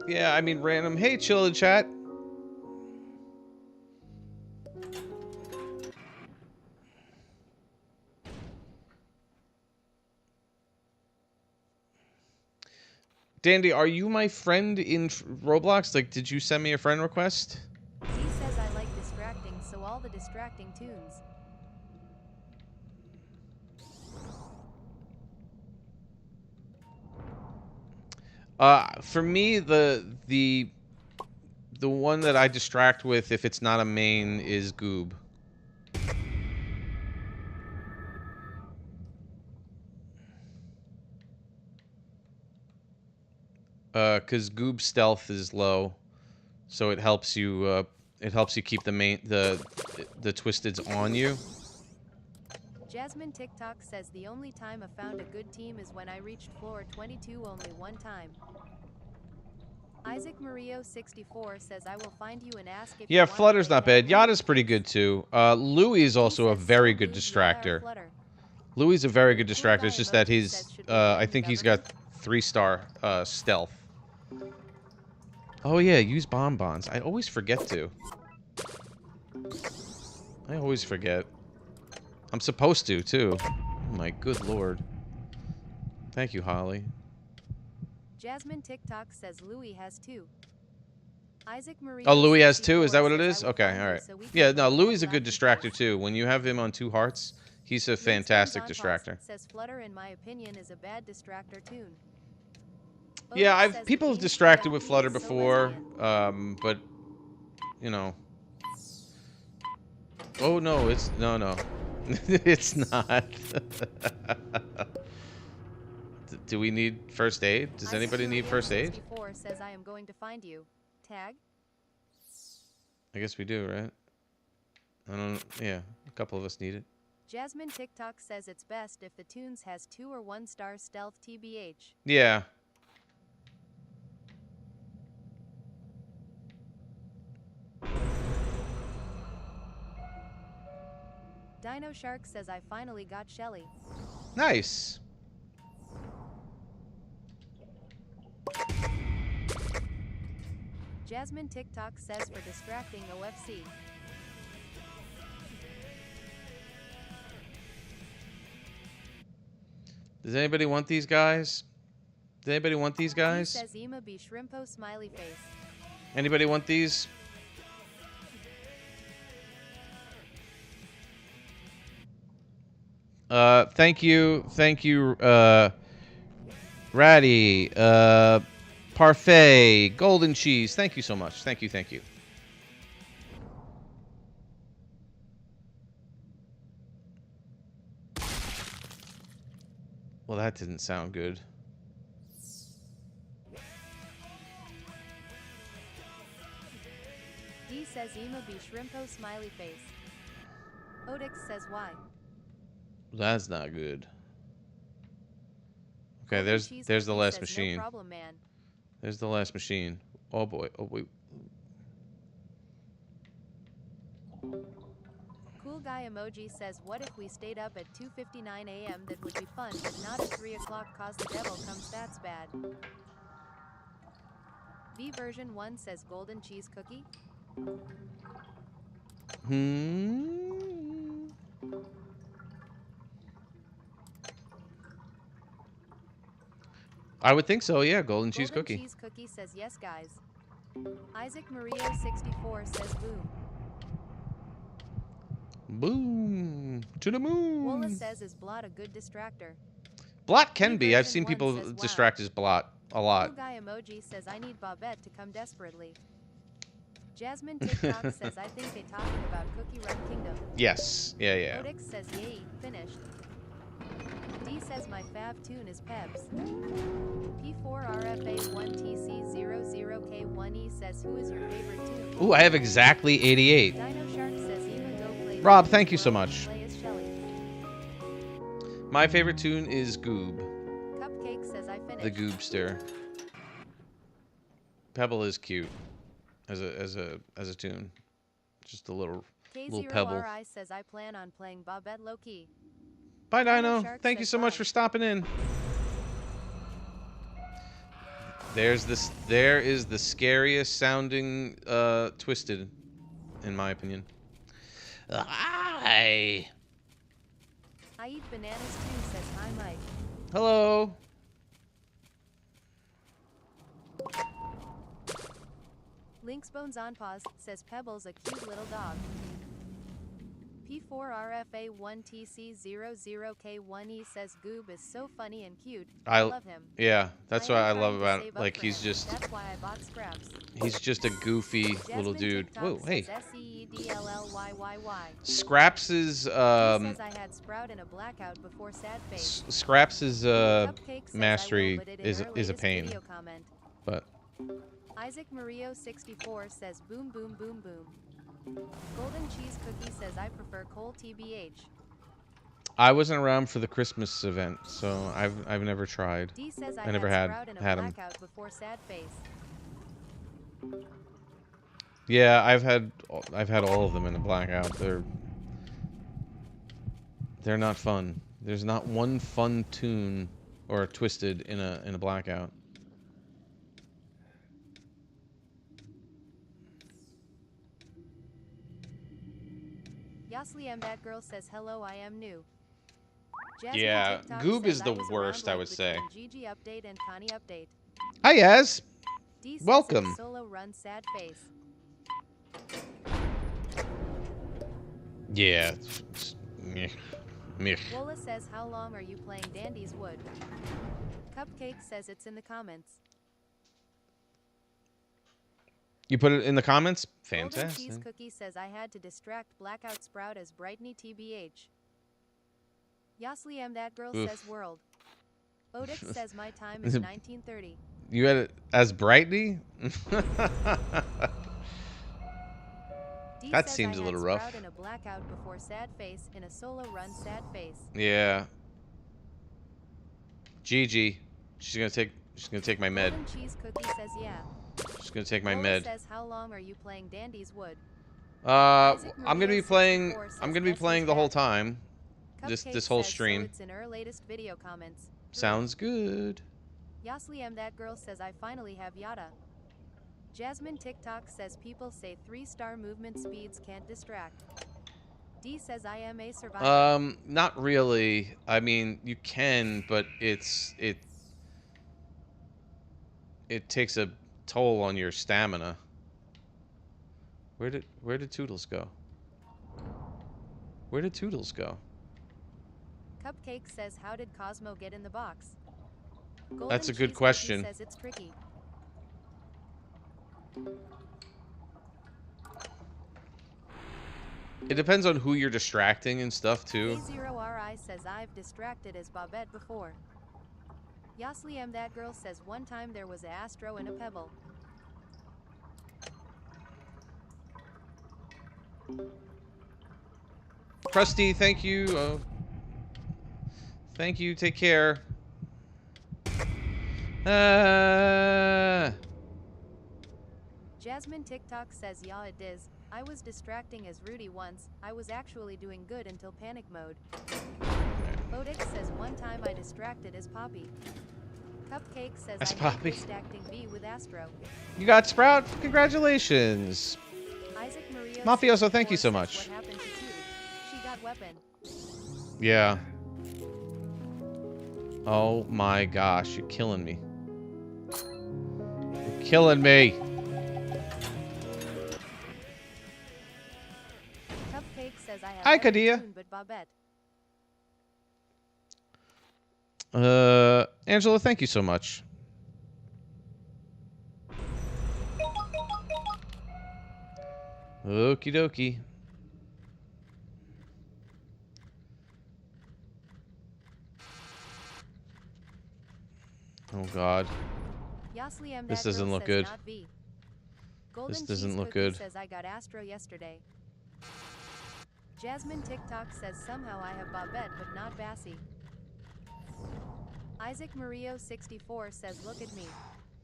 Yeah, I mean random. Hey, chill in chat. Dandy, are you my friend in Roblox? Like, did you send me a friend request? Z says I like distracting, so all the distracting tunes. For me, the one that I distract with, if it's not a main, is Goob. Cause Goob's stealth is low, so it helps you keep the twisteds on you. Jasmine TikTok says the only time I found a good team is when I reached floor 22 only one time. Isaac Mario 64 says I will find you and ask if Yeah, you want Flutter's to not play bad. Tag Yada's pretty good too. Louis is also a very good distractor. Louis is a very good distractor. It's just that he's I think he's got 3-star stealth. Oh yeah, use bonbons. I always forget to. I always forget. I'm supposed to too. Oh my good lord. Thank you, Holly. Jasmine TikTok says Louis has 2. Isaac Marie. Oh, Louis has 2? Is that what it is? Okay, alright. Yeah, no, Louis is a good distractor too. When you have him on 2 hearts, he's a fantastic distractor. Says Flutter, in my opinion, is a bad distractor tune. Yeah, people have distracted with Flutter before, but you know. Oh no, it's no. It's not. Do we need first aid? Does anybody need first aid? 64 says I am going to find you. Tag? I guess we do, right? Yeah, a couple of us need it. Jasmine TikTok says it's best if the tunes has 2 or 1-star stealth TBH. Yeah. Dino Shark says I finally got Shelly. Nice. Jasmine TikTok says for distracting OFC. Does anybody want these guys? Does anybody want these guys? He says Ema be shrimpo smiley face. Anybody want these? Thank you, Ratty, Parfait, Golden Cheese. Thank you so much. Thank you. Well, that didn't sound good. D says Ema be shrimpo smiley face. Odix says why. That's not good. Okay, there's the last machine. No problem, man. There's the last machine. Oh boy. Oh wait. Cool guy emoji says what if we stayed up at 2:59 a.m. That would be fun, but not at 3 o'clock cause the devil comes. That's bad. V version 1 says golden cheese cookie. I would think so, yeah. Golden cheese cookie. Golden cheese cookie says yes, guys. Isaac Mario 64 says boom. Boom. To the moon. Wola says is Blot a good distractor? Blot can be. I've seen people distract as Blot a lot. Cool guy emoji says I need Bobette to come desperately. Jasmine TikTok says I think they talking about Cookie Run Kingdom. Yes. Yeah. Odix says yay, finished. D says my fav tune is Pebs. P4RFA1TC00K1E says who is your favorite tune? Ooh, I have exactly 88. Dino Shark says even go play. Rob, thank you so much. Play as Shelly. My favorite tune is Goob. Cupcake says I finished. The Goobster. Pebble is cute as a tune. Just a little Little pebble. K0RI says I plan on playing Bobette low-key. Bye, Dino Dino. Shark Thank you says so much bye. for stopping in. There is the scariest sounding Twisted, in my opinion. Hi. I eat bananas too says hi Mike. Hello. Link's Bones on pause says Pebble's a cute little dog. P4RFA1TC00K1E says Goob is so funny and cute. I love him. Yeah, that's what I love am trying to about save it. up Like for he's him. just That's why I bought Scraps. he's just a goofy little Jasmine dude. TikTok Whoa, hey. says SEEDLLYYY. Scraps is He says I had Sprout in a blackout before sad face. Scraps is Cupcake says mastery I will, but it in is her a latest pain. video comment. But Isaac Mario 64 says boom boom boom boom. Golden Cheese Cookie says I prefer Cole TBH. I wasn't around for the Christmas event, so I've never tried. D says I never had Sprout in a had 'em. blackout before sad face. Yeah, I've had all of them in a blackout. They're not fun. There's not one fun tune or Twisted in a blackout. Yasli M. That girl says hello, I am new. Jasmine Yeah, TikTok Goob says is I the was worst, around I would say. between GG update and Connie update. Hi, Yaz. D says Welcome. it's solo run sad face. Yeah. Meh. Wola says how long are you playing Dandy's Wood? Cupcake says it's in the comments. You put it in the comments? Golden Fantastic. Cheese Cookie says I had to distract Blackout Sprout as Brightney TBH. Yasli M. That girl Oof. says world. Odix says my time is 1930. You had it as Brightney? D That says seems I a had little rough. Sprout in a blackout before sad face in a solo run sad face. Yeah. Gigi. She's gonna take my med. Golden Cheese Cookie says yeah. She's gonna take my Wola med. says how long are you playing Dandy's Wood? I'm gonna be Maria playing 64 says I'm gonna be Nestle's playing the whole back. time. Cupcake This whole says, stream. So it's in her latest video comments. Sounds good. Yasli M. That girl says I finally have Yada. Jasmine TikTok says people say 3-star movement speeds can't distract. D says I am a survivor. Not really. I mean, you can, but it takes a toll on your stamina. Where did Toodles go? Where did Toodles go? Cupcake says how did Cosmo get in the box? Golden That's a good Cheese Cookie question. says it's tricky. It depends on who you're distracting and stuff too. A0RI says I've distracted as Bobette before. Yasli M. That girl says one time there was a Astro and a Pebble. Krusty, thank you. Thank you. Take care. Jasmine TikTok says yeah it is. I was distracting as Rudy once. I was actually doing good until panic mode. Odix says one time I distracted as Poppy. Cupcake says As I hate Poppy. distracting V with Astro. You got Sprout? Congratulations. Isaac Maria Mafioso, thank you 64 so much. says, what happened to Tube? She got weapon. Yeah. Oh my gosh, you're killing me. You're killing me. Cupcake says I have Hi, every Kadia. tune but Bobette. Angela, thank you so much. Okie dokie. Oh God. Yasli M. This That doesn't girl look says good. not V. Golden This doesn't Cheese look Cookie good. says I got Astro yesterday. Jasmine TikTok says somehow I have Bobette but not Bassie. Isaac Mario 64 says look at me.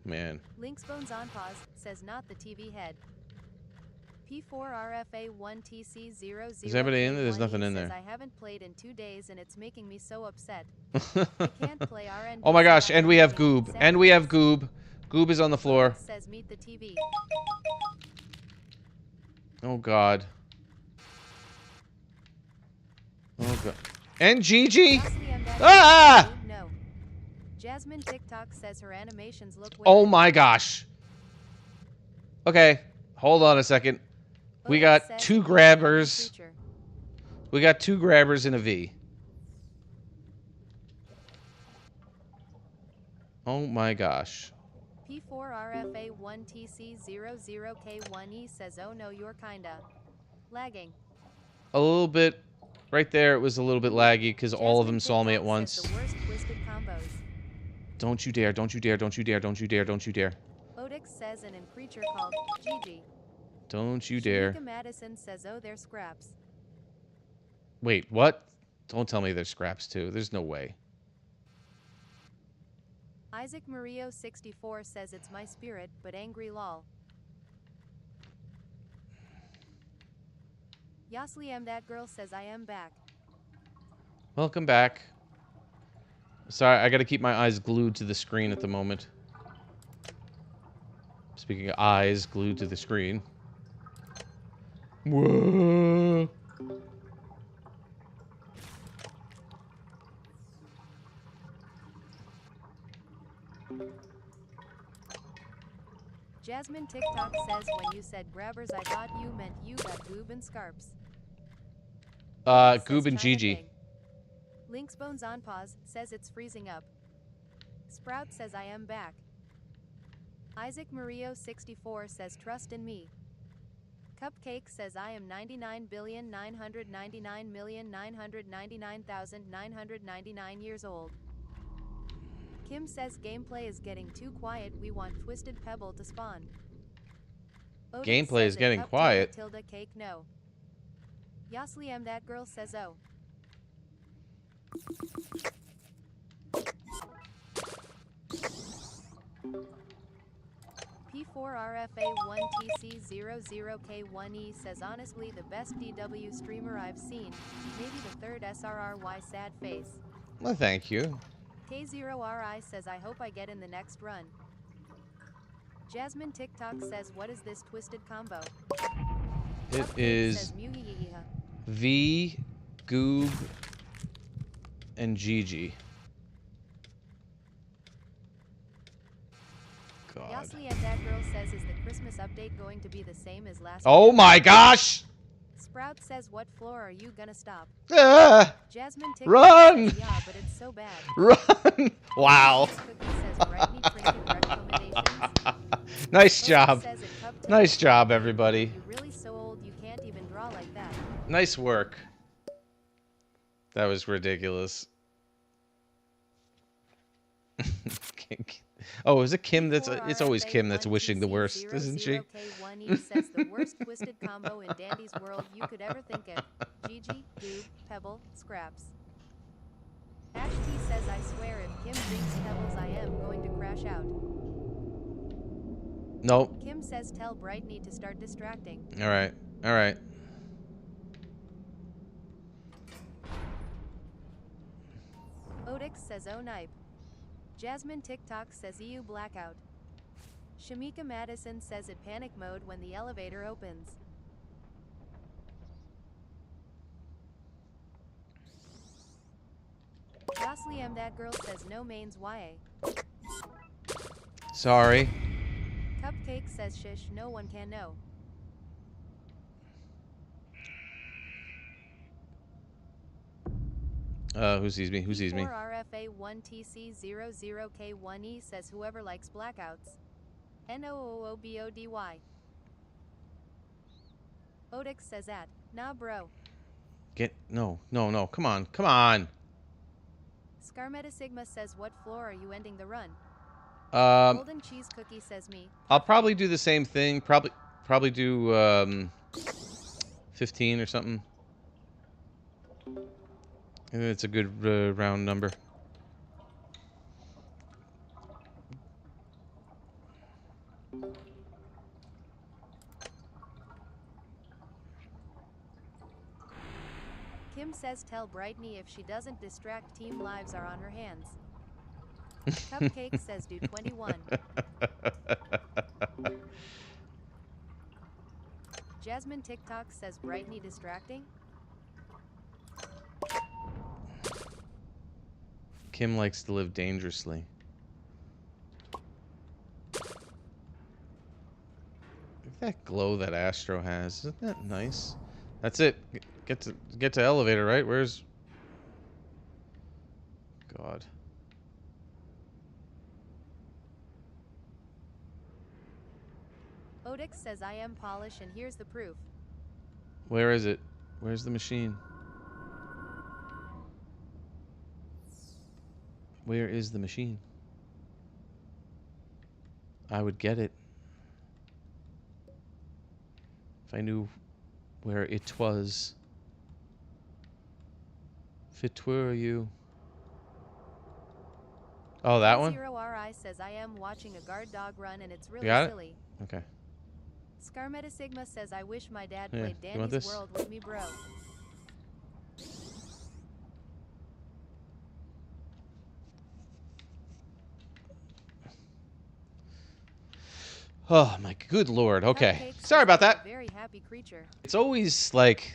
Man. Link's Bones on pause says not the TV head. P4RFA1TC00. Is anybody in there? There's nothing in says, there. I haven't played in 2 days and it's making me so upset. I can't play RND. Oh my gosh, so and we have Goob. sad And we have face. Goob. Goob is on the floor. Odex says meet the TV. Oh god. Oh god. And Gigi? Ah! No. Jasmine TikTok says her animations look weird. Oh my gosh. Okay, hold on a second. We Odex got says two it's a grabbers. creature. We got 2 grabbers in a V. Oh my gosh. P4RFA1TC00K1E says, oh no, you're kinda lagging. A little bit. Right there, it was a little bit laggy because all of Jasmine them saw me at TikTok once. says the worst twisted combos. Don't you dare, don't you dare, don't you dare, don't you dare, don't you dare. Odex says an in creature called Gigi. Don't you dare. Shamika Madison says, oh, they're scraps. Wait, what? Don't tell me there's scraps too. There's no way. Isaac Murillo 64 says it's my spirit, but angry lol. Yasli M that girl says I am back. Welcome back. Sorry, I gotta keep my eyes glued to the screen at the moment. Speaking of eyes glued to the screen. Whoa. Jasmine TikTok says when you said grabbers I thought you meant you got Goob and Scarps. Says Goob and kinda Gigi. thing. Link's Bones on pause says it's freezing up. Sprout says I am back. Isaac Murillo 64 says trust in me. Cupcake says I am 99,999,999,999 years old. Kim says gameplay is getting too quiet, we want Twisted Pebble to spawn. Odex Gameplay says is getting cup quiet. Tilde cake no. Yasli M that girl says oh. P4RFA1TC00K1E says honestly the best DW streamer I've seen, maybe the third SRRY sad face. Well, thank you. K0RI says I hope I get in the next run. Jasmine TikTok says what is this twisted combo? It Cupcake is says Muhihiha. V, Goob, and Gigi. God. Yasli and that girl says is the Christmas update going to be the same as last Oh year? my gosh! Sprout says what floor are you gonna stop? Ah! Jasmine TikTok Run! says yeah but it's so bad. Run! Wow. Cookie says write me trinket recommendations. Nice Odex job. says it cupcake. Nice job, everybody. You're really so old you can't even draw like that. Nice work. That was ridiculous. Oh, is it Kim that's... It's always Kim that's wishing the worst, isn't she? K1E says the worst twisted combo in Dandy's world you could ever think of. Gigi, Goob, Pebble, Scraps. Ash T says I swear if Kim drinks Pebbles I am going to crash out. Nope. Kim says tell Bright need to start distracting. Alright. Alright. Odex says oh nipe. Jasmine TikTok says EU blackout. Shamika Madison says it panic mode when the elevator opens. Yasli M that girl says no mains YA. Sorry. Cupcake says shish no one can know. Who sees me? Who sees me? P4RFA1TC00K1E says whoever likes blackouts. NOOOBODY. Odex says at. Nah bro. No. Come on. Come on. Scarmeta Sigma says what floor are you ending the run? Um, Golden Cheese Cookie says me. I'll probably do the same thing. Probably do 15 or something. I think it's a good round number. Kim says tell Brightney if she doesn't distract, team lives are on her hands. Cupcake says do 21. Jasmine TikTok says Brightney distracting. Kim likes to live dangerously. Look at that glow that Astro has. Isn't that nice? That's it. Get to elevator, right? Where's... God. Odix says I am Polish and here's the proof. Where is it? Where's the machine? Where is the machine? I would get it if I knew where it was. If it were you. Oh, that one? Zero RI says I am watching a guard dog run and it's really got it? silly. Okay. Scarmeta Sigma says I wish my dad Yeah, played you want Danny's this? World with me, bro. Oh my good lord. Okay. Cupcake Sorry says about I'm a that. very happy creature. It's always like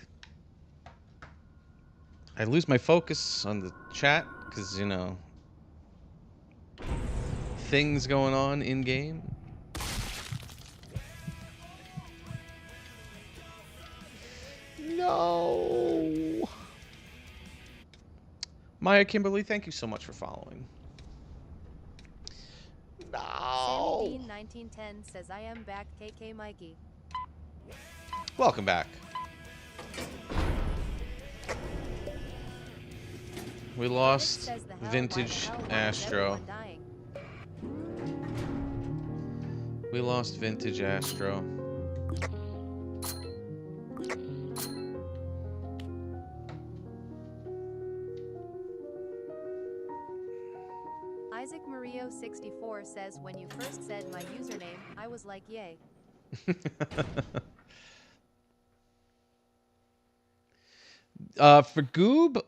I lose my focus on the chat because, you know, things going on in game. No. Maya Kimberly, thank you so much for following. No. Sammy Dean 1910 says I am back, KK Mikey. Welcome back. We lost Says the hell, why the Vintage hell, why is Astro. everyone dying? We lost Vintage Astro. Isaac Mario 64 says when you first said my username, I was like yay. For Goob,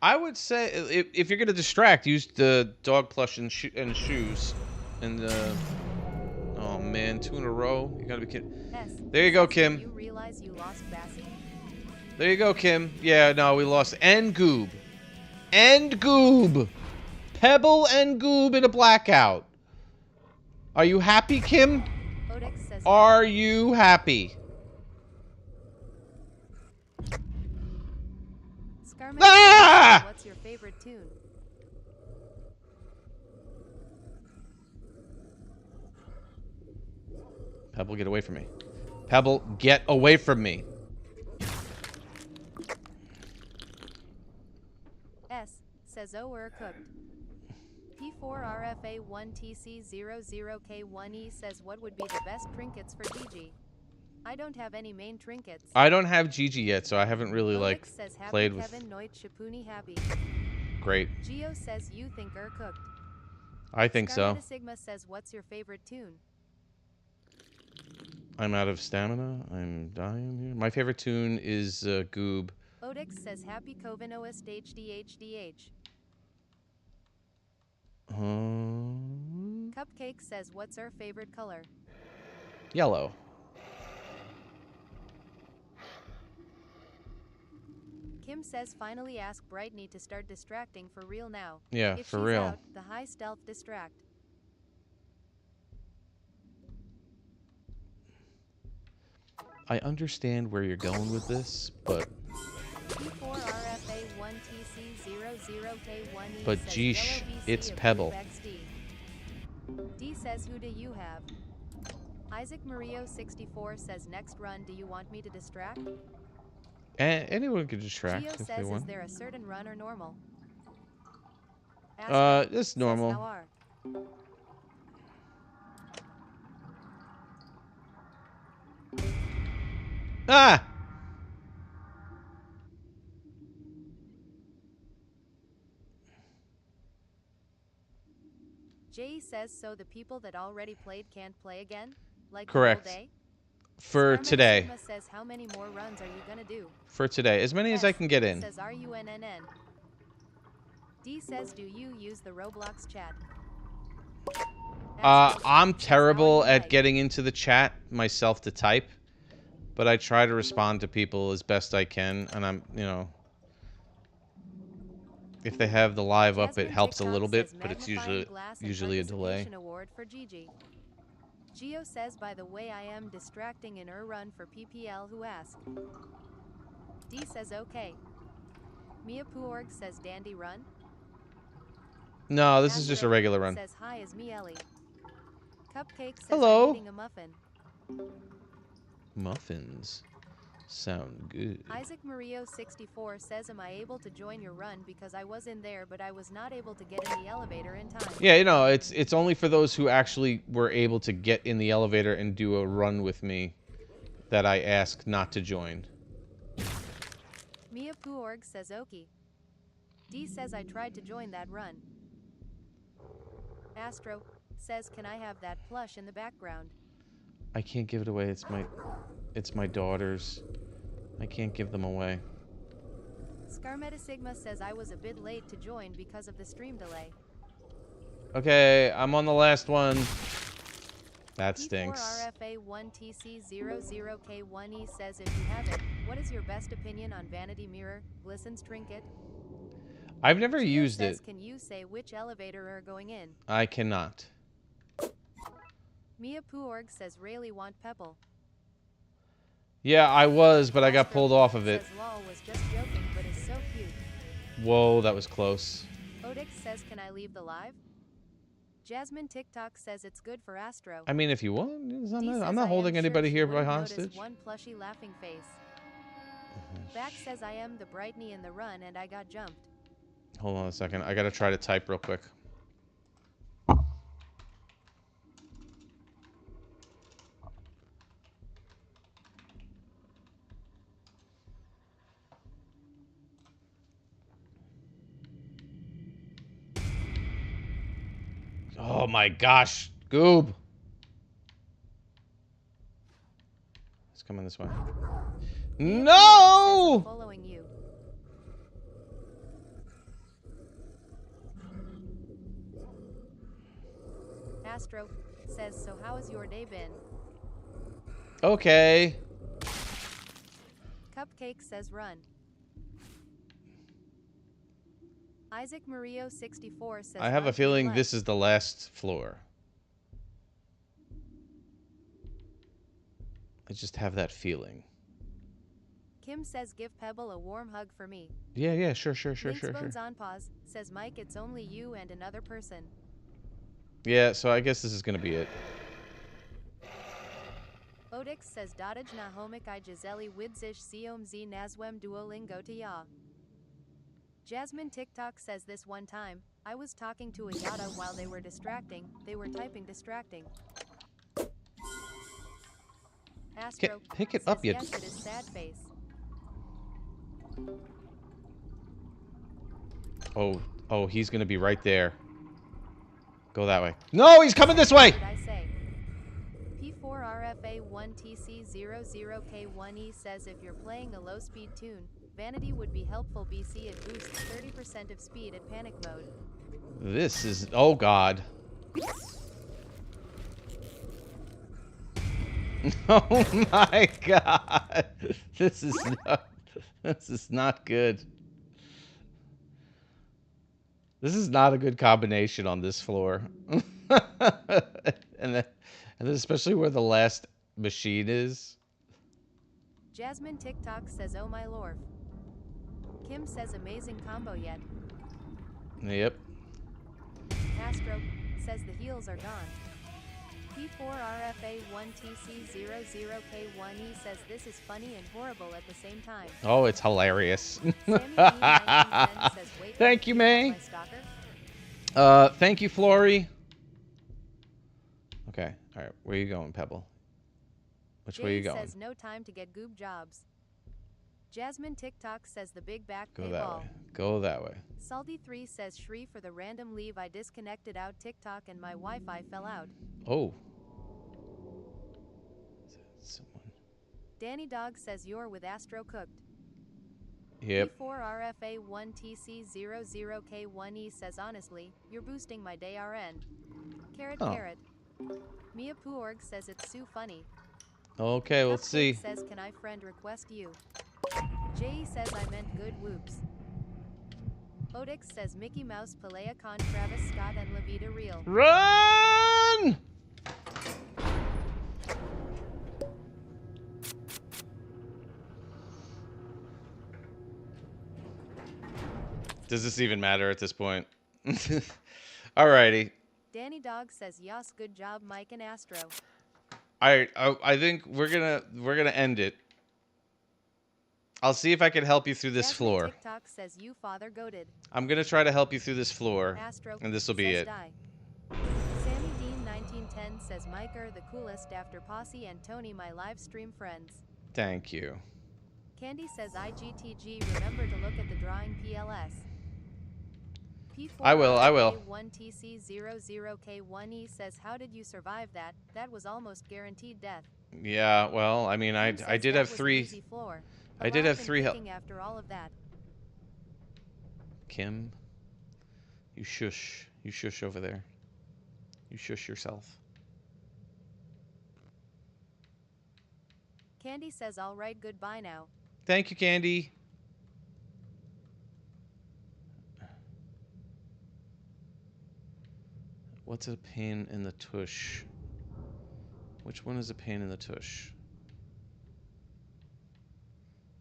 I would say if you're gonna distract, use the dog plush and shoes. And oh man, 2 in a row. You gotta be kidding. There you go, Kim. You realize you lost Bassie? There you go, Kim. Yeah, no, we lost and Goob. And Goob. Pebble and Goob in a blackout. Are you happy, Kim? Odix says Are you happy? Scarman Ah! says, what's your favorite tune? Pebble, get away from me. Pebble, get away from me. S says we're cooked. P4RFA1TC00K1E says what would be the best trinkets for Gigi? I don't have any main trinkets. I don't have Gigi yet, so I haven't really like says happy played with. Kevin Noit Shapuni happy. Great. Geo says you think are cooked. I think so. Scarmeta Sigma says what's your favorite tune? I'm out of stamina. I'm dying here. My favorite tune is Goob. Odix says happy Coven OSTHDHDH. Cupcake says what's our favorite color? Yellow. Kim says finally ask Brightney to start distracting for real now. Yeah, if for she's real. Out, the high stealth distract. I understand where you're going with this, but P4RFA1TC00K1E But says geesh, yellow BC it's of Pebble. Blue XD. D says who do you have? Isaac Mario 64 says next run do you want me to distract? anyone can distract Geo if they says is want. there a certain run or normal? Astro It's says, normal. how are? Ah! Jay says so the people that already played can't play again? Like Correct. the whole day? For Scarmetta today. Sigma says, how many more runs are you gonna do? For today. As many as I can get in. Says RUNNN. D says, do you use the Roblox chat? I'm Says, terrible how are you, at Mike? getting into the chat myself to type, but I try to respond to people as best I can, and I'm, you know, if they have the live up, it Jasmine helps a TikTok little bit, says but it's magnifying glass and usually a delay. participation award for Gigi. Geo says, by the way, I am distracting in run for PPL who ask. D says okay. Mia Puorg says dandy run. No, this is just a Astro regular run. says hi is me Ellie. Cupcake says Hello. I'm eating a muffin. Muffins sound good. Isaac Mario 64 says, am I able to join your run because I was in there but I was not able to get in the elevator in time? Yeah, you know, it's only for those who actually were able to get in the elevator and do a run with me that I ask not to join. Mia Puorg says okie. D says I tried to join that run. Astro says, can I have that plush in the background? I can't give it away. It's my daughter's. I can't give them away. Scarmetta Sigma says I was a bit late to join because of the stream delay. Okay, I'm on the last one. That stinks. P4RFA1TC00K1E says, if you have it, what is your best opinion on Vanity Mirror, Glistens Trinket? I've never Gio used says, it. can you say which elevator are going in? I cannot. Mia Puorg says Rayleigh want Pebble. Yeah, I was, but I got pulled off of it. Says lol was just joking but is so cute. Whoa, that was close. Odix says, can I leave the live? Jasmine TikTok says it's good for Astro. I mean, if you want, D I'm says, not I holding am sure anybody she here by wouldn't notice hostage. one plushy laughing face. Back says I am the Brightney in the run and I got jumped. Hold on a second. I gotta try to type real quick. Oh my gosh, Goob. It's coming this way. No! Following you. Astro says, so how has your day been? Okay. Cupcake says run. Isaac Mario 64 says I have a lunch feeling with this is the last floor. I just have that feeling. Kim says give Pebble a warm hug for me. Yeah, sure. Linksbones on pause says Mike it's only you and another person. Yeah, so I guess this is gonna be it. Odix says Dodage Nahomik I Giseli Widzish Siomz Nazwem Duolingo to Ya. Jasmine TikTok says this one time, I was talking to a Yada while they were distracting, they were typing distracting. Astro Pick it says, up, you. yes, it is sad face. Oh, he's gonna be right there. Go that way. No, he's coming this way! What did I say? P4RFA1TC00K1E says if you're playing a low-speed tune, Vanity would be helpful BC it boosts 30% of speed at panic mode. This is... Oh, God. Oh, my God. This is not good. This is not a good combination on this floor. and then especially where the last machine is. Jasmine TikTok says oh my lord. Kim says amazing combo yet. Yep. Astro says the heels are gone. P4RFA1TC00K1E says this is funny and horrible at the same time. Oh, it's hilarious. Sammy says, wait, Thank you, May. my stalker? Thank you, Flory. Okay, all right. Where are you going, Pebble? Which way are you Jay going? says no time to get goob jobs. Jasmine TikTok says the big back Go pay that ball. way. Go that way. Salty3 says Shri for the random leave I disconnected out TikTok and my Wi-Fi fell out. Oh. Someone. Danny Dog says you're with Astro Cooked. Yep. P4RFA1TC00K1E says honestly, you're boosting my day RN. Carrot Oh. carrot. Mia Puorg says it's so funny. Okay, we'll Cupcake see. says can I friend request you? Jay says I meant good whoops. Odix says Mickey Mouse, Pelea Con, Travis Scott, and La Vida Real. Run! Does this even matter at this point? Alrighty. Danny Dog says yas, good job, Mike and Astro. I think we're gonna end it. I'll see if I can help you through this Jasmine floor. TikTok says you father goated. I'm gonna try to help you through this floor, Astro and this will be says it. die. Sammy Dean 1910 says Mike are the coolest after Posse and Tony my live stream friends. Thank you. Candy says IGTG remember to look at the drawing PLS. P4 I will. 1TC00K1E says how did you survive that? That was almost guaranteed death. Yeah. Well, I mean, I Kim says did that have was an three. easy floor. I did Alive have and 3 kicking after all of that. Kim, you shush. You shush over there. You shush yourself. Candy says all right, goodbye now. Thank you, Candy. What's a pain in the tush? Which one is a pain in the tush?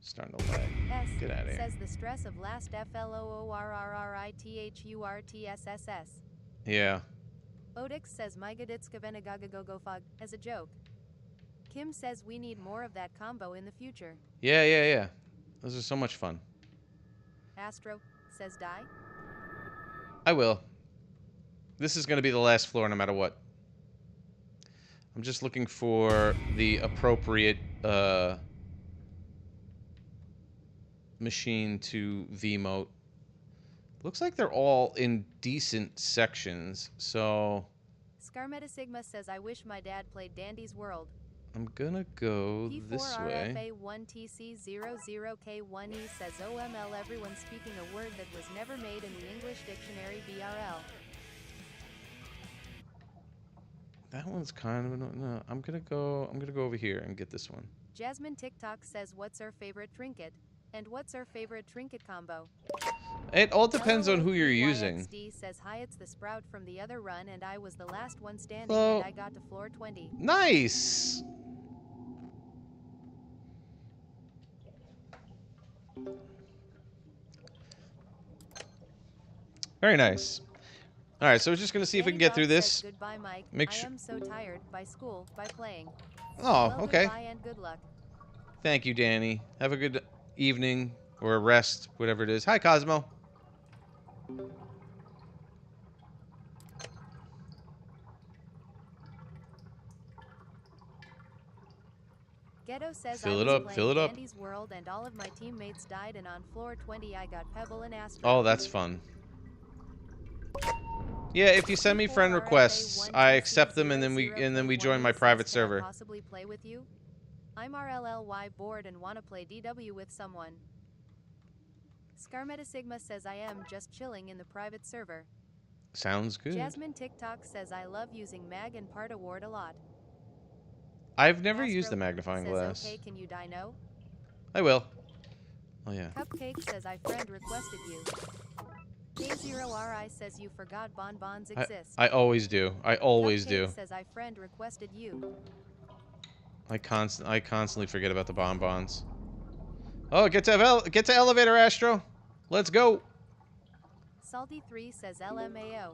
Starting to lag. S Get out of here. says the stress of last FLOORRRITHURTSSS. Yeah. Odix says Mygaditskavenagagagogofog as a joke. Kim says we need more of that combo in the future. Yeah. Those are so much fun. Astro says die. I will. This is going to be the last floor no matter what. I'm just looking for the appropriate machine to V-mote. Looks like they're all in decent sections, so Scarmetasigma says I wish my dad played Dandy's World. I'm gonna go this way. P4RFA1TC00K1E says OML everyone's speaking a word that was never made in the English dictionary BRL. That one's kind of no. I'm gonna go over here and get this one. Jasmine TikTok says what's her favorite trinket? And what's her favorite trinket combo? It all depends on who you're using. YXD says hi, it's the Sprout from the other run and I was the last one standing Hello. and I got to floor 20. Nice. Very nice. All right, so we're just gonna see if we can Danny get through Dog this. says, goodbye, Mike. Make I sure. am so tired by school, by playing. Oh, Well, okay. Goodbye and good luck. Thank you, Danny. Have a good evening or a rest, whatever it is. Hi, Cosmo. Ghetto says Fill I it was up, playing fill it up. Dandy's World and all of my teammates died and on floor 20 I got Pebble and Astro. Oh, that's fun. Yeah, if you send me friend requests, I accept them and then we join my private server. Possibly play with you? I'm RLLY bored and want to play DW with someone. Scarmetasigma says I am just chilling in the private server. Sounds good. Jasmine TikTok says I love using Mag and Part Award a lot. I've never used Astro the magnifying says, glass. okay, can you dino? I will. Oh yeah. Cupcake says I friend requested you. K0RI says you forgot bonbons exist. I always do. I always Cupcake do. says I friend requested you. I constantly forget about the bonbons. Oh, get to elevator, Astro. Let's go. Salty3 says LMAO.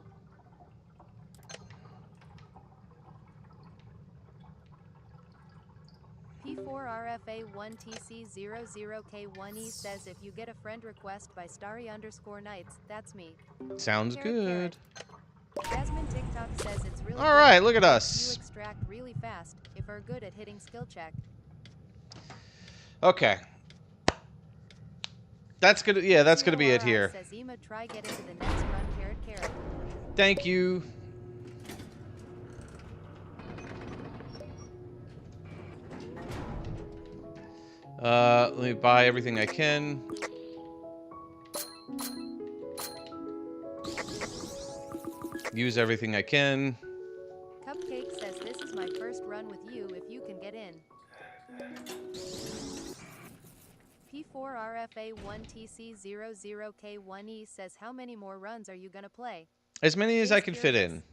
P4RFA1TC00K1E says if you get a friend request by Starry_Nights, that's me. Sounds Carrot, good. Jasmine TikTok says it's really All right, good look at if us. You extract really fast if are good at hitting skill check. Okay. That's gonna that's gonna be it CORI here. Says Ema, try get into the next run, carrot. Thank you. Let me buy everything I can. Use everything I can. Cupcake says this is my first run with you if you can get in. P4RFA1TC00K1E says how many more runs are you gonna play? As many as Hey, I can fit in.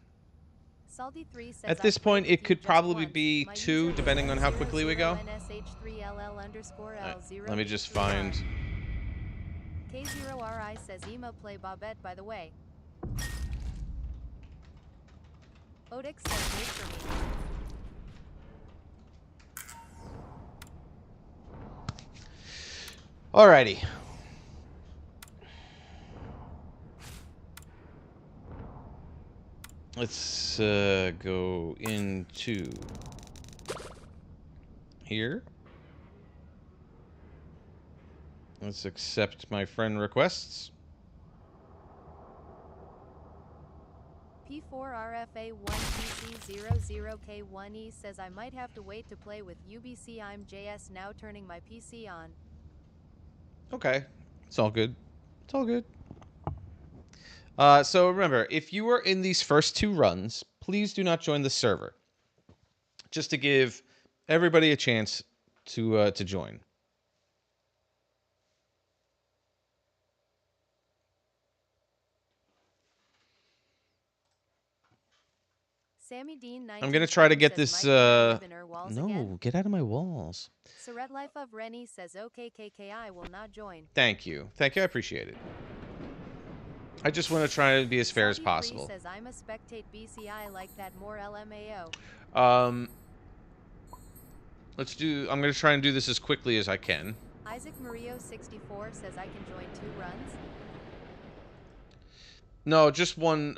Salty3 says At this I've played point, with it you could just probably once. be My 2, user is depending on how quickly we go. N00NSH3LL_L0. Let me just find... K0RI says Ema play Bobette by the way. Odix says wait for me. Alrighty. Let's go into here. Let's accept my friend requests. P4RFA1TC00K1E says I might have to wait to play with UBC. I'm JS now turning my PC on. Okay. It's all good. It's all good. So remember, if you were in these first 2 runs, please do not join the server. Just to give everybody a chance to join. Sammy Dean I'm gonna try to get this. No, again? get out of my walls. Surret Life of Rennie says okay KKI will not join. Thank you. Thank you. I appreciate it. I just want to try to be as fair as possible. Says I'm a spectate BCI like that more LMAO. Let's do. I'm gonna try and do this as quickly as I can. Isaac Murillo 64 says I can join 2 runs. No, just one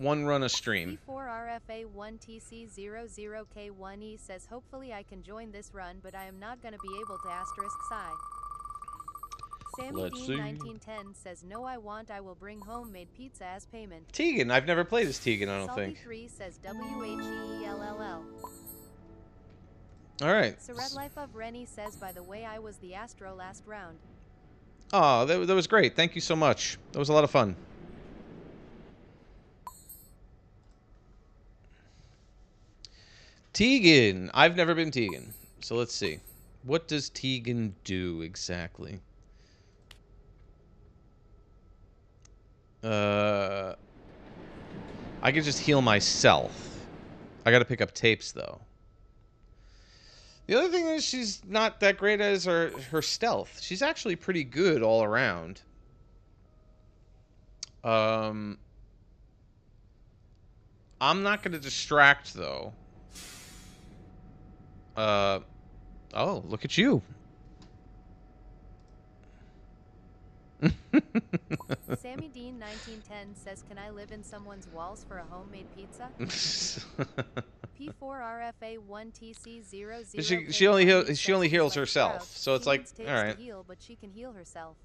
run a stream. P4RFA1TC00K1E says hopefully I can join this run, but I am not gonna be able to asterisk sigh. Sammy Dean 1910 says no I will bring homemade pizza as payment. Tegan, I've never played as Tegan, I don't think. Salty3 says WHEELLL. Alright. Surret Life of Rennie says by the way I was the Astro last round. Oh, that was great. Thank you so much. That was a lot of fun. Tegan. I've never been Tegan. So let's see. What does Tegan do exactly? I can just heal myself. I gotta pick up tapes, though. The other thing is she's not that great as her stealth. She's actually pretty good all around. I'm not gonna distract, though. Oh, look at you. Sammy Dean 1910 says, "Can I live in someone's walls for a homemade pizza?" P4RFA1TC00. She only heals herself, so it's like, all right. Heal, but she can heal herself.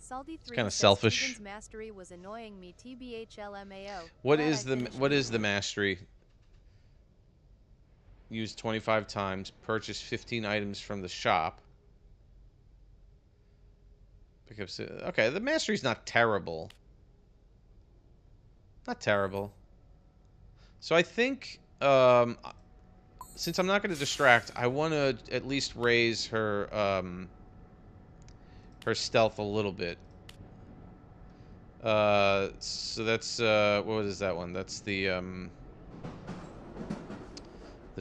Salty3 kind of selfish. Tegan's mastery was annoying me. TBHLMAO. What is the mastery? Use 25 times. Purchase 15 items from the shop. Okay, the mastery's not terrible. Not terrible. So I think, since I'm not going to distract, I want to at least raise her, her stealth a little bit. So that's, what is that one? That's the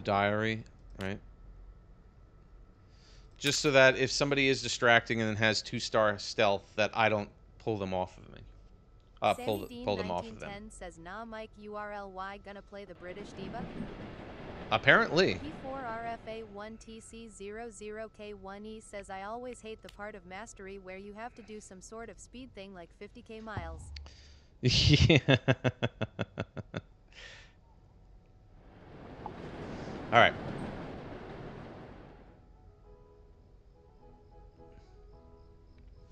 diary, right? Just so that if somebody is distracting and has 2-star stealth, that I don't pull them off of me. Pull them off of them. Says, nah, Mike, URLY gonna play the British diva? Apparently. P4RFA1TC00K1E says, I always hate the part of mastery where you have to do some sort of speed thing like 50k miles. Yeah. All right.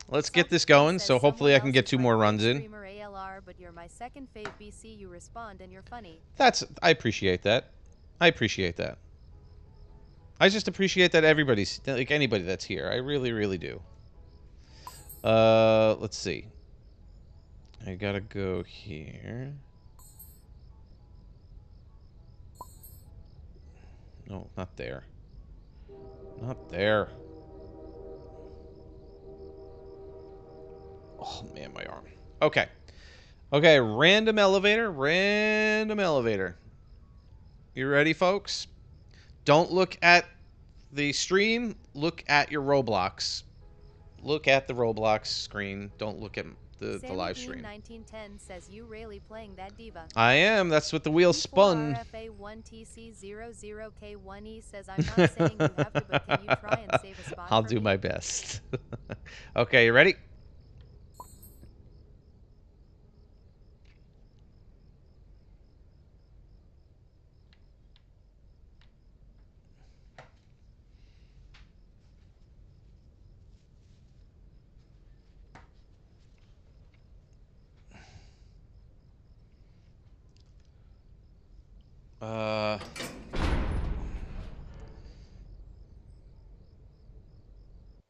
Let's get this going, so hopefully I can get 2 more runs in. ALR, but you're my second fave BC. You respond and you're funny. I appreciate that. I appreciate that. I just appreciate that everybody's like anybody that's here. I really, really do. Let's see. I gotta go here. No, not there. Not there. Oh man, my arm. Okay. Okay, random elevator, random elevator. You ready, folks? Don't look at the stream, look at your Roblox. Look at the Roblox screen. Don't look at the live stream. 1910 says you really playing that diva. I am. That's what the wheel spun. RFA1TC00K1E says I'm not saying you have to, but can you try and save a spot? I'll for do me? my best. Okay, you ready?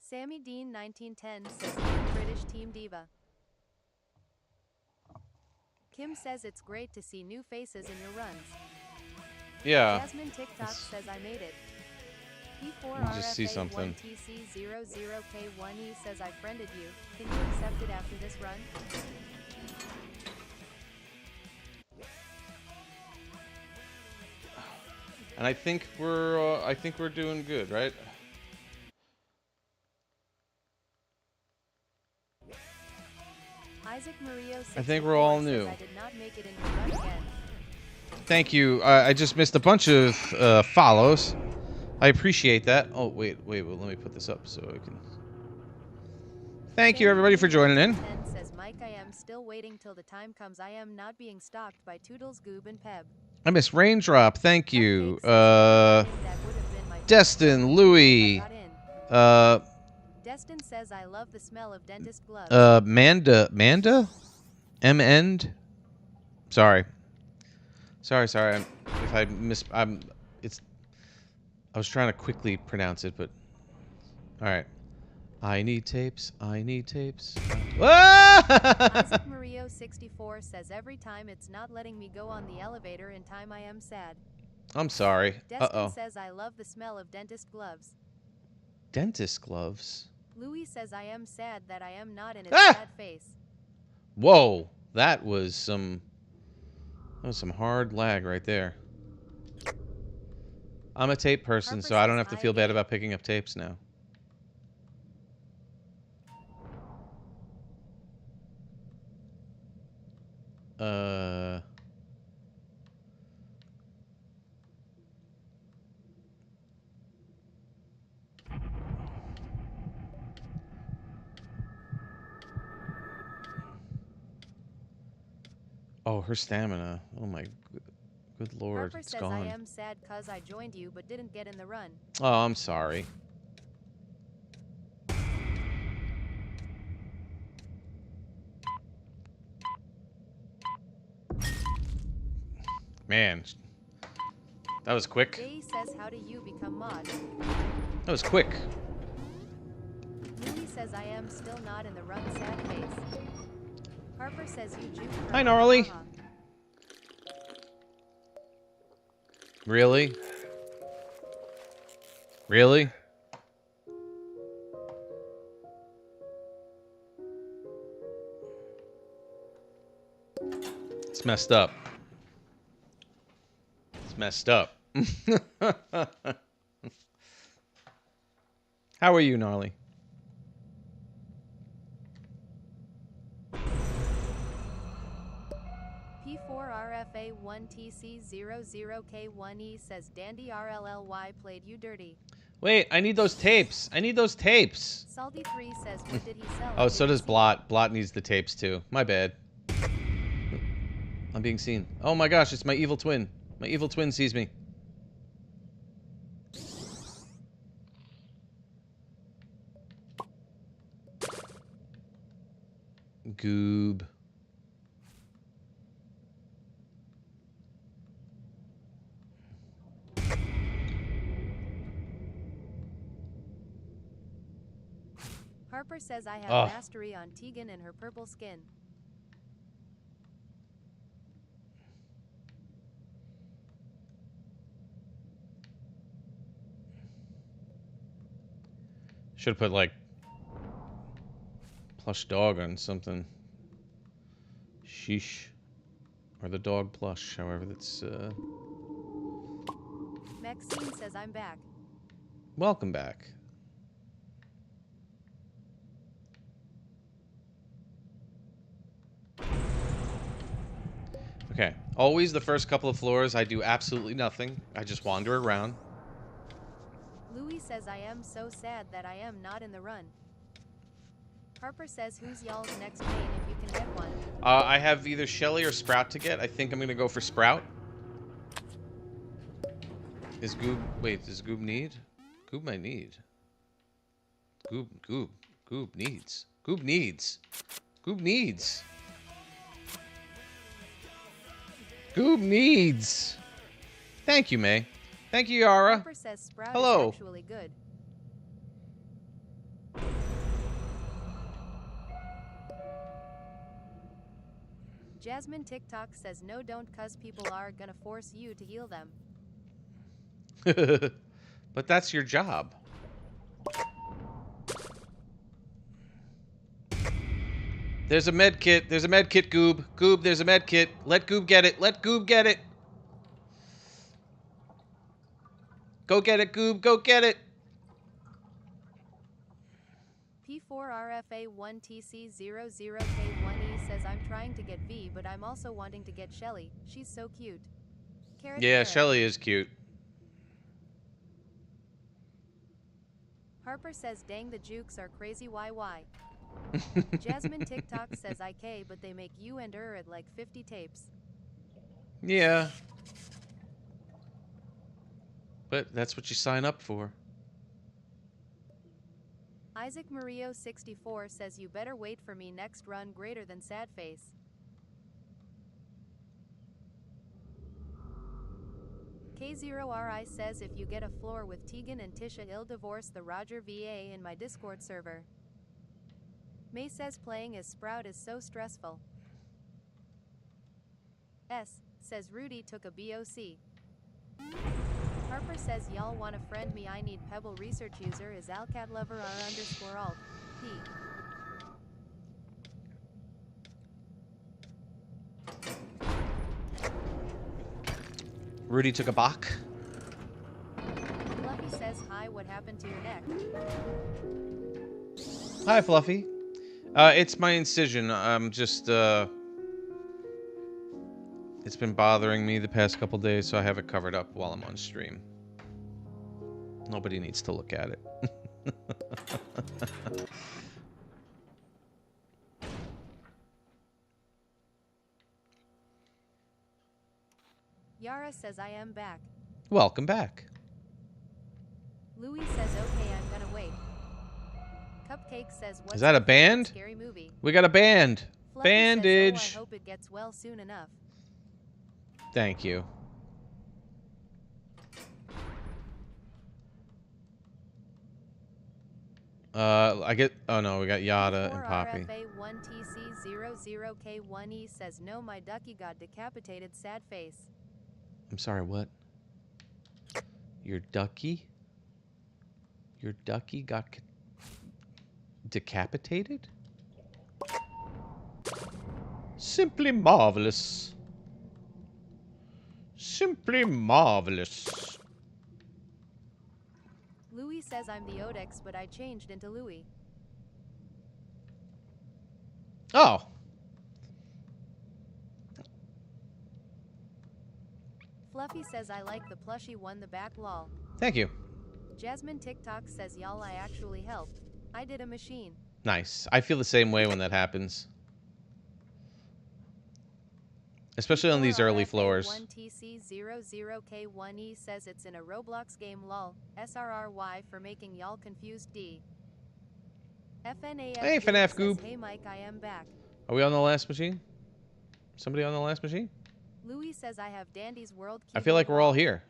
Sammy Dean 1910 says British Team Diva. Kim says it's great to see new faces in your runs. Yeah. Jasmine TikTok says I made it. Let me just see something. P4RFA1TC00K1E says I friended you. Can you accept it after this run? And I think we're doing good, right? Isaac Murillo I think we're all says new. I did not make it in your run again. Thank you. I just missed a bunch of follows. I appreciate that. Oh, wait. Well, let me put this up so I can... Thank you, everybody, for joining in. Says Mike, I am still waiting till the time comes. I am not being stalked by Toodles, Goob, and Peb. I miss Raindrop. Thank you. Destin, Louie. Destin says I love the smell of dentist gloves. Manda? M-End? Sorry. Sorry. If I I was trying to quickly pronounce it, but... Alright. I need tapes. Isaac Murillo 64 says every time it's not letting me go on the elevator in time I am sad. I'm sorry. Destin says I love the smell of dentist gloves. Dentist gloves? Louis says I am sad that I am not in a sad face. Whoa. That was some hard lag right there. I'm a tape person, Harper so I don't says have to feel bad about picking up tapes now. Oh, her stamina. Oh my good lord. Harper It's says gone. I am sad cause I joined you but didn't get in the run. Oh, I'm sorry. Man, that was quick. Jay says how do you become mod? That was quick. Louis says I am still not in the run sad face. Harper says you juke. Hi, Gnarly. Really? Really? It's messed up. It's messed up. How are you, Gnarly? P4RFA1TC00K1E says Dandy RLLY played you dirty. Wait, I need those tapes. I need those tapes. Salty3 says what did he sell? Oh, so does Blot. Blot needs the tapes too. My bad. I'm being seen. Oh my gosh, it's my evil twin. My evil twin sees me. Goob. Harper says I have Ugh. mastery on Tegan and her purple skin. Should have put like plush dog on something. Sheesh. Or the dog plush, however that's Maxine says I'm back. welcome back. Okay. Always the first couple of floors I do absolutely nothing. I just wander around. Louis says I am so sad that I am not in the run. Harper says who's y'all's next main if you can get one. I have either Shelly or Sprout to get. I think I'm gonna go for Sprout. Is Goob... Wait, does Goob need? Goob might need. Goob needs. Goob needs. Goob needs. Goob needs. Thank you, May. Thank you, Yara. Harper says Sprout Hello. is actually good. Jasmine TikTok says no, don't, cuz people are gonna force you to heal them. But that's your job. There's a med kit. There's a med kit, Goob. Goob, there's a med kit. Let Goob get it. Let Goob get it. Go get it, Goob. Go get it. P4RFA1TC00K1E says I'm trying to get V, but I'm also wanting to get Shelly. She's so cute. Carrot Yeah, Carrot. Shelly is cute. Harper says dang, the jukes are crazy YY. Jasmine TikTok says IK, but they make you and her at like 50 tapes. Yeah. But that's what you sign up for. Isaac Murillo 64 says you better wait for me next run greater than sad face. K0RI says if you get a floor with Tegan and Tisha, I'll divorce the Roger VA in my Discord server. May says playing as Sprout is so stressful. S says Rudy took a BOC. Harper says y'all wanna friend me, I need Pebble research user is alcatlover r_alt. P. Rudy took a bach. Fluffy says hi, what happened to your neck? Hi, Fluffy. It's my incision. I'm just, it's been bothering me the past couple days, so I have it covered up while I'm on stream. Nobody needs to look at it. Yara says I am back. Welcome back. Louis says okay, I'm gonna wait. Cupcake says what's Is that a your favorite band? scary movie? We got a band. Fluffy Bandage. says, oh, I hope it gets well soon enough. Thank you. I get... Oh, no, we got Yada and Poppy. RFA1TC00K1E says no, my ducky got decapitated, sad face. I'm sorry, what? Your ducky? Your ducky got decapitated? Simply marvelous. Simply marvelous. Louis says I'm the Odex, but I changed into Louis. Oh. Fluffy says I like the plushie one, the back lol. Thank you. Jasmine TikTok says y'all, I actually helped. I did a machine. Nice. I feel the same way when that happens. Especially on these early floors. 1TC00K1E says it's in a Roblox game lol. SRRY for making y'all confused D. FNAF Hey, FNAF says, Goob. hey Mike, I am back. Are we on the last machine? Somebody on the last machine? Louis says I have Dandy's World I feel like keyboard we're all lol. here.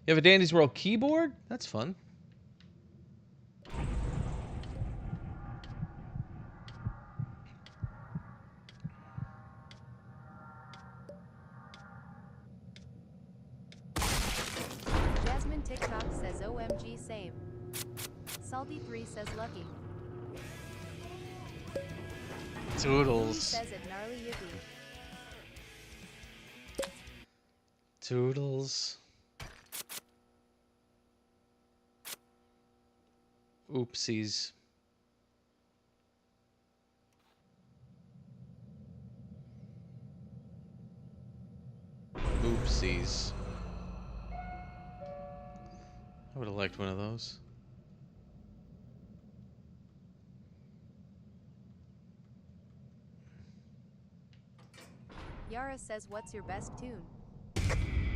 You have a Dandy's World keyboard? That's fun. Jasmine TikTok says OMG same. Salty3 says lucky. Louis Toodles. says it gnarly yippee. Toodles. Oopsies. Oopsies. I would have liked one of those. Yara says what's your best tune?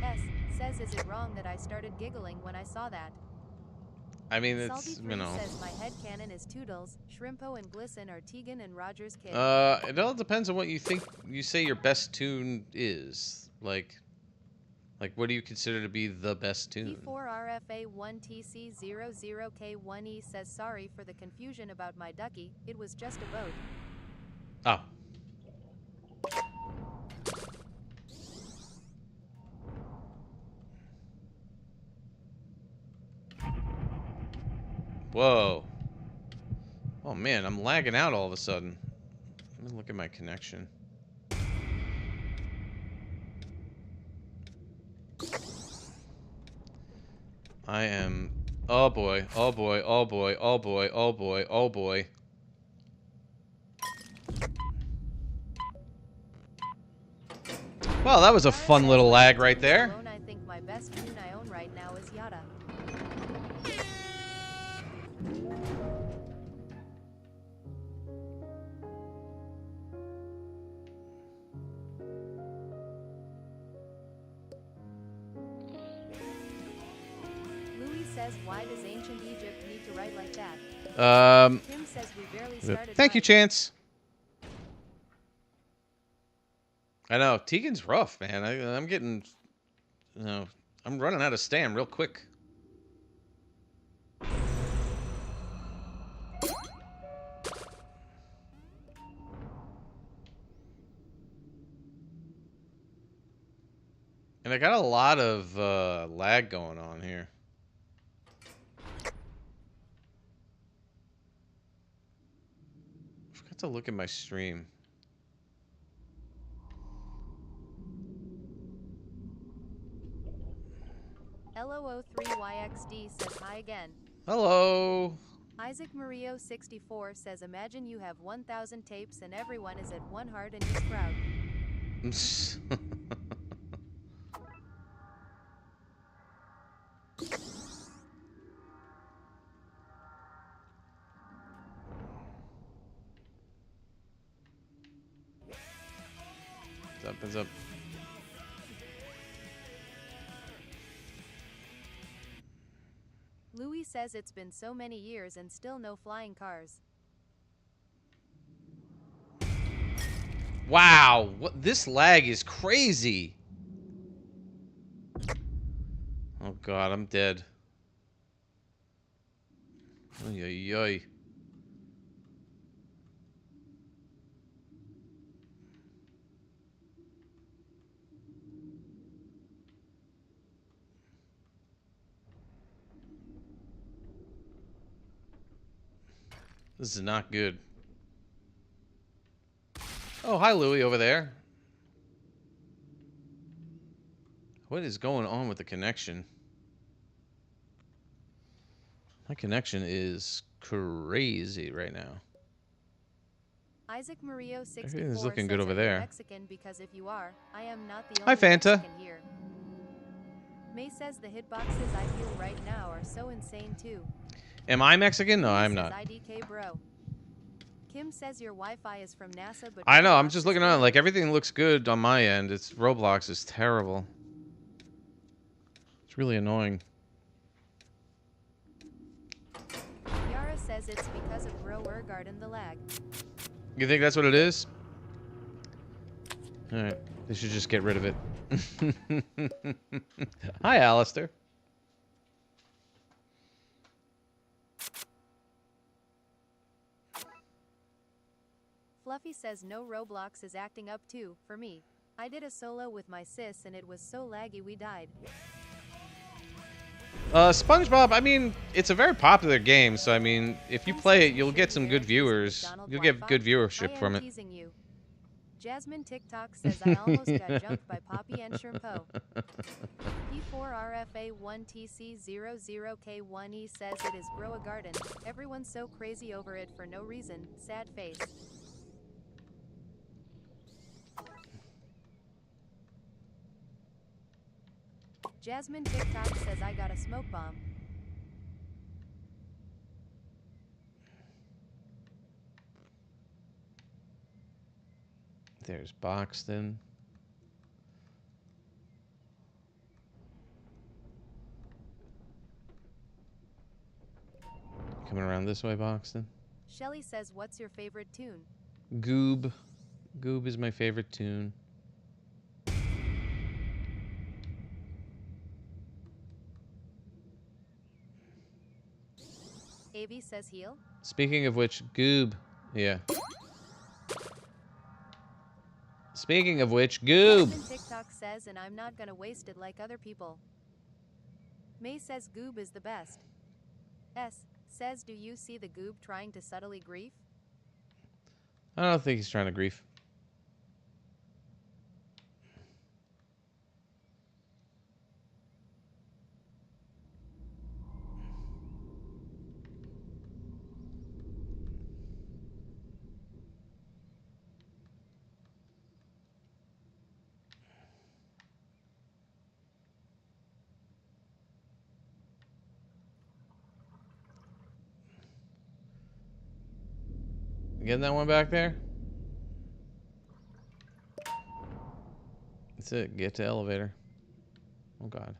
S says is it wrong that I started giggling when I saw that? I mean, it's, Salty3 you know. says my headcanon is Toodles, Shrimpo and Glisten are Tegan and Roger's kid. It all depends on what you think you say your best tune is. Like what do you consider to be the best tune? P4RFA1TC00K1E says sorry for the confusion about my ducky, it was just a vote. Oh. Whoa. Oh man, I'm lagging out all of a sudden. Let me look at my connection. I am... Oh boy, oh boy, oh boy, oh boy, oh boy, oh boy. Well, that was a fun little lag right there. I think my best tune I own right now is Yada. Louis says why does ancient Egypt need to write like that? Kim says we barely started. Thank you, right. Chance. I know Tegan's rough, man. I'm getting, you know, I'm running out of stam real quick. And I got a lot of lag going on here. I forgot to look at my stream. LO03YXD says hi again. Hello. Isaac Murillo 64 says imagine you have 1,000 tapes and everyone is at one heart and you're proud. What's up? Louis says it's been so many years and still no flying cars. Wow, what, this lag is crazy. Oh god, I'm dead. Oy, oy, oy. This is not good. Oh, hi, Louie, over there. What is going on with the connection? My connection is crazy right now. Isaac Murillo 64 Everything's looking says good over if you're there. Mexican because if you are, I am not the Hi, only Fanta. Mexican here. May says the hitboxes I feel right now are so insane too. Am I Mexican? No, Louis I'm says not. IDK bro. Kim says your Wi-Fi is from NASA, but I know, I'm Roblox just is looking around. good. Like, everything looks good on my end. It's Roblox is terrible. It's really annoying. Yara says it's because of Bro Urgard and the lag. You think that's what it is? Alright, they should just get rid of it. Hi, Alistair. Fluffy says no, Roblox is acting up too, for me. I did a solo with my sis and it was so laggy we died. SpongeBob, I mean, it's a very popular game, so I mean, if you play it, you'll get some good viewers. You'll get good viewership from it. Teasing you. Jasmine TikTok says I almost got jumped by Poppy and Shermpo. P4RFA1TC00K1E says it is Grow a Garden. Everyone's so crazy over it for no reason. Sad face. Jasmine TikTok says I got a smoke bomb. There's Boxton. Coming around this way, Boxton. Shelly says, what's your favorite tune? Goob. Goob is my favorite tune. Avi says heal. Speaking of which, Goob. Yeah. Speaking of which, Goob. Jasmine TikTok says, and I'm not gonna waste it like other people. May says Goob is the best. S says, do you see the Goob trying to subtly grief? I don't think he's trying to grief. Getting that one back there? That's it. Get to elevator. Oh, God.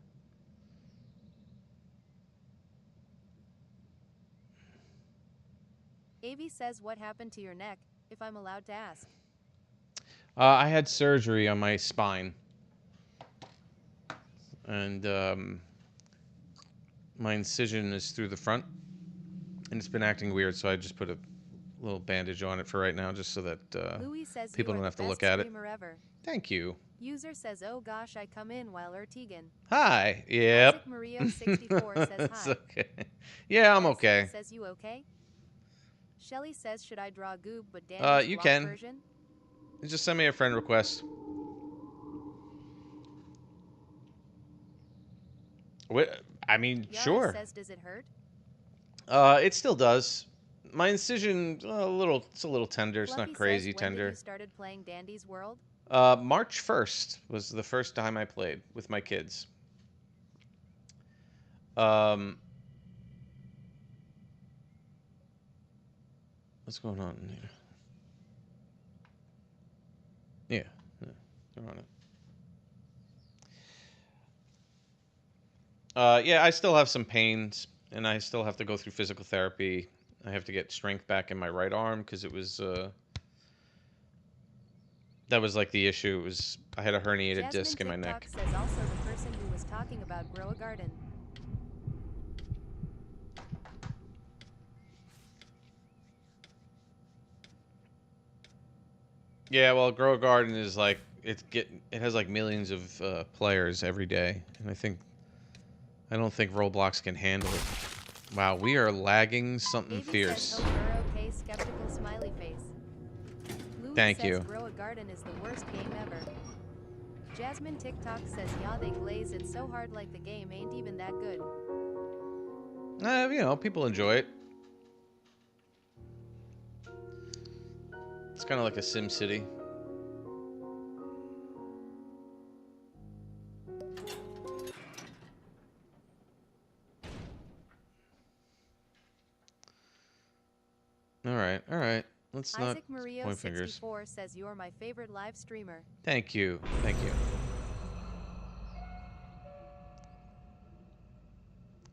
Avi says, what happened to your neck, if I'm allowed to ask? I had surgery on my spine. And my incision is through the front. And it's been acting weird, so I just put a little bandage on it for right now, just so that Louis says people don't have to look at it. Ever. Thank you. User says, oh gosh, I come in while Ertegan. Hi. Yep. Isaac Mario 64 says hi. It's okay. Yeah, I'm okay. Says you okay? Shelly says, should I draw Goob but Danny's you block can. version? Just send me a friend request. I mean, Yara sure. Says, does it hurt? It still does. My incision, it's a little tender. It's Fluffy not crazy says, tender. When did you started playing Dandy's World? March 1st was the first time I played with my kids. What's going on here? Yeah, they're on it. Yeah, I still have some pains, and I still have to go through physical therapy. I have to get strength back in my right arm because it was that was like the issue. It was I had a herniated Jasmine disc in my TikTok neck. Says also the person who was talking about Grow a Garden. Yeah, well, Grow a Garden is like it has like millions of players every day, and I don't think Roblox can handle it. Wow, we are lagging something Baby fierce. Says, oh, okay, skeptical smiley face. Louis Thank says, you. Grow a Garden is the worst game ever. Jasmine TikTok says, yeah, they glaze it so hard like the game ain't even that good. You know, people enjoy it. It's kind of like a Sim City. All right. Let's not Isaac Mario point fingers. 64 says you're my favorite live streamer. Thank you.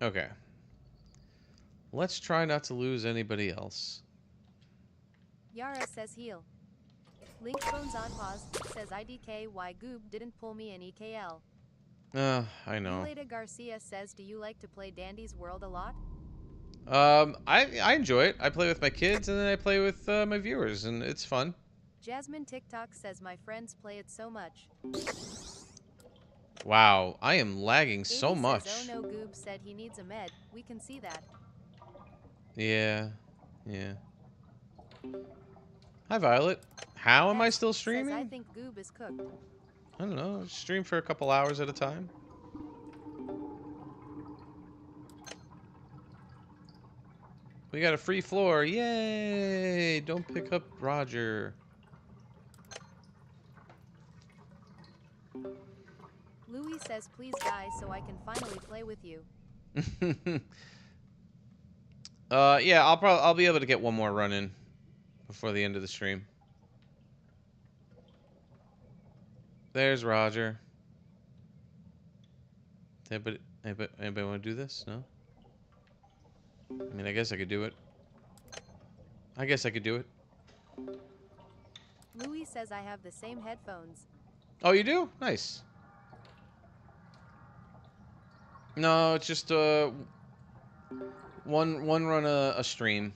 Okay. Let's try not to lose anybody else. Yara says heal. Link phones on pause says IDK why Goob didn't pull me in EKL. I know. Yuleda Garcia says, do you like to play Dandy's World a lot? I enjoy it. I play with my kids and then I play with my viewers, and it's fun. Jasmine TikTok says my friends play it so much. Wow, I am lagging so Avy much. says, oh no, Goob said he needs a med. We can see that. Yeah. Yeah. Hi, Violet. How am I S still says I streaming? think Goob is cooked. I don't know. Stream for a couple hours at a time. We got a free floor. Yay! Don't pick up Roger. Louis says please die so I can finally play with you. Yeah, I'll be able to get one more run in before the end of the stream. There's Roger. Anybody want to do this? No? I mean, I guess I could do it. I guess I could do it. Louis says I have the same headphones. Oh, you do? Nice. No, it's just one run a stream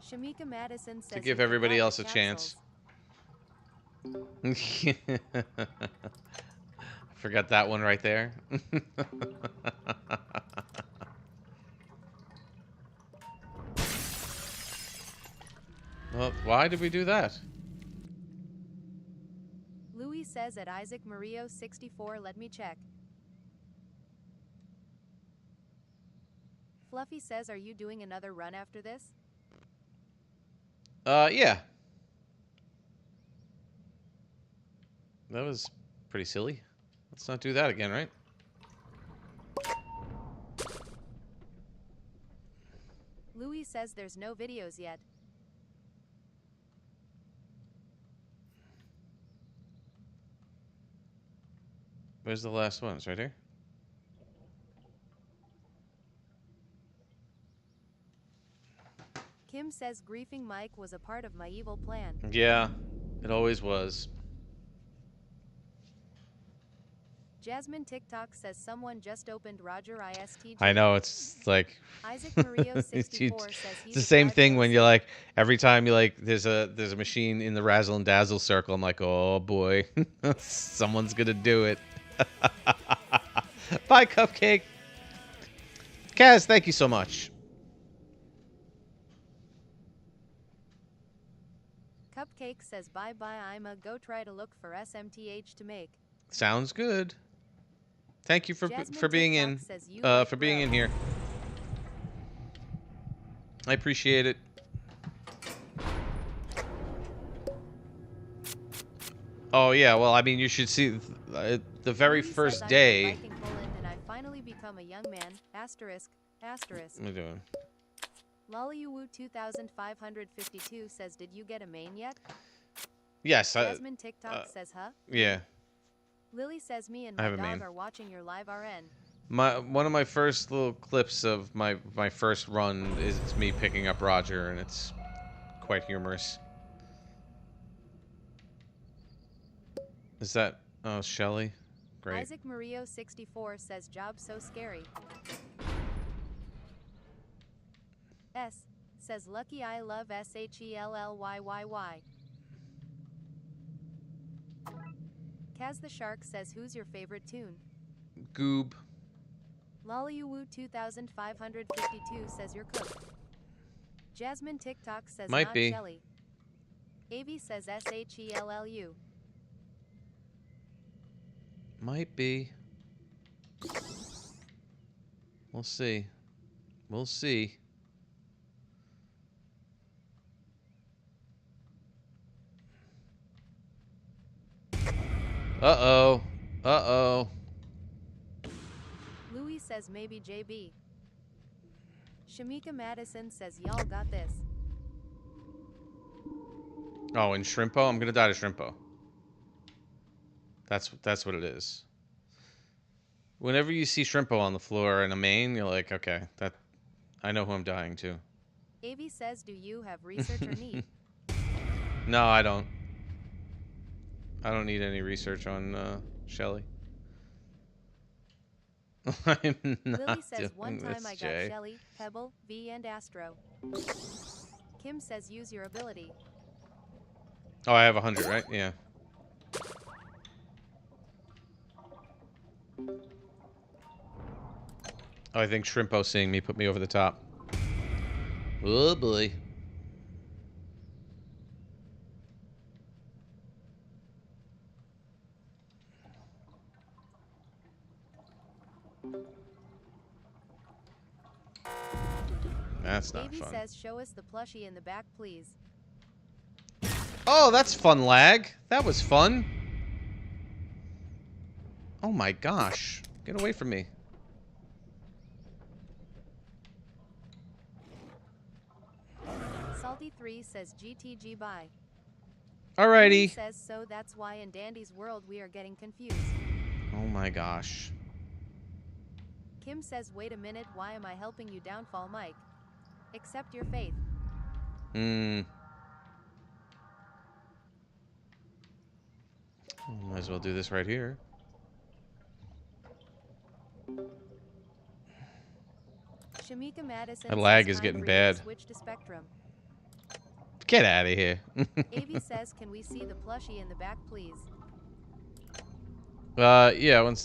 Shamika Madison says to give he everybody forgot else the a chance. Forgot that one right there. Well, why did we do that? Louis says at Isaac Mario 64, let me check. Fluffy says, are you doing another run after this? Yeah. That was pretty silly. Let's not do that again, right? Louis says there's no videos yet. Where's the last one? It's right here. Kim says griefing Mike was a part of my evil plan. Yeah, it always was. Jasmine TikTok says someone just opened Roger ISTG. I know, it's like Isaac Mario 64 says it's he's the a same thing Roger when you OC. like every time you like there's a machine in the Razzle and Dazzle circle. I'm like, oh boy, someone's gonna do it. Bye, Cupcake. Kaz, thank you so much. Cupcake says bye bye. I'ma go try to look for SMTH to make. Sounds good. Thank you for Jasmine being TikTok in says you like for being bro. in here. I appreciate it. Oh yeah, well I mean you should see the very Louis first says I'm day. liking Poland and I finally become a young man. Asterisk. Asterisk. What am I doing? Lollyuwu 2552 says did you get a main yet? Yes, Jasmine TikTok says huh? yeah. Lily says me and I my have a dog main. are watching your live RN. One of my first little clips of my first run is me picking up Roger, and it's quite humorous. Is that Shelly? Great. Isaac Mario 64 says job so scary. S says lucky I love SHELLYYY. Kaz the Shark says who's your favorite tune? Goob. Lollyuwu 2552 says you're cooked. Jasmine TikTok says Might not be. Shelly. Avy says SHELLU. Might be. We'll see. We'll see. Uh-oh. Uh-oh. Louis says maybe JB. Shamika Madison says y'all got this. Oh, and Shrimpo? I'm gonna die to Shrimpo. That's what it is. Whenever you see Shrimpo on the floor in a main, you're like, okay, that I know who I'm dying to. Avy says do you have research or need? No, I don't. I don't need any research on Shelly. I'm not Lily says doing one time this, I got Jay. Shelly, Pebble, V and Astro. Kim says use your ability. Oh, I have 100, right? Yeah. Oh, I think Shrimpo seeing me put me over the top. Oh, boy. That's not Davey fun. says, show us the plushie in the back, please. Oh, that's fun lag. That was fun. Oh my gosh. Get away from me. Salty3 says GTG bye. Alrighty. Says so that's why in Dandy's world we are getting confused. Oh my gosh. Kim says wait a minute, why am I helping you downfall Mike? Accept your faith. Might as well do this right here. Shamika Madison My lag says is getting time for you to bad. switch to Spectrum. Get out of here. Avi says can we see the plushie in the back please? Yeah, one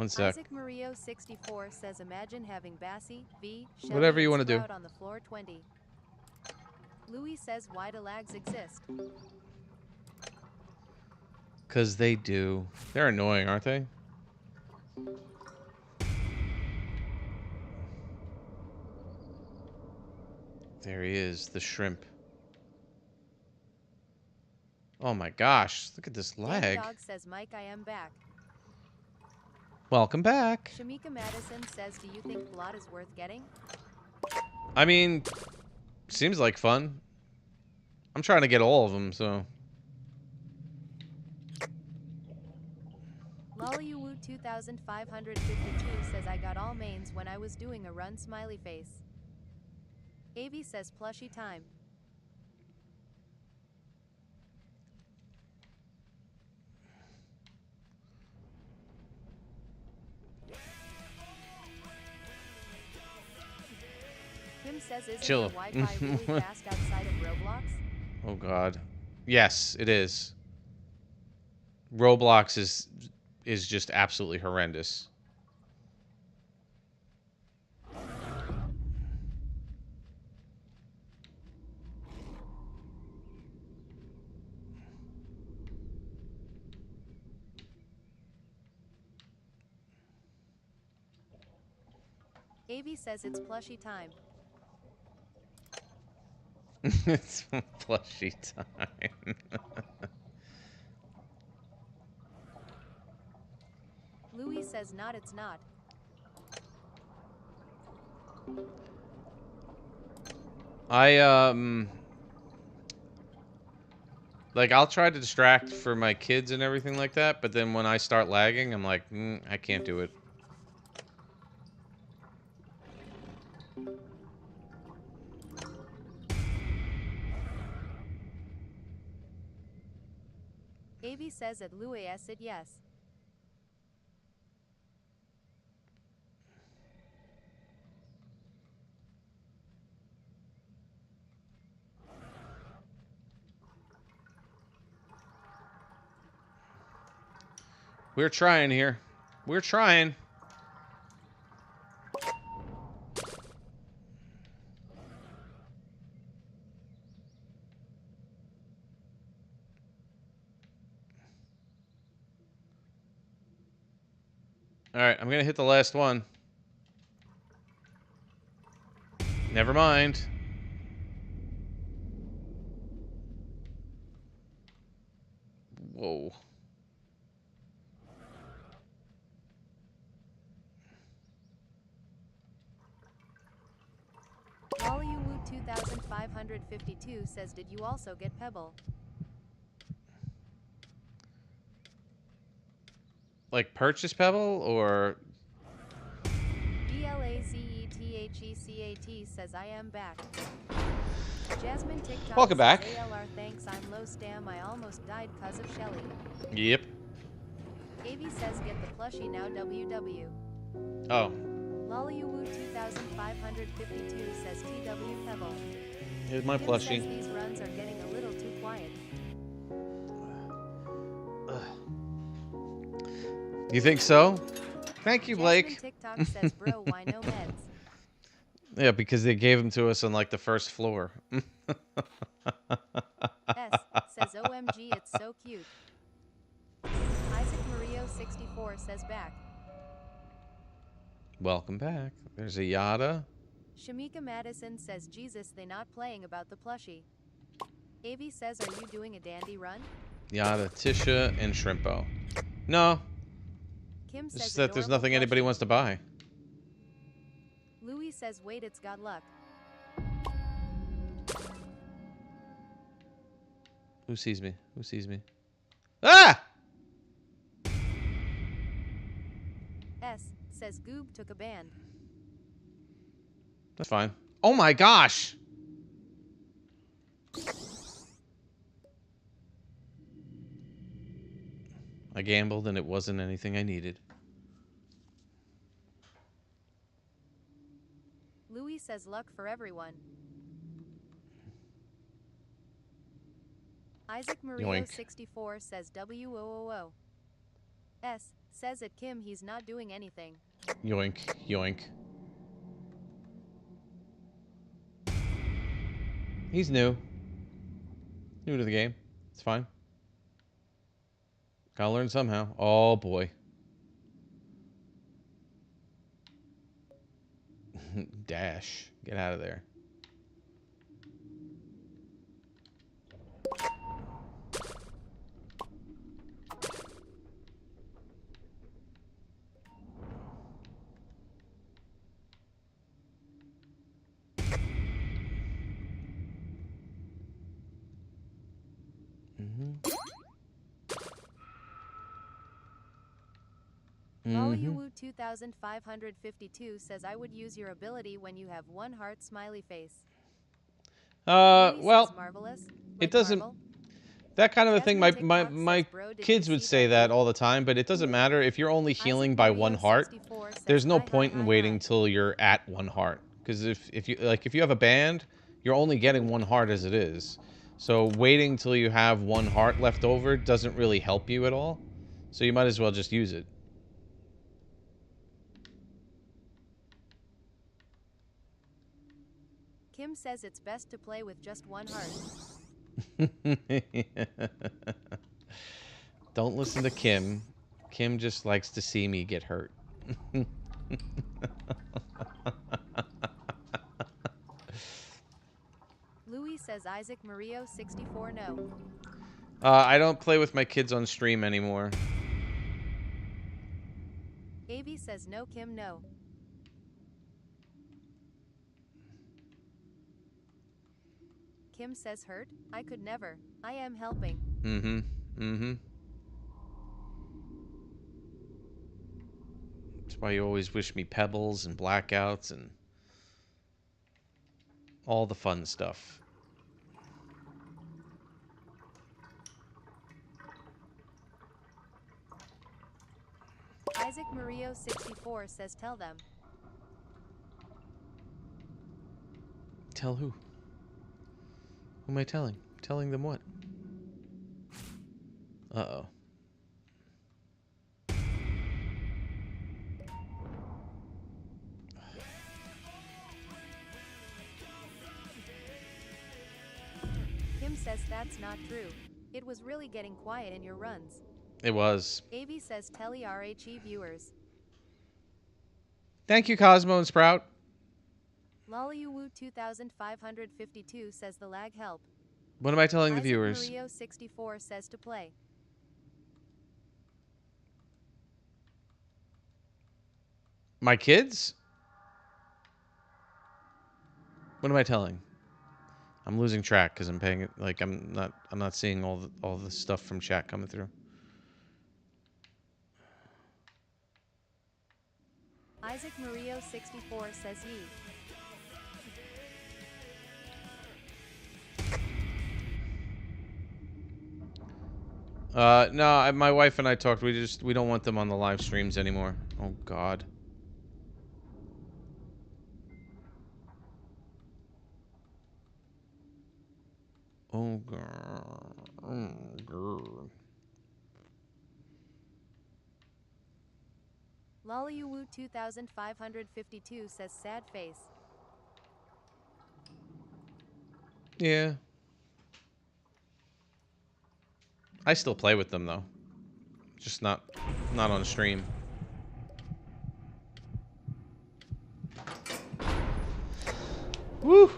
sec. Isaac Murillo 64 says imagine having Bassie, V, Shelly, Whatever you and want to do. Sprout on the floor 20. Louis says why do lags exist? Cause they do. They're annoying, aren't they? There he is, the shrimp. Oh my gosh, look at this lag. Dog says Mike I am back. Welcome back. Shamika Madison says do you think Blot is worth getting? I mean, seems like fun. I'm trying to get all of them, so. Lollywu 2552 says I got all mains when I was doing a run smiley face. Avi says plushie time. Kim says isn't Chill. the Wi-Fi really fast outside of Roblox? Oh god. Yes, it is. Roblox is just absolutely horrendous. Avi says it's plushie time. It's plushie time. Louis says not it's not. Like, I'll try to distract for my kids and everything like that, but then when I start lagging, I'm like, I can't do it. Avi says at Louis said yes. We're trying here. We're trying. Alright, I'm gonna hit the last one. Never mind. Whoa. Lollywu 2552 says did you also get Pebble? Like purchase Pebble or BLAZETHECAT says I am back. Jasmine TikTok Welcome back. says ALR thanks I'm low stam I almost died cause of Shelly. Yep. Avi says get the plushie now WW. Oh. Lollywu 2552 says TW Pebble. Here's my Kim plushie. says these runs are getting a little quiet. You think so? Thank you, Jasmine Blake. TikTok says, bro, why no meds? Yeah, because they gave them to us on like the first floor. S says, OMG, it's so cute. Isaac Mario 64 says back. Welcome back. There's a Yada. Shamika Madison says, Jesus, they not playing about the plushie. Avi says, are you doing a dandy run? Yada, Tisha, and Shrimpo. No, Kim it's says, just that there's adorable nothing anybody plushie. wants to buy. Louis says, wait, it's got luck. Who sees me? Who sees me? Ah! S says, Goob took a band. That's fine. Oh my gosh! I gambled and it wasn't anything I needed. Louis says, luck for everyone. Isaac Mario Yoink. 64 says, WOOO. S says at Kim, he's not doing anything. Yoink, yoink. He's new. New to the game. It's fine. Gotta learn somehow. Oh boy. Dash. Get out of there. Lollyuwu 2552 says, I would use your ability when you have one heart smiley face. Louis Well, says, marvelous. it Like doesn't. Marvel. That kind of a thing, Jasmine my TikTok my says, bro, did kids you would see say that too? all the time, but it doesn't matter if you're only healing Isaac by Mario one heart. 64 says, There's no hi, point hi, in hi, waiting hi. till you're at one heart, because if you have a band, you're only getting one heart as it is. So waiting till you have one heart left over doesn't really help you at all. So you might as well just use it. Kim says it's best to play with just one heart. Don't listen to Kim. Kim just likes to see me get hurt. Louis says, Isaac Mario 64 no. I don't play with my kids on stream anymore. Avi says, no, Kim, no. Kim says, hurt? I could never. I am helping. Mm-hmm. Mm-hmm. That's why you always wish me pebbles and blackouts and all the fun stuff. Isaac Mario 64 says, tell them. Tell who? Who am I telling? Telling them what? Uh-oh. Kim says that's not true. It was really getting quiet in your runs. It was. Avi says, telly RHE viewers. Thank you, Cosmo and Sprout. Lollyuwu 2552 says the lag help. What am I telling the Isaac viewers? Mario 64 says to play. My kids? What am I telling? I'm losing track because I'm paying it. Like I'm not seeing all the stuff from chat coming through. Isaac Mario 64 says he. No, my wife and I talked. We don't want them on the live streams anymore. Oh God. Oh, girl. Oh, girl. Lollyuwu 2552 says sad face. Yeah. I still play with them though. Just not on stream. Woo!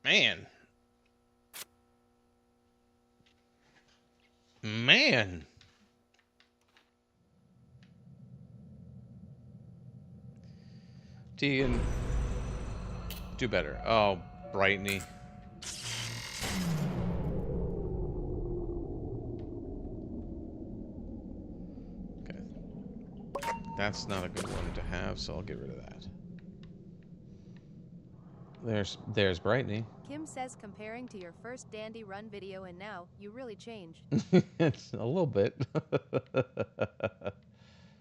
Man. Man. Tegan. Do better. Oh, Brightney. Okay. That's not a good one to have, so I'll get rid of that. There's Brightney. Kim says comparing to your first Dandy Run video and now, you really changed. It's a little bit.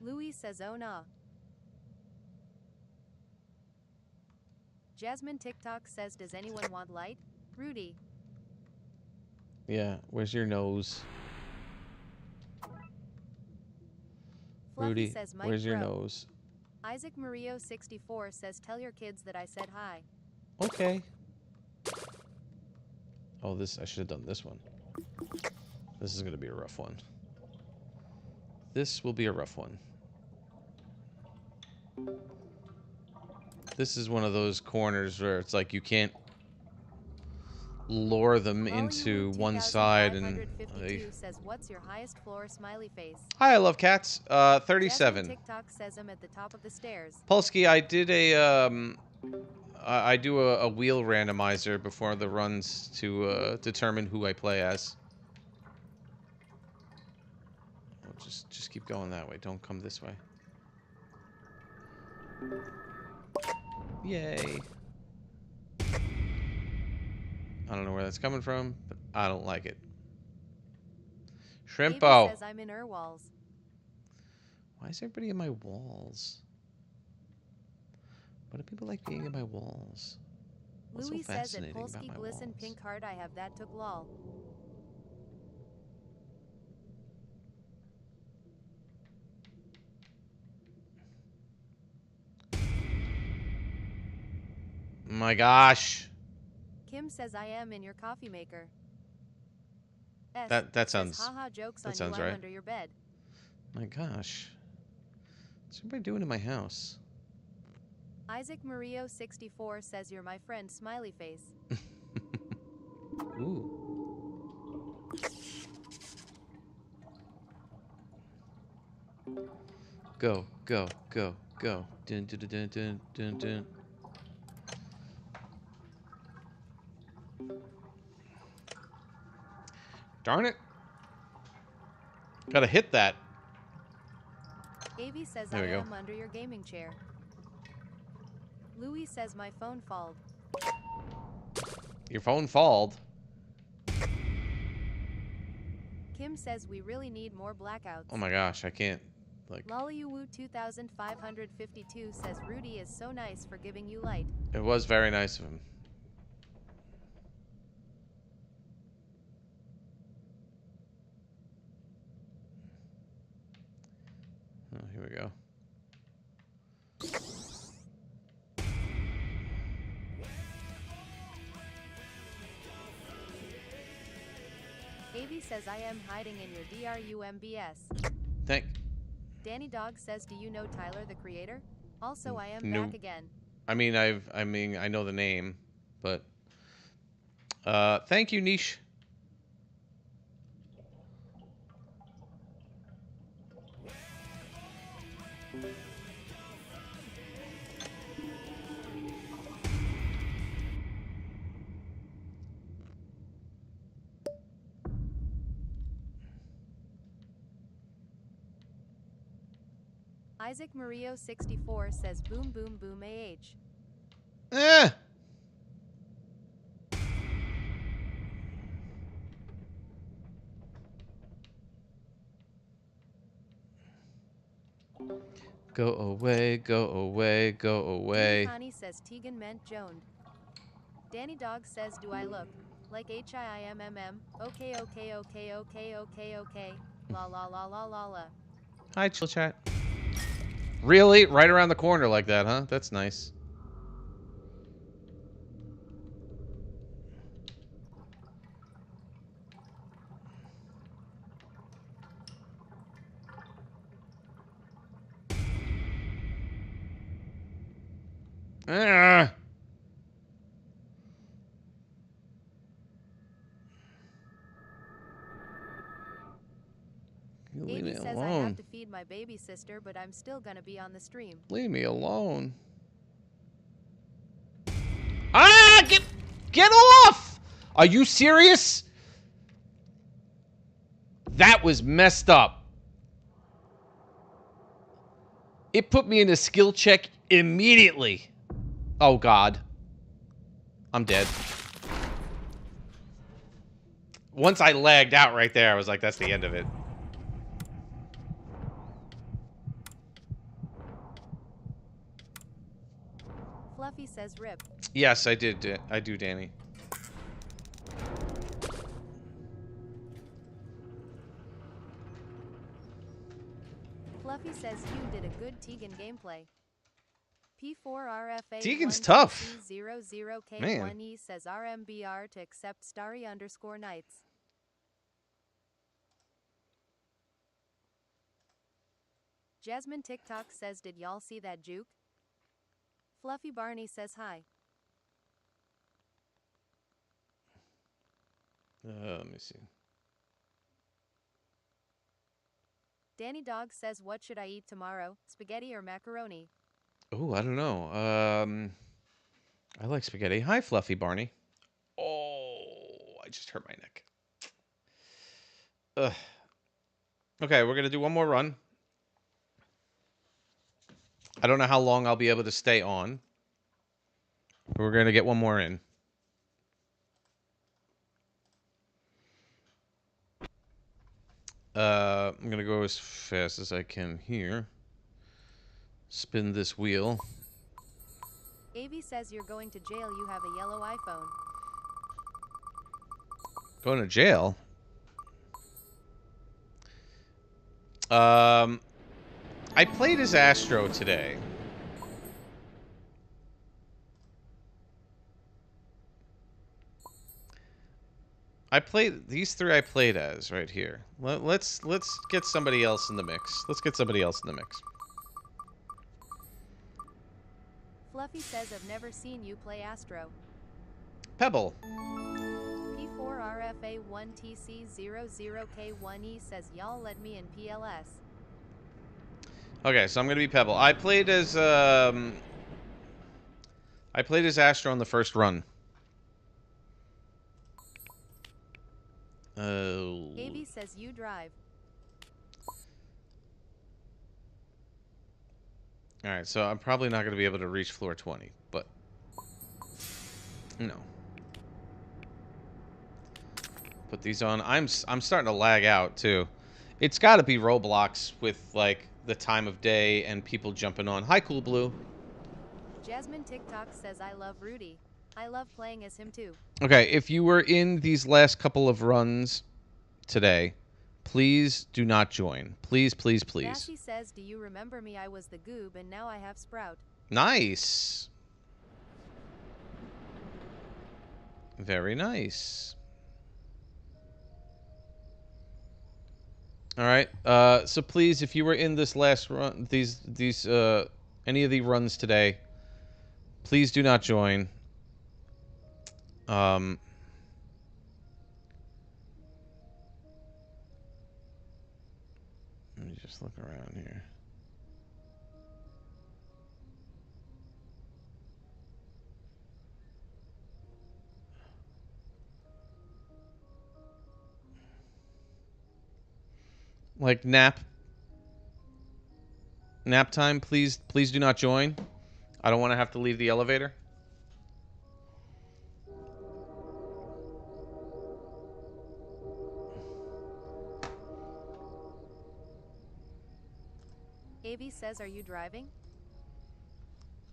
Louis says oh nah. Jasmine TikTok says does anyone want light? Rudy. Yeah, where's your nose? Fluffy Rudy, says Mike where's your Bro. nose? Isaac Murillo 64 says tell your kids that I said hi. Okay. Oh, I should have done this one. This is going to be a rough one. This will be a rough one. This is one of those corners where it's like you can't lure them into one side and says what's your highest floor smiley face? Hi, I love cats. 37. Jasmine TikTok says I'm at the top of the stairs. Polsky, I did a I do a wheel randomizer before the runs to determine who I play as. Oh, just keep going that way. Don't come this way. Yay. I don't know where that's coming from, but I don't like it. Shrimpo. Says I'm in Urwalls. Why is everybody in my walls? Why do people like being in my walls? What's Louis so says at fascinating about Polsky my Glisten walls? Pink Heart I have that took lol. My gosh. Kim says I am in your coffee maker. That sounds haha jokes that on sounds you, I'm right. under your bed. My gosh. What's everybody doing in my house? Isaac Murillo 64 says you're my friend smiley face. Ooh. Go, go, go, go. Dun, dun, dun, dun, dun, dun. Darn it. Gotta hit that. Avi says There I we go. am under your gaming chair. Louis says my phone falled. Your phone falled. Kim says we really need more blackouts. Oh my gosh, I can't. Like, Lollyuwu 2552 says Rudy is so nice for giving you light. it was very nice of him. Oh, here we go. Avi says I am hiding in your DRUMBS. Thank. Danny Dog says do you know Tyler the Creator? Also I am No. back again. I mean, I know the name, but thank you, Niche. Isaac Murillo 64 says boom boom boom AH. Eh. Go away, go away, go away. Connie says Tegan meant Joan. Danny Dog says, do I look like HIIMMM? Okay, okay, okay, okay, okay, okay. La la la la la la. Hi, chill chat. Really? Right around the corner like that, huh? That's nice. Ah. Leave me Davey says I have alone. to feed my baby sister, but I'm still gonna be on the stream. Leave me alone. Ah! Get off! Are you serious? That was messed up. It put me in a skill check immediately. Oh, God. I'm dead. Once I lagged out right there, I was like, that's the end of it. Fluffy says rip. Yes, I did. I do, Danny. Fluffy says you did a good Tegan gameplay. P4RFA Tegan's tough. 00K1E Man. says RMBR to accept starry_nights. Jasmine TikTok says, did y'all see that juke? Fluffy Barney says hi. Let me see. Danny Dog says, what should I eat tomorrow? Spaghetti or macaroni? Oh, I don't know. I like spaghetti. Hi, Fluffy Barney. Oh, I just hurt my neck. Ugh. Okay, we're gonna do one more run. I don't know how long I'll be able to stay on. But we're gonna get one more in. I'm gonna go as fast as I can here. Spin this wheel. Avi says you're going to jail, you have a yellow iPhone. Going to jail? I played as Astro today. These three I played as right here. Let's get somebody else in the mix. Let's get somebody else in the mix. Fluffy says I've never seen you play Astro. Pebble. P4RFA1TC00K1E says y'all let me in PLS. Okay, so I'm gonna be Pebble. I played as Astro on the first run. Avi says you drive. Alright, so I'm probably not going to be able to reach floor 20, but... No. Put these on. I'm starting to lag out, too. It's got to be Roblox with, like, the time of day and people jumping on. Hi, Cool Blue. Jasmine TikTok says I love Rudy. I love playing as him, too. Okay, if you were in these last couple of runs today, please do not join. Please, please, please. Dashy says, do you remember me? I was the goob and now I have Sprout. Nice. Very nice. All right. So please, if you were in this last run, any of the runs today, please do not join. Let me just look around here. Like nap time, please do not join. I don't want to have to leave the elevator. Avi says, are you driving?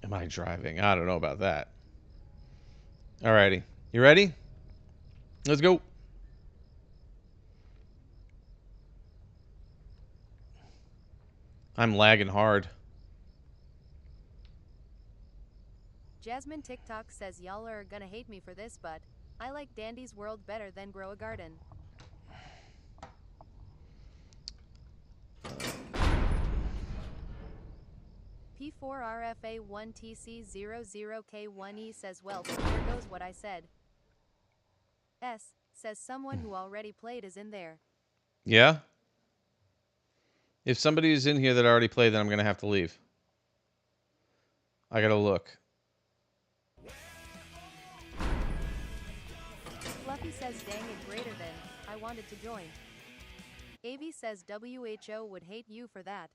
Am I driving? I don't know about that. Alrighty. You ready? Let's go. I'm lagging hard. Jasmine TikTok says y'all are gonna hate me for this, but I like Dandy's World better than Grow a Garden. P4RFA10TC00K1E says, well, there goes what I said. S says someone who already played is in there. Yeah? If somebody is in here that already played, then I'm going to have to leave. I got to look. Fluffy says, dang it, greater than, I wanted to join. Avi says WHO would hate you for that.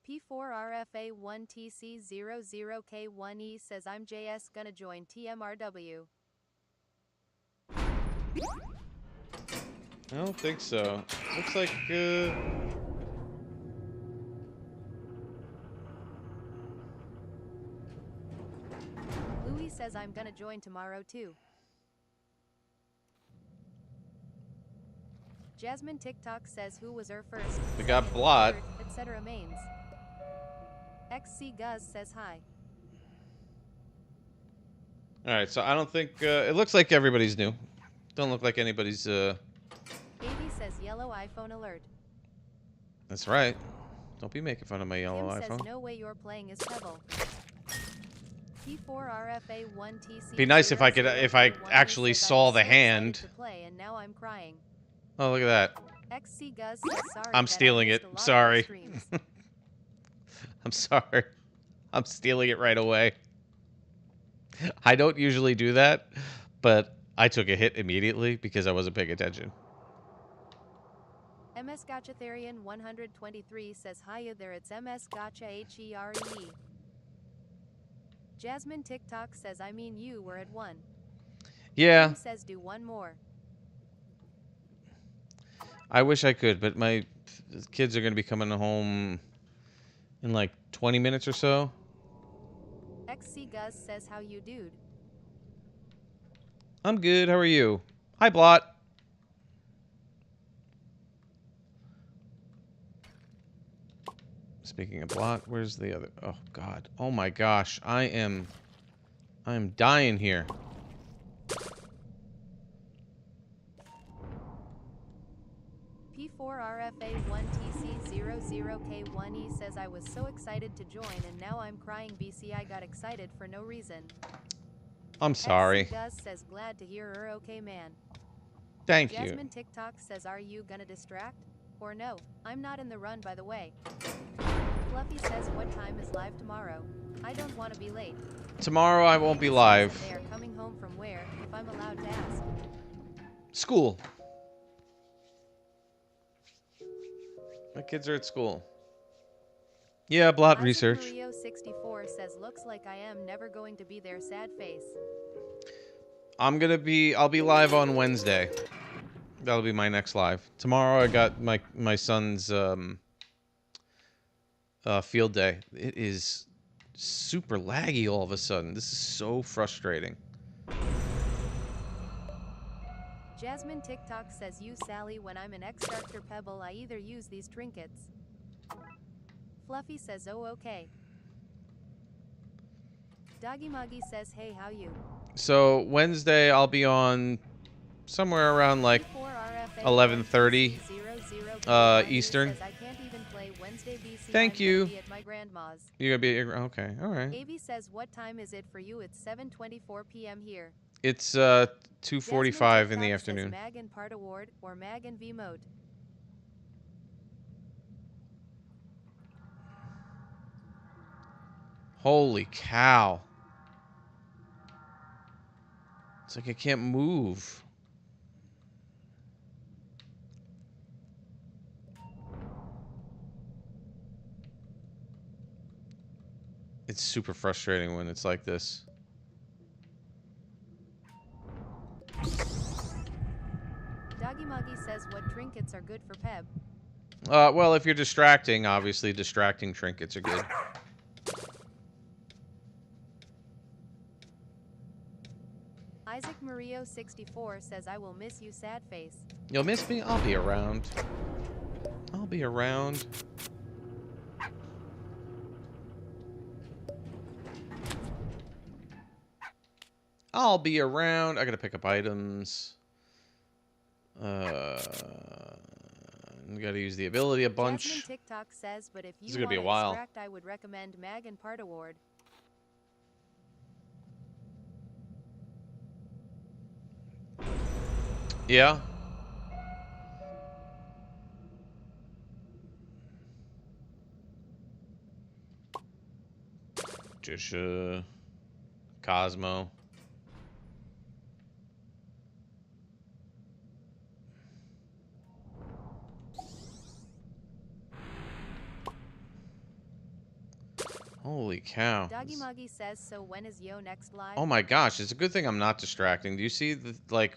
P4RFA1TC00K1E says, I'm JS gonna join TMRW. I don't think so. Looks like, Louis says, I'm gonna join tomorrow too. Jasmine TikTok says, who was her first? We got second, Blot. third, etc. mains. XC Guz says hi. Alright, so I don't think, it looks like everybody's new. Don't look like anybody's, Avi says, yellow iPhone alert. That's right. Don't be making fun of my yellow Tim iPhone. says, no way you're playing as Pebble. P4RFA1TC. Be nice if I could, if I actually saw the hand. To play and now I'm crying. Oh, look at that. XC Guz says, sorry I'm that I stealing missed it. a lot of Sorry. your streams. I'm sorry. I'm stealing it right away. I don't usually do that, but I took a hit immediately because I wasn't paying attention. MS Gotchatherian 123 says, hiya there, it's MS Gotcha HERE. Jasmine TikTok says, I mean you were at 1. Yeah, Tim says, do one more. I wish I could, but my kids are going to be coming home in like 20 minutes or so. XC Guz says, how you dude? I'm good. How are you? Hi, Blot. Speaking of Blot, where's the other? Oh, God. Oh, my gosh. I'm dying here. P4RFA1TC00K1E says, I was so excited to join and now I'm crying. BC, I got excited for no reason. I'm sorry. XC Guz says, glad to hear you're okay, man. Thank you. Jasmine TikTok says, are you gonna distract? Or no, I'm not in the run, by the way. Fluffy says, what time is live tomorrow? I don't want to be late. Tomorrow I won't be Says live. They are coming home from where, if I'm allowed to ask. School. My kids are at school. Yeah, Blot Isaac research. Mario 64 says, looks like I am never going to be there, sad face. I'll be live on Wednesday. That'll be my next live. Tomorrow I got my son's field day. It is super laggy all of a sudden. This is so frustrating. Jasmine TikTok says, you Sally, when I'm an X-Starter Pebble I either use these trinkets. Fluffy says, oh okay. Doggy Moggy says, hey, how you? So Wednesday I'll be on somewhere around like 11:30 Eastern. Says, I can't even play Wednesday, BC. Thank I'm you. gonna be at my grandma's. You're gonna be okay. All right. Avi says, what time is it for you? It's 7:24 p.m. here. It's 2:45 in the afternoon. Mag and Part Award or Mag and V mode. Holy cow. It's like I can't move. It's super frustrating when it's like this. Doggy Moggy says, what trinkets are good for Peb? Well, if you're distracting, obviously distracting trinkets are good. Isaac Murillo 64 says I will miss you, sad face. You'll miss me? I'll be around. I'll be around. I'll be around. I gotta pick up items. Gotta use the ability a bunch. Jasmine TikTok says, but if This is you gonna be want a to while. extract, I would recommend Mag and Part Award. Yeah. Just Cosmo. Holy cow. Doggy Moggy says, so when is Yo next live? Oh my gosh, it's a good thing I'm not distracting. Do you see the, like,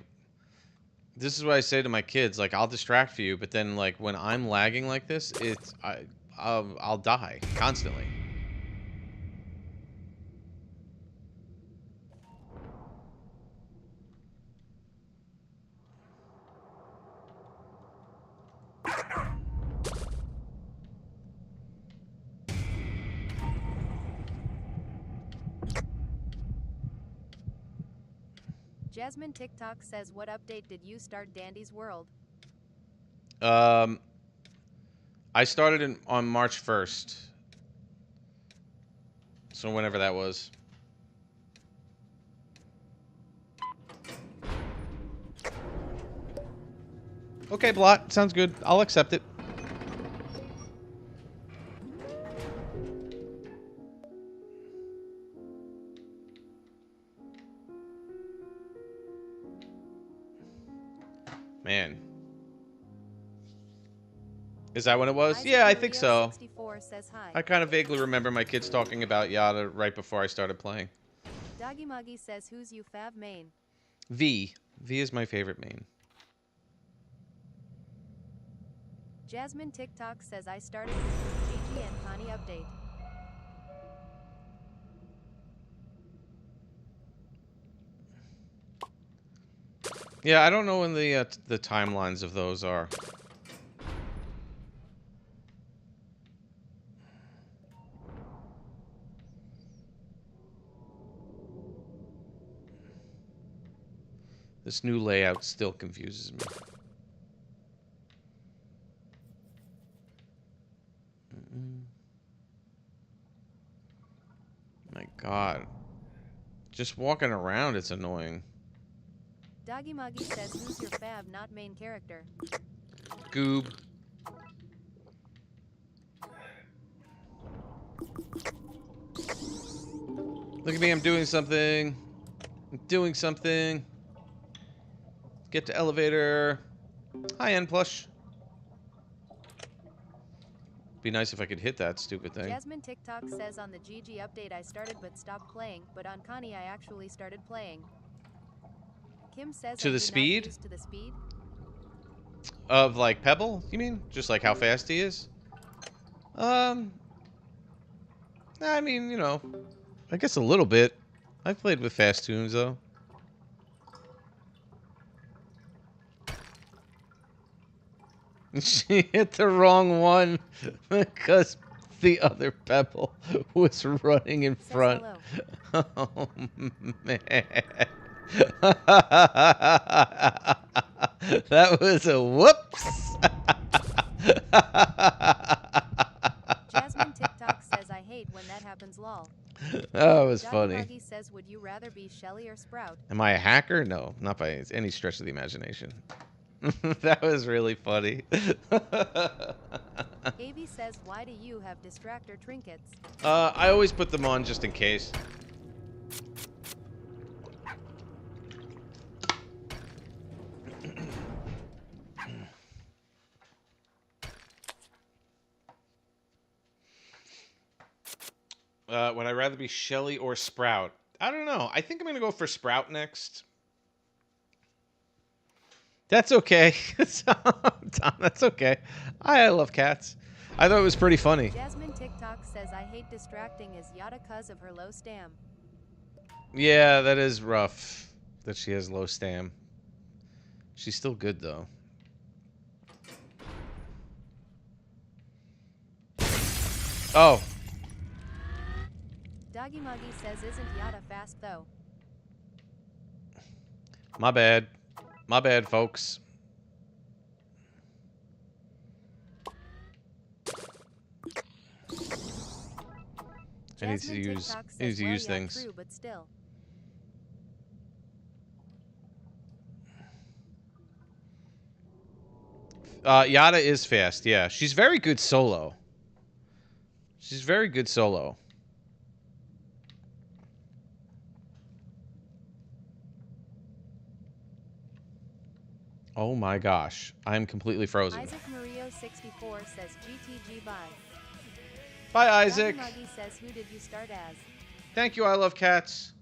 this is what I say to my kids, like, I'll distract for you, but then, like, when I'm lagging like this, I'll die constantly. Jasmine TikTok says, what update did you start Dandy's World? I started on March 1st. So whenever that was. Okay, Blot. Sounds good. I'll accept it. Man. Is that when it was? Isaac Yeah, I think Murillo so. 64 says hi. I kind of vaguely remember my kids talking about Yada right before I started playing. Doggy Moggy says, who's you fav main? V. V is my favorite main. Jasmine TikTok says, I started with the Gigi and Connie update. Yeah, I don't know when the timelines of those are. This new layout still confuses me. My God. Just walking around, it's annoying. Doggy Moggy says, who's your fav not main character? Goob. Look at me, I'm doing something. I'm doing something. Get to elevator. Hi, N plush. Be nice if I could hit that stupid thing. Jasmine TikTok says, on the Gigi update I started but stopped playing, but on Connie I actually started playing. Kim says, To are the you not speed? used to the speed? Of, like, Pebble, you mean? Just, like, how fast he is? I mean, you know, I guess a little bit. I've played with fast tunes, though. She hit the wrong one because the other Pebble was running in Says front. hello. Oh, man. That was a whoops. Jasmine TikTok says, I hate when that happens, lol. That was Doggy funny. Moggy says, would you rather be Shelly or Sprout? Am I a hacker? No, not by any stretch of the imagination. That was really funny. Avi says, why do you have distractor trinkets? I always put them on just in case. Would I rather be Shelly or Sprout? I don't know. I think I'm going to go for Sprout next. That's okay. Tom, that's okay. I love cats. I thought it was pretty funny. Jasmine TikTok says I hate distracting is Yada cuz of her low stam. Yeah, that is rough that she has low stam. She's still good, though. Oh. Doggy Muggy says isn't Yada fast though. My bad. My bad, folks. I need to use things. True, but still. Yada is fast, yeah. She's very good solo. She's very good solo. Oh my gosh. I'm completely frozen. Isaac Mario 64 says GTG bye. Bye, Isaac. Muggy says who did you start as? Thank you, I love cats.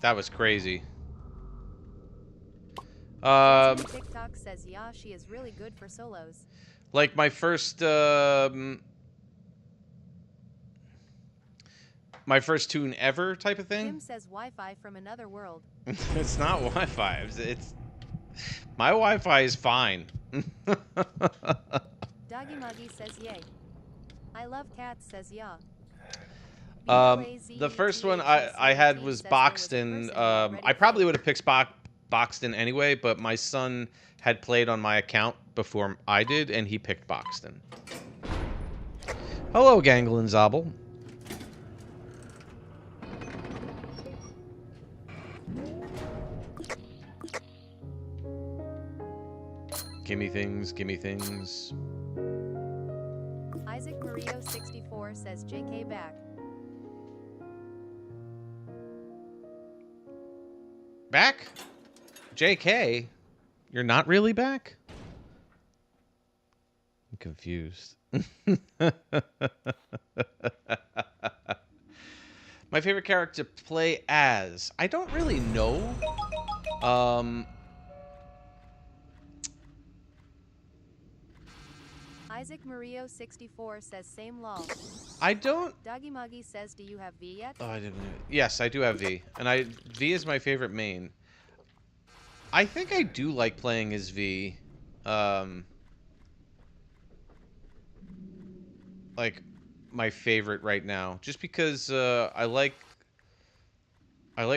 That was crazy. TikTok says yeah, she is really good for solos. Like my first tune ever type of thing. Kim says Wi-Fi from another world. It's not Wi-Fi. It's my Wi-Fi is fine. Doggy Muggy says yay. I love cats says yeah. The first one I had was Boxton. I probably would have picked Boxton anyway, but my son had played on my account before I did, and he picked Boxton. Hello, Gangle and Zobble. Gimme things, gimme things. Isaac Mario 64 says JK back. Back? JK? You're not really back? I'm confused. My favorite character to play as? I don't really know. Isaac Mario 64 says same lol. I don't. Doggy Muggy says do you have V yet? Oh, I didn't. Yes, I do have V, and V is my favorite main. I think I do like playing as V. Like my favorite right now, just because I like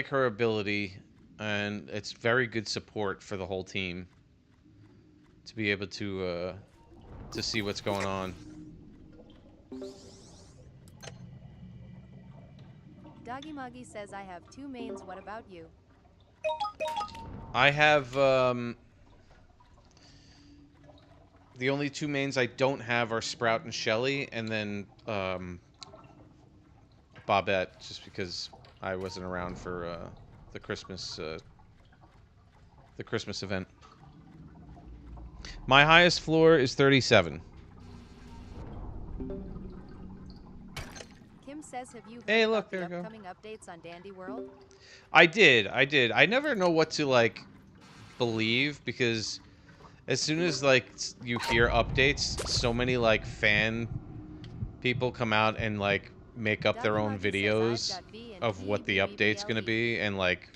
her ability, and it's very good support for the whole team to be able to see what's going on. Doggy Muggy says I have two mains. What about you? I have the only two mains I don't have are Sprout and Shelly, and then Bobette, just because I wasn't around for the Christmas event. My highest floor is 37. Kim says have you heard Hey, look, about the there you go. upcoming updates on Dandy World? I did. I never know what to like believe, because as soon as like you hear updates, so many like fan people come out and like make up their own videos of what the update's gonna be, and like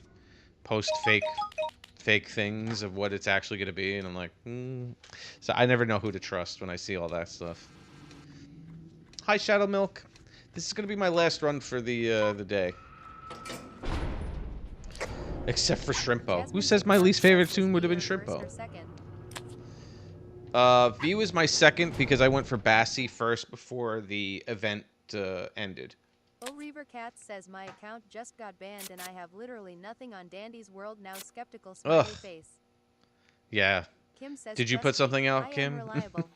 post fake things of what it's actually gonna be, and I'm like, So I never know who to trust when I see all that stuff. Hi, Shadow Milk. This is gonna be my last run for the day. Except for Shrimpo. Who says my least favorite tune would have been Shrimpo? V was my second because I went for Bassie first before the event ended. Oh, Reaver Cat says my account just got banned and I have literally nothing on Dandy's World now. Skeptical smiley face. Yeah. Kim says, did you put something out, I Kim? am reliable.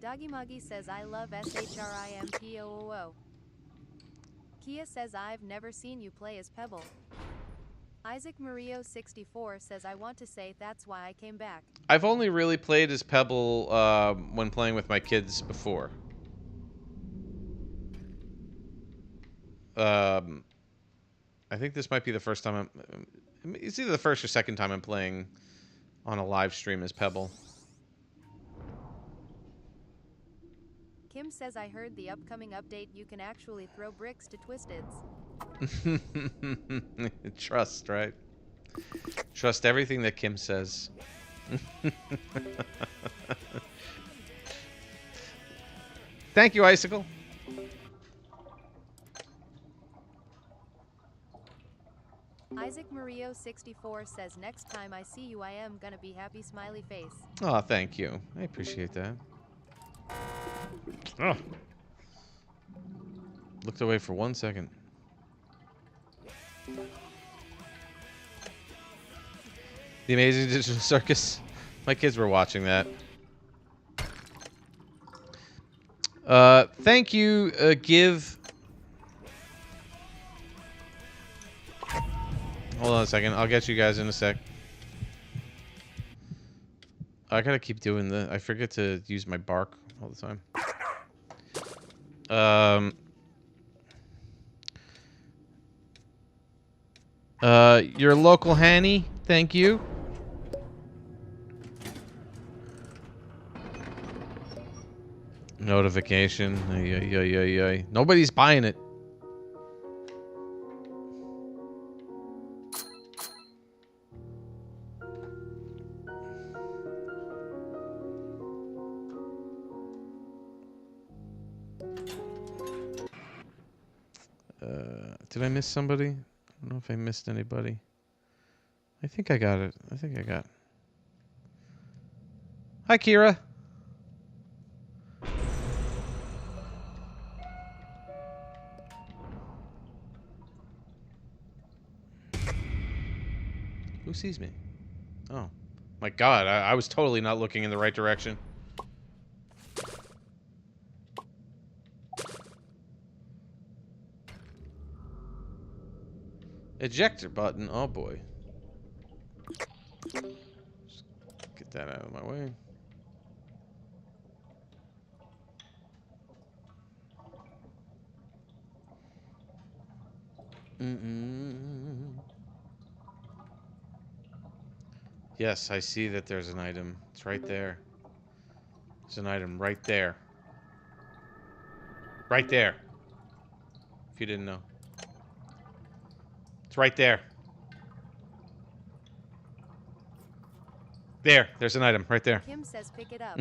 Doggy Muggy says I love SHRIMPOOO. Kia says I've never seen you play as Pebble. Isaac Mario 64 says I want to say that's why I came back. I've only really played as Pebble when playing with my kids before. I think this might be the first time it's either the first or second time I'm playing on a live stream as Pebble. Kim says I heard the upcoming update you can actually throw bricks to Twisteds. Trust, right? Trust everything that Kim says. Thank you, Icicle. Isaac Murillo 64 says next time I see you I am gonna be happy smiley face. Oh, thank you. I appreciate that. Oh. Looked away for 1 second. The Amazing Digital Circus. My kids were watching that. Thank you, Give. Hold on a second. I'll get you guys in a sec. I gotta keep doing the... I forget to use my bark all the time. Your local Hanny. Thank you. Notification. Ay, ay, ay, ay, ay. Nobody's buying it. Did I miss somebody? I don't know if I missed anybody. I think I got it. I think I got... Hi, Kira. Who sees me? Oh. My God, I was totally not looking in the right direction. Ejector button. Oh, boy. Just get that out of my way. Yes, I see that there's an item. It's right there. There's an item right there. Right there. If you didn't know. It's right there. There's an item right there. Kim says pick it up.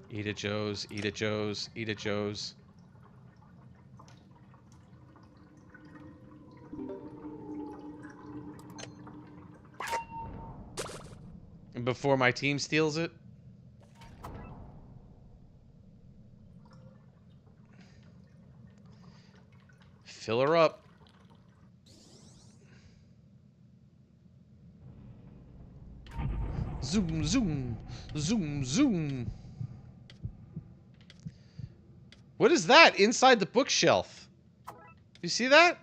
Eat it, Joe's. Eat it, Joe's. Eat it, Joe's. And before my team steals it. Fill her up. Zoom, zoom. Zoom, zoom. What is that inside the bookshelf? You see that?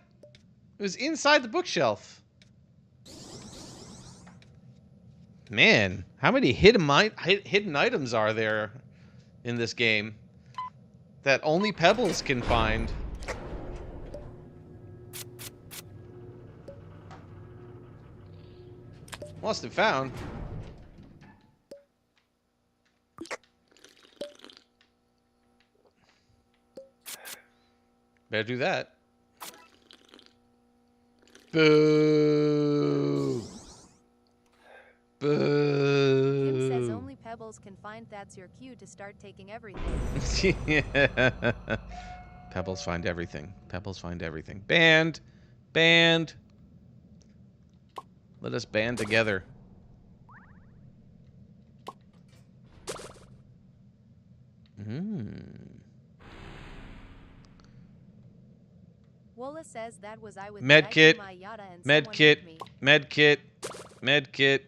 It was inside the bookshelf. Man, how many hidden items are there in this game that only Pebbles can find? Lost and found. Better do that. Boo! Boo! Kim says only Pebbles can find that's your cue to start taking everything. Yeah. Pebbles find everything. Pebbles find everything. Band! Band! Let us band together. Wola says that was I with Medkit. my Yada and Medkit. someone with me. Medkit. Medkit.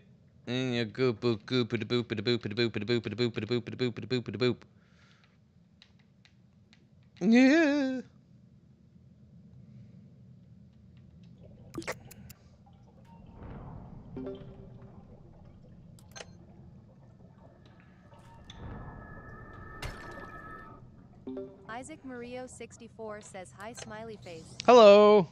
Goop boop goop da boop da boop da boop da boop da boop da boop da boop da boop da boop. Yeah. Isaac Murillo 64 says hi smiley face. Hello.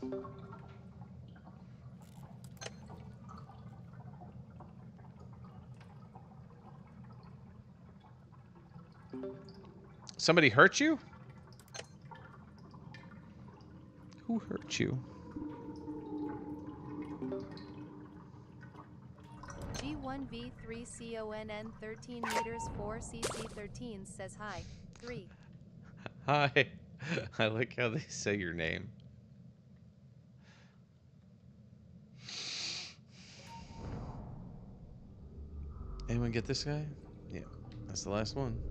Somebody hurt you? Who hurt you? G1V3CONN 13 meters 4CC13 says hi. 3. Hi. I like how they say your name. Anyone get this guy? Yeah, that's the last one.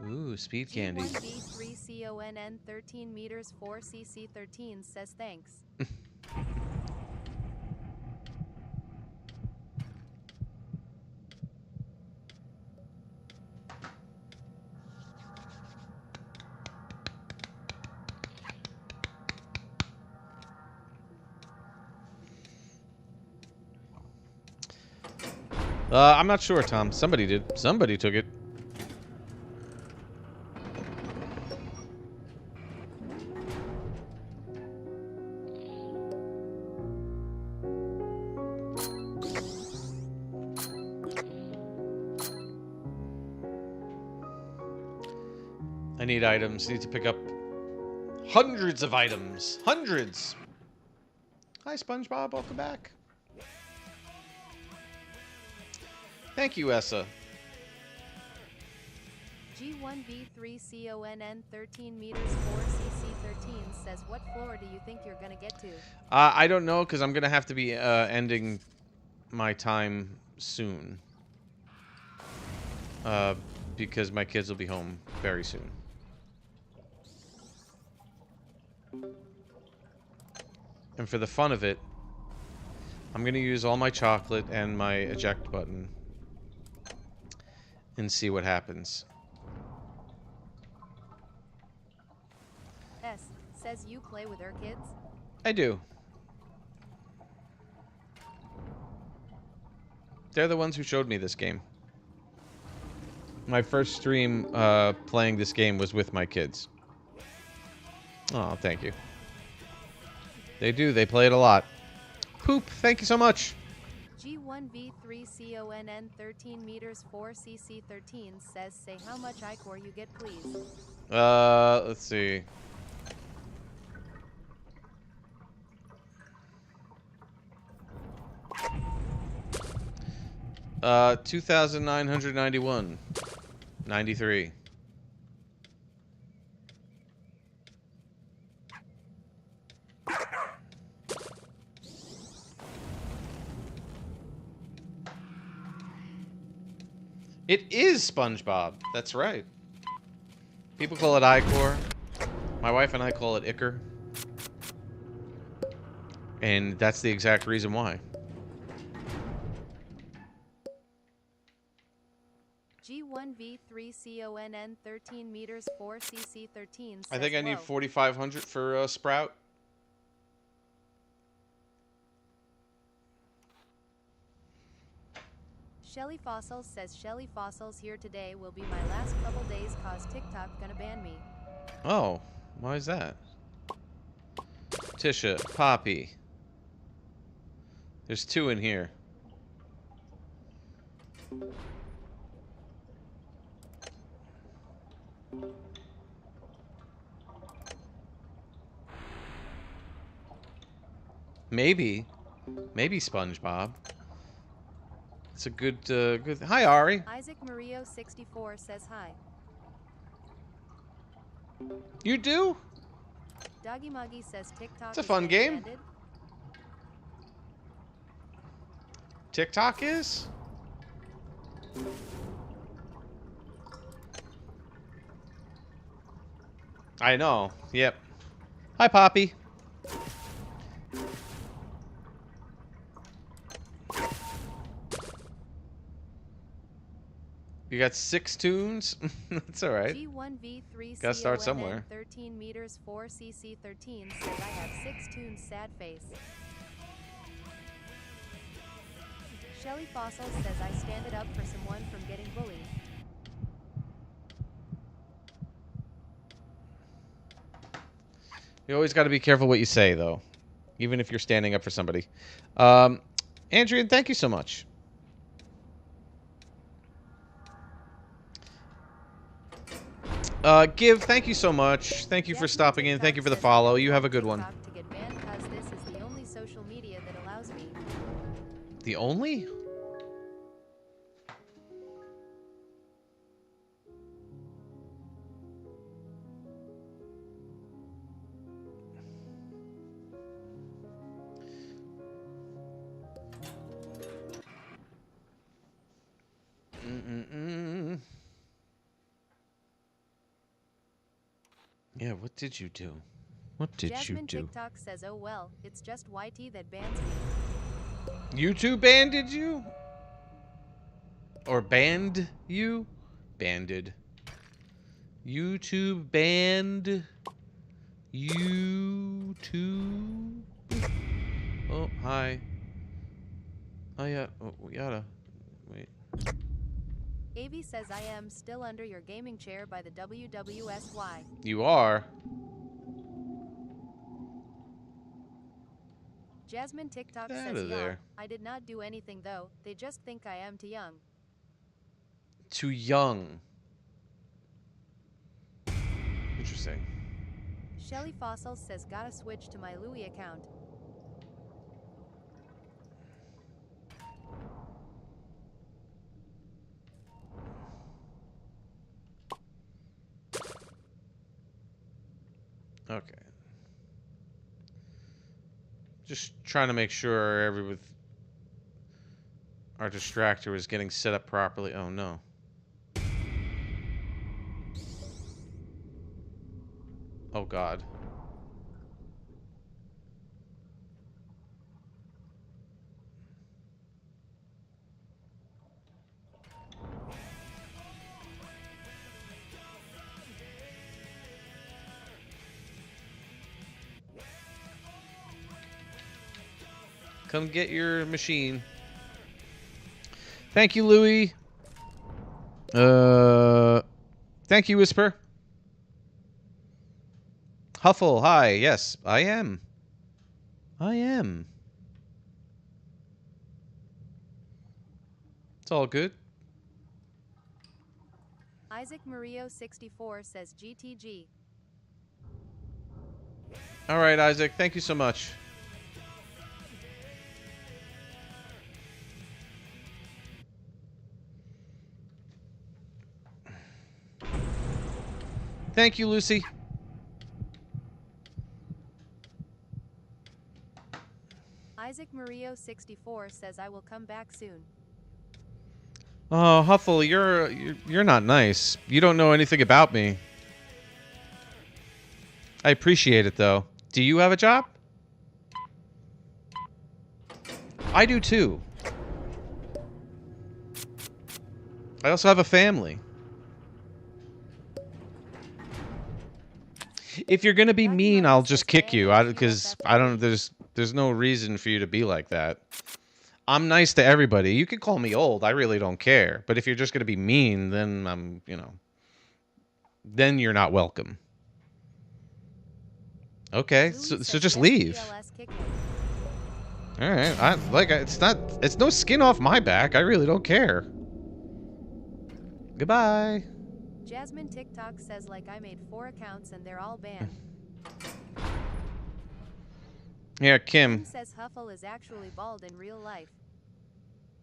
Ooh, speed candy. G1V3CONN 13 meters 4CC13 says thanks. I'm not sure, Tom. Somebody did. Somebody took it. I need items. Need to pick up hundreds of items. Hundreds. Hi, SpongeBob. Welcome back. Thank you, Essa. G1V3CONN 13 meters 4CC13 says what floor do you think you're gonna get to? I don't know, because I'm going to have to be ending my time soon. Because my kids will be home very soon. And for the fun of it, I'm going to use all my chocolate and my eject button and see what happens. S says you play with her kids? I do. They're the ones who showed me this game. My first stream playing this game was with my kids. Oh, thank you. They do. They play it a lot. Poop, thank you so much. G1V3CONN 13 meters 4CC13 says say how much iCore you get please. Let's see. Uh, 2,991. 93. It is SpongeBob. That's right. People call it iCore. My wife and I call it Icker. And that's the exact reason why. G1V3CONN 13 meters 4CC13 says I think I need whoa. 4,500 for Sprout. Shelly Fossils says Shelly Fossils here today will be my last couple days cause TikTok gonna ban me. Oh, why is that? Tisha, Poppy. There's 2 in here. Maybe SpongeBob. It's a good, good. Hi, Ari. Isaac Murillo 64 says hi. You do? Doggy Muggy says TikTok It's a is fun getting game. banned. TikTok is? I know. Yep. Hi, Poppy. You got 6 tunes? That's alright. G1V3 Gotta start somewhere. 13 meters 4CC13 says I have 6 tunes sad face. Shelly Fossil says I stand it up for someone from getting bullied. You always got to be careful what you say, though, even if you're standing up for somebody. Andrian, thank you so much. Give, thank you so much. Thank you for stopping in. Thank you for the follow. You have a good one. To get banned 'cause this is the only social media that allows me. The only? Yeah, what did you do? What did Jasmine you do? TikTok says, oh well, it's just YT that bans me. YouTube banded you? Or banned you? Banded. YouTube banned YouTube. Oh, hi. Oh, yeah. Oh, we gotta. Wait. Avi says I am still under your gaming chair by the WWSY. You are? Jasmine TikTok Get says, outta yeah, there. I did not do anything though, they just think I am too young. Too young. Interesting. Shelly Fossil says, gotta switch to my Louis account. Okay. Just trying to make sure our distractor is getting set up properly. Oh, no. Oh, God. Come get your machine. Thank you, Louie. Thank you, Whisper. Huffle, hi. Yes, I am. I am. It's all good. Isaac Murillo 64 says GTG. All right, Isaac. Thank you so much. Thank you, Lucy. Isaac Murillo 64 says I will come back soon. Oh, Huffle, you're not nice. You don't know anything about me. I appreciate it, though. Do you have a job? I do, too. I also have a family. If you're gonna be mean, I'll just kick you. Because I don't. There's no reason for you to be like that. I'm nice to everybody. You can call me old. I really don't care. But if you're just gonna be mean, then I'm, then you're not welcome. Okay, so just leave. All right, it's no skin off my back. I really don't care. Goodbye. Jasmine TikTok says like I made 4 accounts and they're all banned. Yeah, Kim says Huffle is actually bald in real life.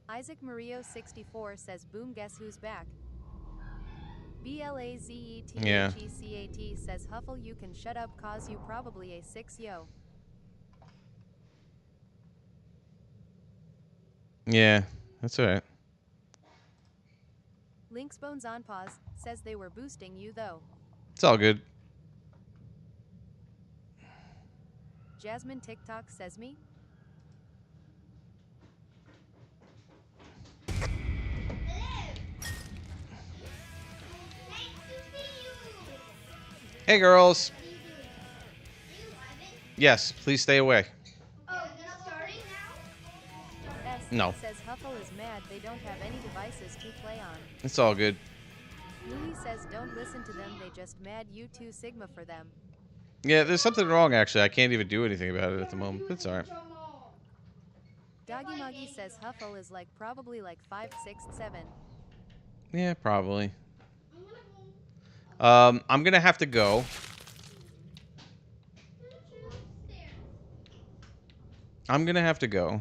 Isaac Murillo 64 says boom, guess who's back. BLAZETHECAT says Huffle, you can shut up cause you probably a 6 yo. Yeah, that's all right. Linksbones on pause says they were boosting you though. It's all good. Jasmine TikTok says me. Hey, girls. Yes, please stay away. No. Says Huffle is mad they don't have any devices to play on. It's all good. Louis says don't listen to them, they just mad you 2 Sigma for them. Yeah, there's something wrong, actually. I can't even do anything about it at the moment. It's alright. Doggy Moggy says Huffle is like probably like 5, 6, 7. Yeah, probably. I'm gonna have to go. I'm gonna have to go.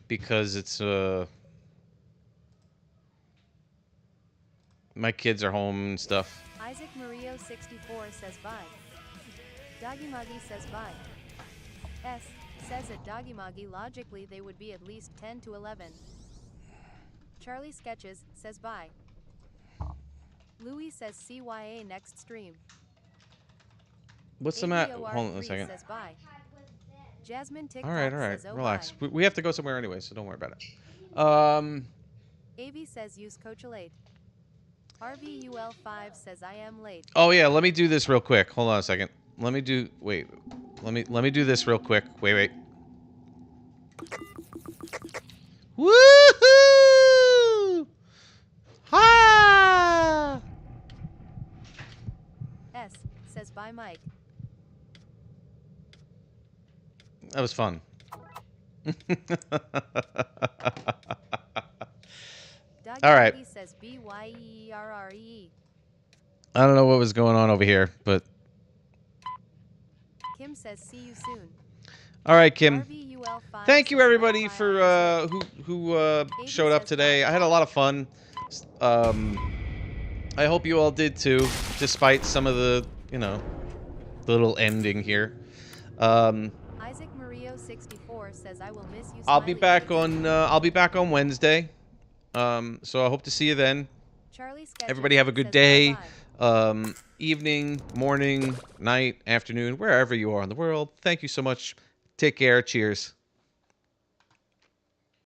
Because it's, my kids are home and stuff. Isaac Mario 64 says bye. Doggy Moggy says bye. S says at Doggy Moggy logically they would be at least 10 to 11. Charlie Sketches says bye. Louis says CYA next stream. What's the matter? ABOR3 Hold on a second. says bye. Jasmine TikTok Alright, says oh relax. bye. We have to go somewhere anyway, so don't worry about it. AV says use Coach Late. RVUL5 says I am late. Oh yeah, let me do this real quick. Hold on a second. Let me do do this real quick. Wait. Woohoo! Ha! S says bye Mike. That was fun. All right. Says BYERRE. I don't know what was going on over here, but Kim says see you soon. all right, Kim. RVUL5 Thank you says everybody bye for bye. who showed up today. I had a lot of fun. I hope you all did too, despite some of the, you know, little ending here. Isaac Mario 64 says I will miss you. I'll be back on Wednesday. So I hope to see you then. Charlie Sketches Everybody have a good says day, bye-bye. evening, morning, night, afternoon, wherever you are in the world. Thank you so much. Take care. Cheers.